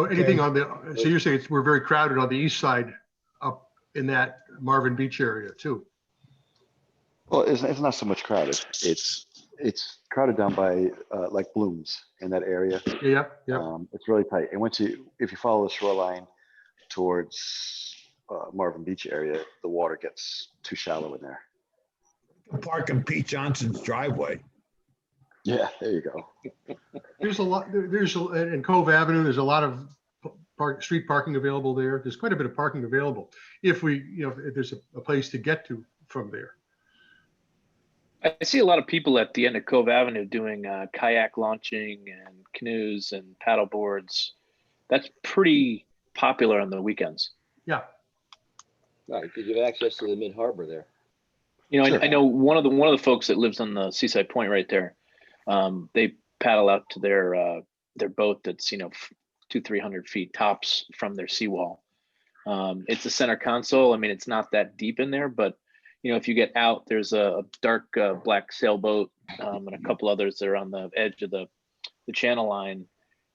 anything on so you're saying we're very crowded on the east side up in that Marvin Beach area too? Well, it's not so much crowded. It's crowded down by like Blooms in that area. Yeah. It's really tight. And if you follow the shoreline towards Marvin Beach area, the water gets too shallow in there. Park in Pete Johnson's driveway. Yeah, there you go. There's a lot. In Cove Avenue, there's a lot of street parking available there. There's quite a bit of parking available if there's a place to get to from there. I see a lot of people at the end of Cove Avenue doing kayak launching and canoes and paddle boards. That's pretty popular on the weekends. Yeah. Right, because you have access to the mid harbor there. Sure. I know one of the folks that lives on the Seaside Point right there. They paddle out to their boat that's 200-300 feet tops from their seawall. It's a center console. I mean, it's not that deep in there, but if you get out, there's a dark black sailboat and a couple others that are on the edge of the channel line.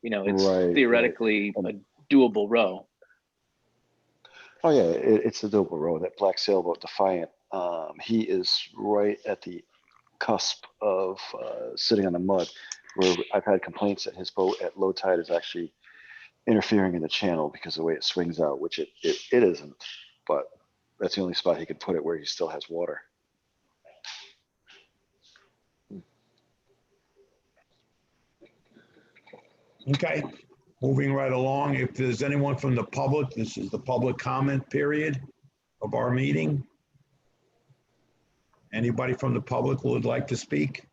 It's theoretically a doable row. Oh, yeah, it's the doable road, that black sailboat Defiant. He is right at the cusp of sitting on the mud, where I've had complaints that his boat at low tide is actually interfering in the channel because of the way it swings out, which it isn't, but that's the only spot he could put it where he still has water. Okay, moving right along. If there's anyone from the public, this is the public comment period of our meeting. Anybody from the public who would like to speak?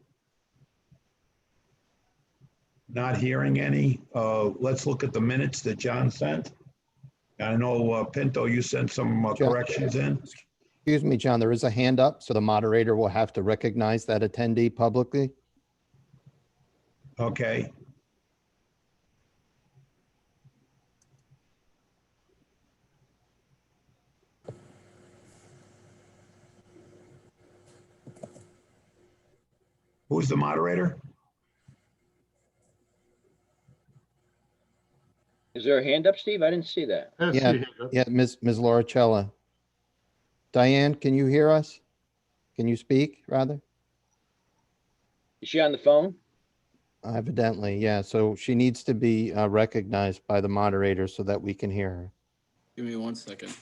Not hearing any. Let's look at the minutes that John sent. I know, Pinto, you sent some corrections in. Excuse me, John, there is a hand up, so the moderator will have to recognize that attendee publicly. Okay. Who's the moderator? Is there a hand up, Steve? I didn't see that. Yeah, Ms. Lauricella. Diane, can you hear us? Can you speak, rather? Is she on the phone? Evidently, yeah. So she needs to be recognized by the moderator so that we can hear her. Give me 1 second.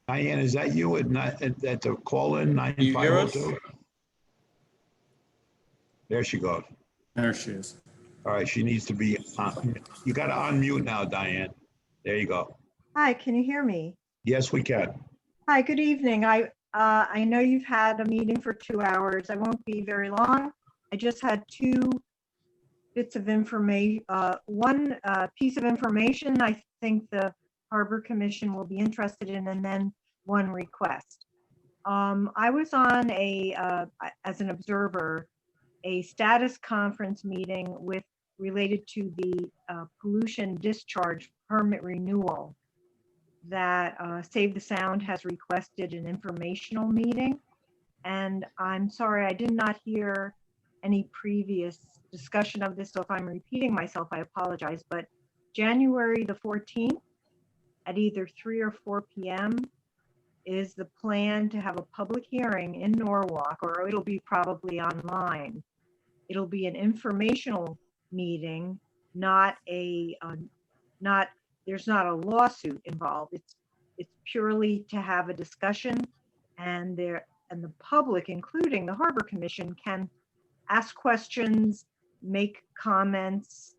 Diane, is that you at the call-in you hear us? 9502? There she goes. There she is. All right, she needs to be, you got to unmute now, Diane. There you go. Hi, can you hear me? Yes, we can. Hi, good evening. I know you've had a meeting for 2 hours. I won't be very long. I just had 2 bits of information. One piece of information I think the Harbor Commission will be interested in, and then one request. I was on as an observer, a status conference meeting related to the pollution discharge permit renewal that Save the Sound has requested an informational meeting. And I'm sorry, I did not hear any previous discussion of this, so if I'm repeating myself, I apologize. But January the 14th at either 3 or 4 p.m. is the plan to have a public hearing in Norwalk, or it'll be probably online. It'll be an informational meeting, not there's not a lawsuit involved. It's purely to have a discussion, and the public, including the Harbor Commission, can ask questions, make comments,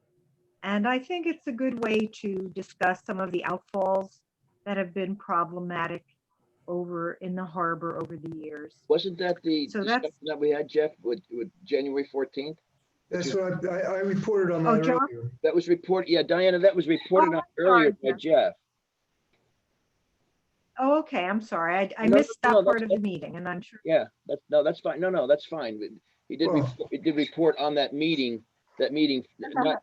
and I think it's a good way to discuss some of the outfalls that have been problematic over in the harbor over the years. Wasn't that the discussion that we had, Jeff, with January 14th? That's what I reported on that earlier. That was reported, yeah, Diana, that was reported on earlier by Jeff. Oh, okay, I'm sorry. I missed that part of the meeting, and I'm sure. Yeah, that's fine. No, that's fine. He did report on that meeting, not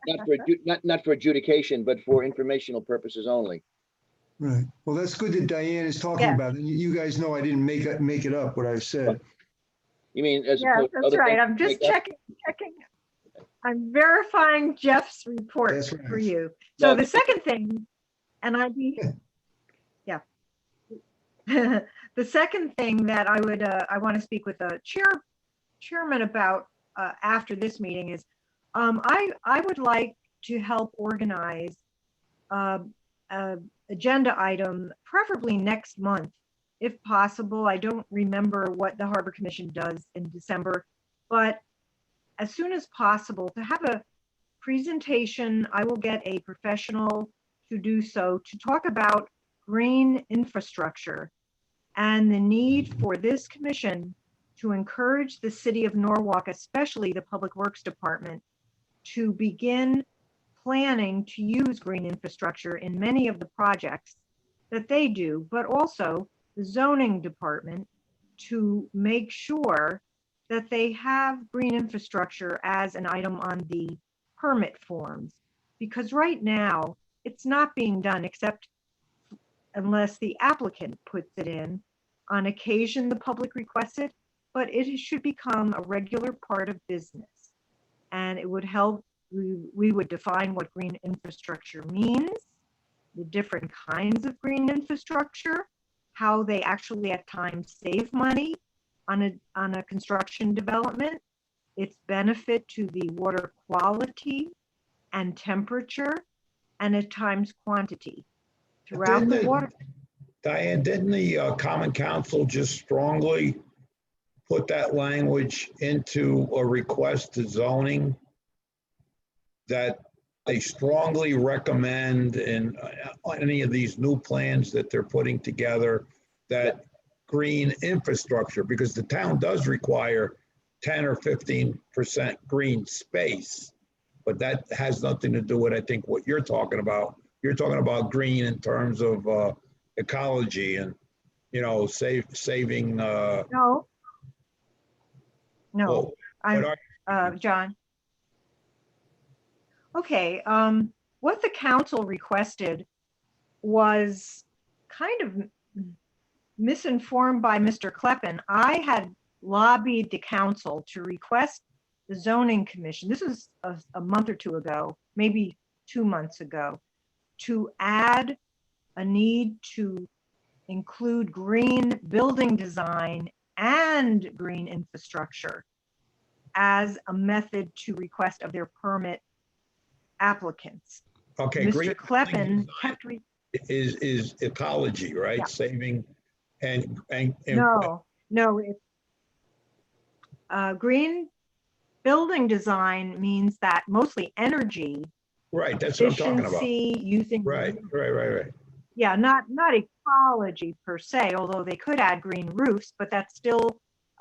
for adjudication, but for informational purposes only. Right. Well, that's good that Diane is talking about it. You guys know I didn't make it up what I've said. You mean as yeah, that's right. I'm just checking. I'm verifying Jeff's report for you. So the second thing, and the second thing that I want to speak with the chairman about after this meeting is, I would like to help organize agenda item, preferably next month, if possible. I don't remember what the Harbor Commission does in December, but as soon as possible, to have a presentation. I will get a professional to do so, to talk about green infrastructure and the need for this commission to encourage the city of Norwalk, especially the Public Works Department, to begin planning to use green infrastructure in many of the projects that they do, but also the zoning department to make sure that they have green infrastructure as an item on the permit forms. Because right now it's not being done, except unless the applicant puts it in. On occasion, the public requests it, but it should become a regular part of business. And it would help, we would define what green infrastructure means, the different kinds of green infrastructure, how they actually at times save money on a construction development, its benefit to the water quality and temperature, and at times quantity throughout the water. Diane, didn't the Common Council just strongly put that language into a request to zoning that they strongly recommend in any of these new plans that they're putting together that green infrastructure, because the town does require 10 or 15% green space, but that has nothing to do with, I think, what you're talking about. You're talking about green in terms of ecology and, you know, saving. No. Well, I'm, John. Okay, what the council requested was kind of misinformed by Mr. Kleppen. I had lobbied the council to request the zoning commission, this was a month or two ago, maybe 2 months ago, to add a need to include green building design and green infrastructure as a method to request of their permit applicants. Okay, Mr. Kleppen kept is ecology, right? Yeah. Saving and no, it's green building design means that mostly energy. Right, that's what I'm talking about. Efficiency, using. Right. Yeah, not ecology per se, although they could add green roofs, but that's still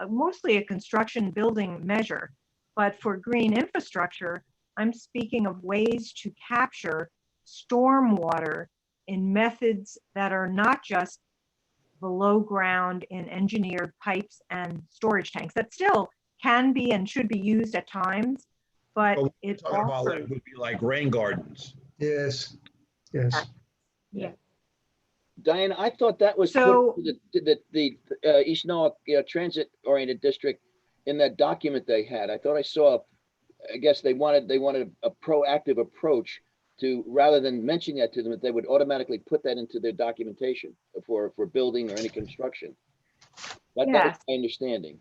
mostly a construction building measure. But for green infrastructure, I'm speaking of ways to capture stormwater in methods that are not just below ground in engineered pipes and storage tanks that still can be and should be used at times, but it offers. Would be like rain gardens. Yes. Yeah. Diane, I thought that was so the East Norwalk transit-oriented district in that document they had. I thought I saw, I guess they wanted a proactive approach to, rather than mentioning that to them, that they would automatically put that into their documentation for building or any construction. That was my understanding.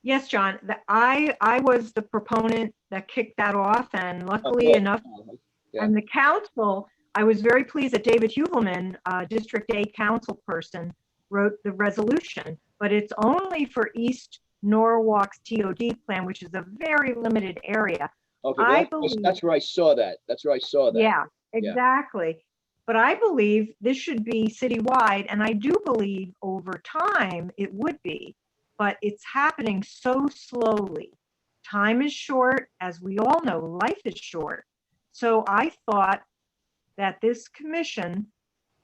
Yes, John, I was the proponent that kicked that off, and luckily enough, and the council, I was very pleased that David Huvelman, District A council person, wrote the resolution, but it's only for East Norwalk's TOD plan, which is a very limited area. Okay, that's where I saw that. Yeah, exactly. But I believe this should be citywide, and I do believe over time it would be, but it's happening so slowly. Time is short, as we all know, life is short. So I thought that this commission,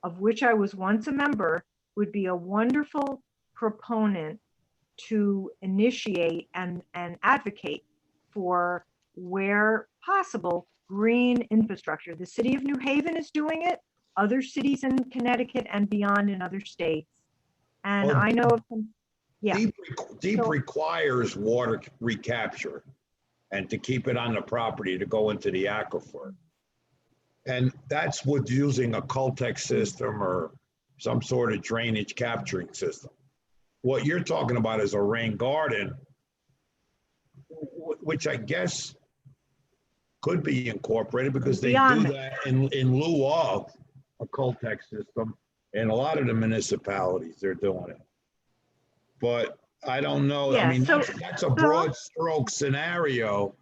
of which I was once a member, would be a wonderful proponent to initiate and advocate for, where possible, green infrastructure. The city of New Haven is doing it, other cities in Connecticut and beyond in other states. And I know of some, Deep requires water recapture and to keep it on the property to go into the aquifer. And that's with using a Cultex system or some sort of drainage capturing system. What you're talking about is a rain garden, which I guess could be incorporated because they do that in lieu of a Cultex system. In a lot of the municipalities, they're doing it. But I don't know. I mean, that's a broad stroke scenario.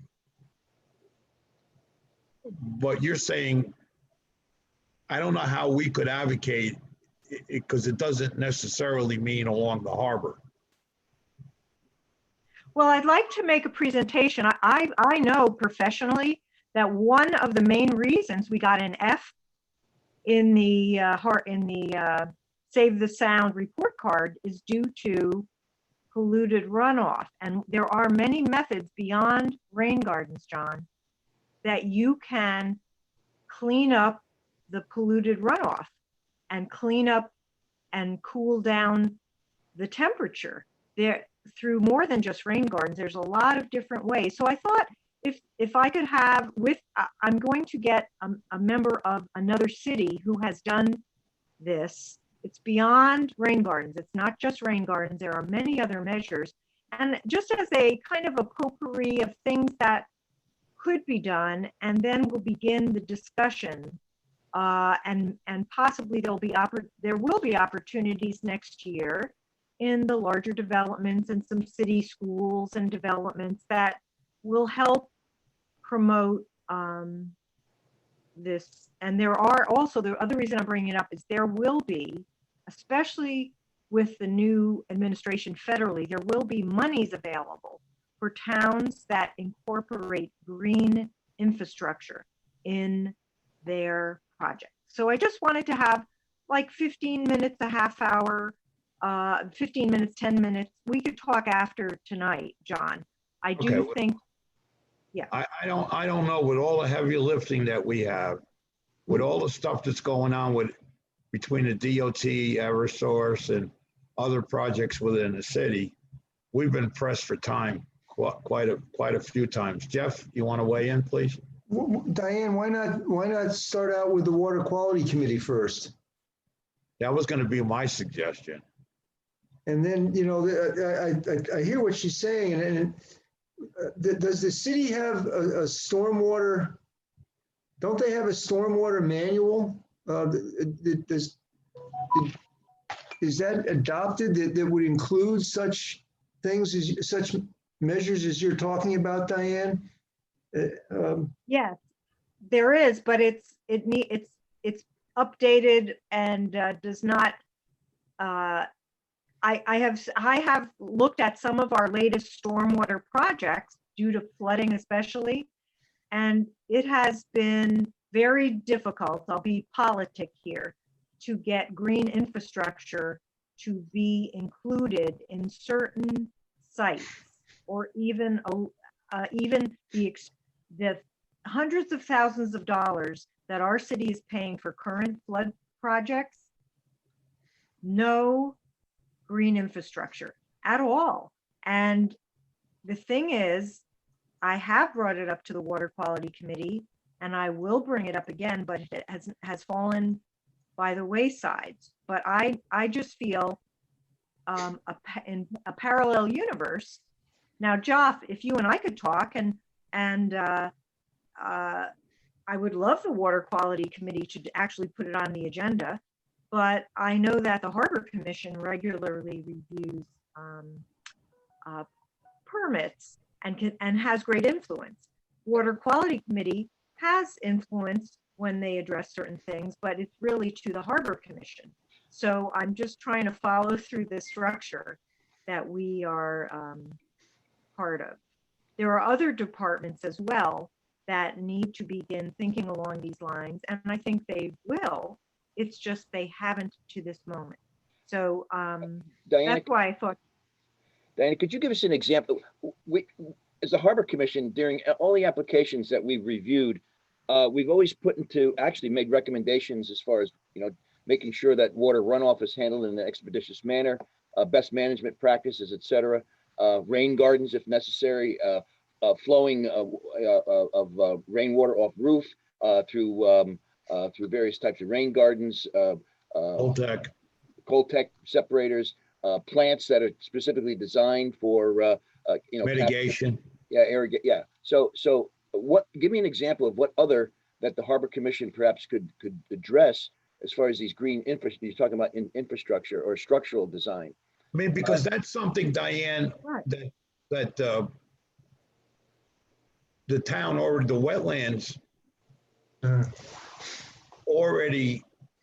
But you're saying, I don't know how we could advocate it because it doesn't necessarily mean along the harbor. Well, I'd like to make a presentation. I know professionally that one of the main reasons we got an F in the Save the Sound report card is due to polluted runoff. And there are many methods beyond rain gardens, John, that you can clean up the polluted runoff and clean up and cool down the temperature there through more than just rain gardens. There's a lot of different ways. So I thought if I could have I'm going to get a member of another city who has done this. It's beyond rain gardens. It's not just rain gardens. There are many other measures. And just as a kind of a potpourri of things that could be done, and then we'll begin the discussion. And possibly there will be opportunities next year in the larger developments and some city schools and developments that will help promote this. And there are also, the other reason I'm bringing it up is there will be, especially with the new administration federally, there will be monies available for towns that incorporate green infrastructure in their project. So I just wanted to have like 15 minutes, a half hour, 15 minutes, 10 minutes. We could talk after tonight, John. I do think, yeah. I don't know, with all the heavy lifting that we have, with all the stuff that's going on between the DOT, Eversource, and other projects within the city, we've been pressed for time quite a few times. Jeff, you want to weigh in, please? Diane, why not start out with the Water Quality Committee first? That was going to be my suggestion. And then, you know, I hear what she's saying. And does the city have a stormwater? Don't they have a stormwater manual? Is that adopted that would include such things as such measures as you're talking about, Diane? Yes, there is, but it's updated and does not. I have looked at some of our latest stormwater projects due to flooding, especially, and it has been very difficult. I'll be politic here, to get green infrastructure to be included in certain sites, or even the hundreds of thousands of dollars that our city is paying for current flood projects. No green infrastructure at all. And the thing is, I have brought it up to the Water Quality Committee, and I will bring it up again, but it has fallen by the wayside. But I just feel in a parallel universe. Now, Joff, if you and I could talk, and I would love the Water Quality Committee to actually put it on the agenda, but I know that the Harbor Commission regularly reviews permits and has great influence. Water Quality Committee has influence when they address certain things, but it's really to the Harbor Commission. So I'm just trying to follow through this structure that we are part of. There are other departments as well that need to begin thinking along these lines, and I think they will. It's just they haven't to this moment. So Diana, that's why I thought. Diana, could you give us an example? As the Harbor Commission, during all the applications that we've reviewed, we've always actually made recommendations as far as, you know, making sure that water runoff is handled in an expeditious manner, best management practices, et cetera, rain gardens if necessary, flowing of rainwater off roof through various types of rain gardens, Coltech separators, plants that are specifically designed for mitigation. Yeah. So give me an example of what other that the Harbor Commission perhaps could address as far as these green infrastructure. You're talking about infrastructure or structural design. I mean, because that's something, Diane, that the town or the wetlands already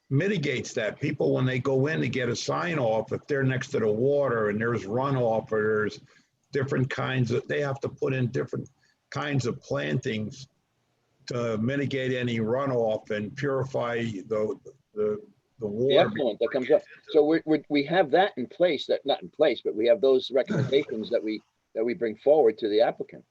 mitigates that. People, when they go in to get a sign off, if they're next to the water and there's runoff or there's different kinds of, they have to put in different kinds of plantings to mitigate any runoff and purify the water. The effluent that comes up. So we have that in place, that not in place, but we have those recommendations that we bring forward to the applicant.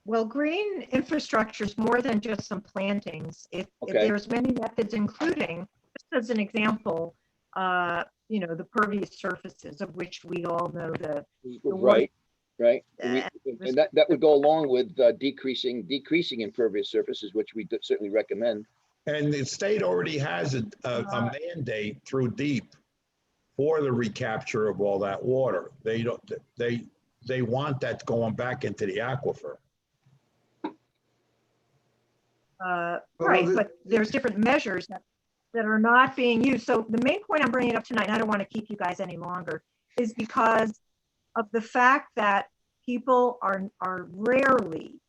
Well, green infrastructure is more than just some plantings. If there's many methods, including, just as an example, the pervious surfaces, of which we all know the right. right? Uh, And that would go along with decreasing impervious surfaces, which we certainly recommend. And the state already has a mandate through DEEP for the recapture of all that water. They want that going back into the aquifer. Right, but there's different measures that are not being used. So the main point I'm bringing up tonight, and I don't want to keep you guys any longer, is because of the fact that people are rarely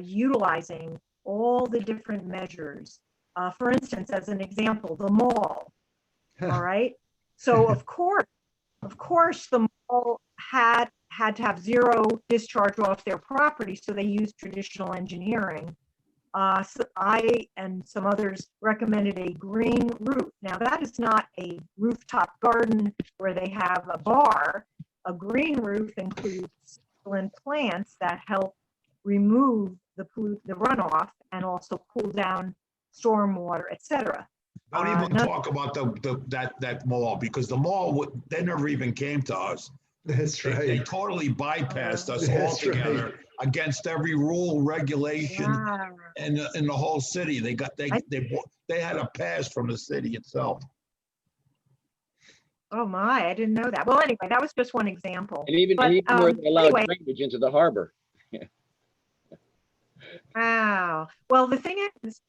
utilizing all the different measures. For instance, as an example, the mall, all right? So of course, the mall had to have zero discharge off their property, so they used traditional engineering. So I and some others recommended a green roof. Now that is not a rooftop garden where they have a bar. A green roof includes succulent plants that help remove the runoff and also cool down stormwater, etc. Don't even talk about that mall, because the mall, they never even came to us. That's right. They totally bypassed us That's altogether right. against every rule, regulation, Yeah. and in the whole city. They had a pass from the city itself. Oh my, I didn't know that. Well, anyway, that was just one example. And even where they allowed drainage into the harbor. Wow. Well, the thing is,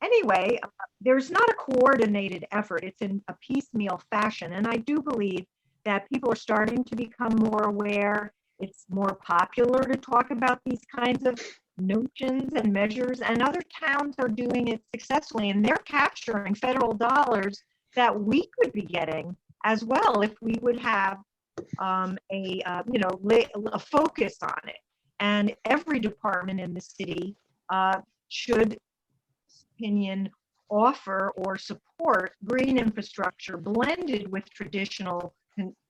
anyway, there's not a coordinated effort. It's in a piecemeal fashion. And I do believe that people are starting to become more aware. It's more popular to talk about these kinds of notions and measures, and other towns are doing it successfully, and they're capturing federal dollars that we could be getting as well if we would have a focus on it. And every department in the city should, opinion, offer or support green infrastructure blended with traditional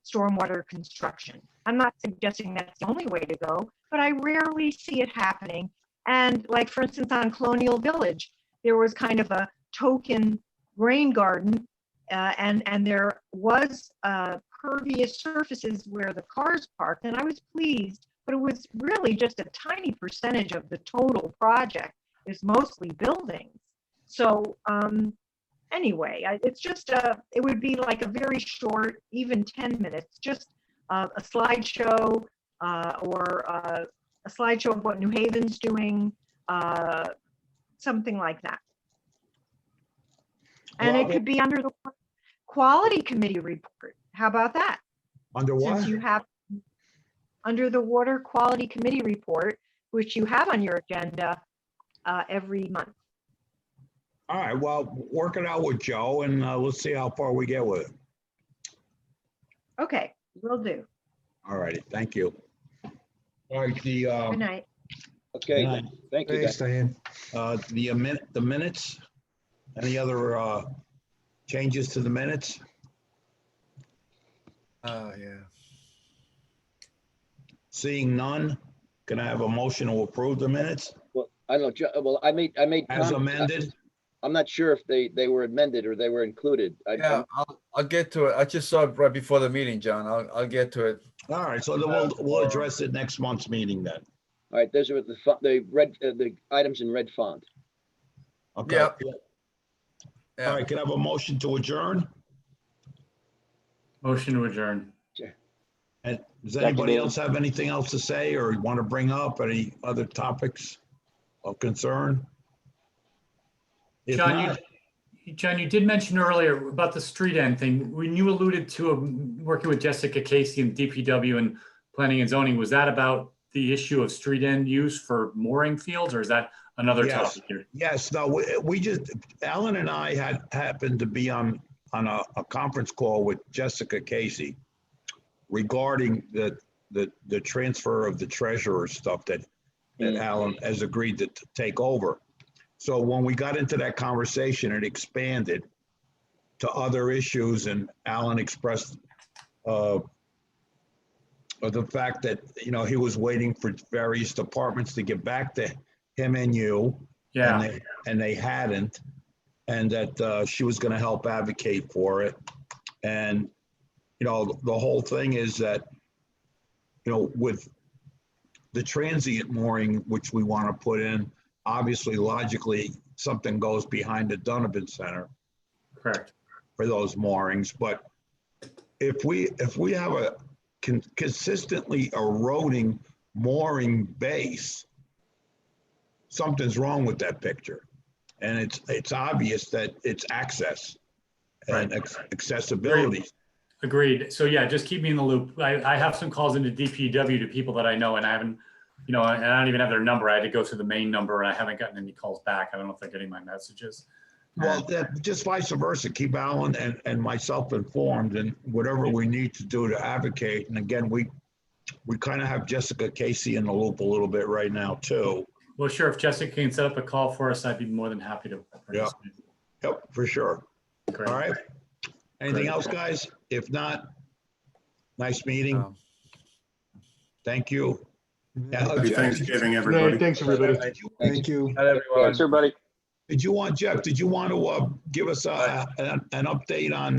stormwater construction. I'm not suggesting that's the only way to go, but I rarely see it happening. And like, for instance, on Colonial Village, there was kind of a token rain garden, and there was pervious surfaces where the cars parked, and I was pleased, but it was really just a tiny percentage of the total project. It's mostly buildings. So anyway, it's just it would be like a very short, even 10 minutes, just a slideshow or a slideshow of what New Haven's doing, something like that. And it could be under the quality committee report. How about that? Under what? Since you have under the water quality committee report, which you have on your agenda every month. All right, well, work it out with Joe, and let's see how far we get with it. Okay, will do. All righty, thank you. All right, Good night. Okay, Good night. thank you. Thanks, Diane. The minutes, any other changes to the minutes? Oh, yeah. Seeing none, can I have a motion to approve the minutes Well, I don't know. Well, I made as comments. amended? I'm not sure if they were amended or they were included. Yeah, I'll get to it. I just saw it right before the meeting, John. I'll get to it. All right, so then we'll address it next month's meeting then. All right, those are the items in red font. Okay. Yeah. All right, can I have a motion to adjourn? Motion to adjourn. And does anybody else have anything else to say or want to bring up any other topics of concern? If not, John, you did mention earlier about the street end thing. When you alluded to working with Jessica Casey and DPW and planning and zoning, was that about the issue of street end use for mooring fields, or is that another topic here? Yes, no, we just, Alan and I happened to be on a conference call with Jessica Casey regarding the transfer of the treasurer stuff that Alan has agreed to take over. So when we got into that conversation, it expanded to other issues, and Alan expressed the fact that, you know, he was waiting for various departments to get back to him and you. Yeah. And they hadn't, and that she was going to help advocate for it. And, you know, the whole thing is that, you with the transient mooring, which we want to put in, obviously logically, something goes behind the Donovan Center Correct. for those moorings. But if we have a consistently eroding mooring base, something's wrong with that picture. And it's obvious that it's access and accessibility. Agreed. So yeah, just keep me in the loop. I have some calls into DPW to people that I know, and I haven't, and I don't even have their number. I had to go through the main number, and I haven't gotten any calls back. I don't know if they're getting my messages. Well, just vice versa. Keep Alan and myself informed, and whatever we need to do to advocate. And again, we kind of have Jessica Casey in the loop a little bit right now too. Well, sure. If Jessica can set up a call for us, I'd be more than happy to participate. Yep, for sure. Great. All right. Anything else, guys? If not, nice meeting. Thank you. Happy Thanksgiving, everybody. Thanks, everybody. Thank you. Thanks, everybody. Did you want, Jeff, did you want to give us an update on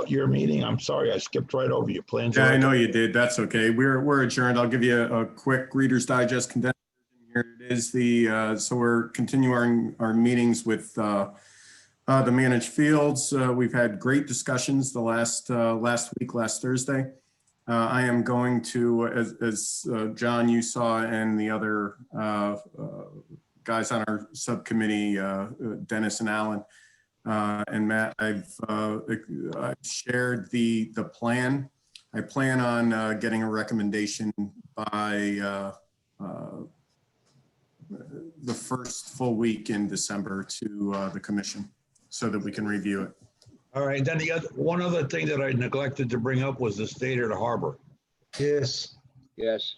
your meeting? I'm sorry, I skipped right over your plans. Yeah, I know you did. That's okay. We're adjourned. I'll give you a quick Reader's Digest condensed version. Here it is. So we're continuing our meetings with the managed fields. We've had great discussions the last Thursday. I am going to, as John, you saw, and the other guys on our subcommittee, Dennis and Alan and Matt, I've shared the plan. I plan on getting a recommendation by the first full week in December to the commission so that we can review it. All right, then one other thing that I neglected to bring up was the state of the harbor. Yes. Yes.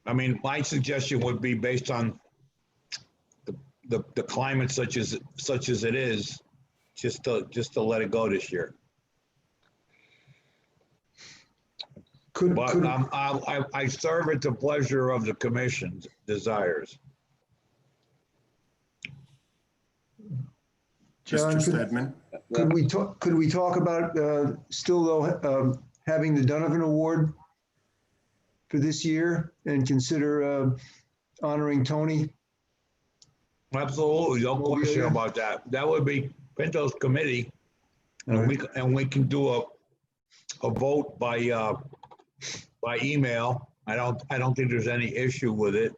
I mean, my suggestion would be based on the climate such as it is, just to let it go this year. But I serve at the pleasure of the commission's desires. John, Mr. Stedman. Could we talk about still though having the Donovan Award for this year and consider honoring Tony? Absolutely, no question about that. That would be Pinto's committee, and we can do a vote by email. I don't think there's any issue with it.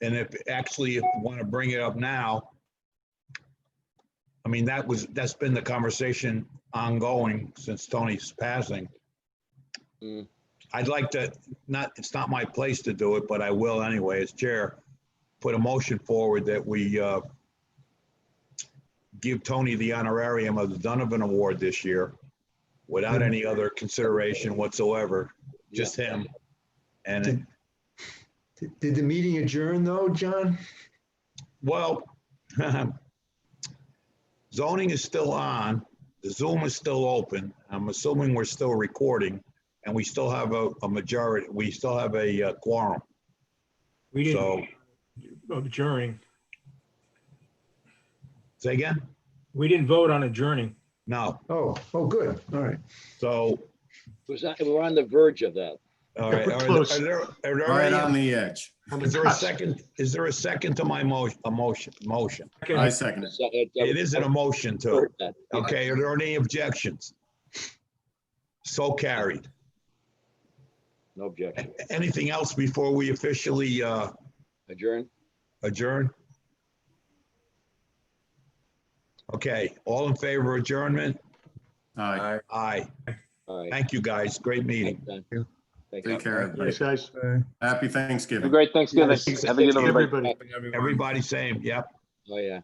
And if you want to bring it up now, I mean, that's been the conversation ongoing since Tony's passing. I'd like to, it's not my place to do it, but I will anyway, as chair, put a motion forward that we give Tony the honorarium of the Donovan Award this year without any other consideration whatsoever, just him. And did the meeting adjourn though, John? Well, zoning is still on. The Zoom is still open. I'm assuming we're still recording, and we still have a majority. We still have a quorum. We didn't adjourning. Say again? We didn't vote on adjourning. No. Oh, good. All right. So We're on the verge of that. all right. Close. Right on the edge. Is there a second? Is there a second to my motion? I second it. It isn't a motion too. Okay. Are there any objections? So carried. No objection. Anything else before we officially Adjourn? adjourn? Okay. All in favor of adjournment? Aye. Aye. All right. Thank you, guys. Great meeting. Thank you. Take care, everybody. Thanks, guys. Happy Have a Thanksgiving. great Thanksgiving. Yes. Have a good one, everybody. Everybody. Everybody same. Yep. Oh, yeah.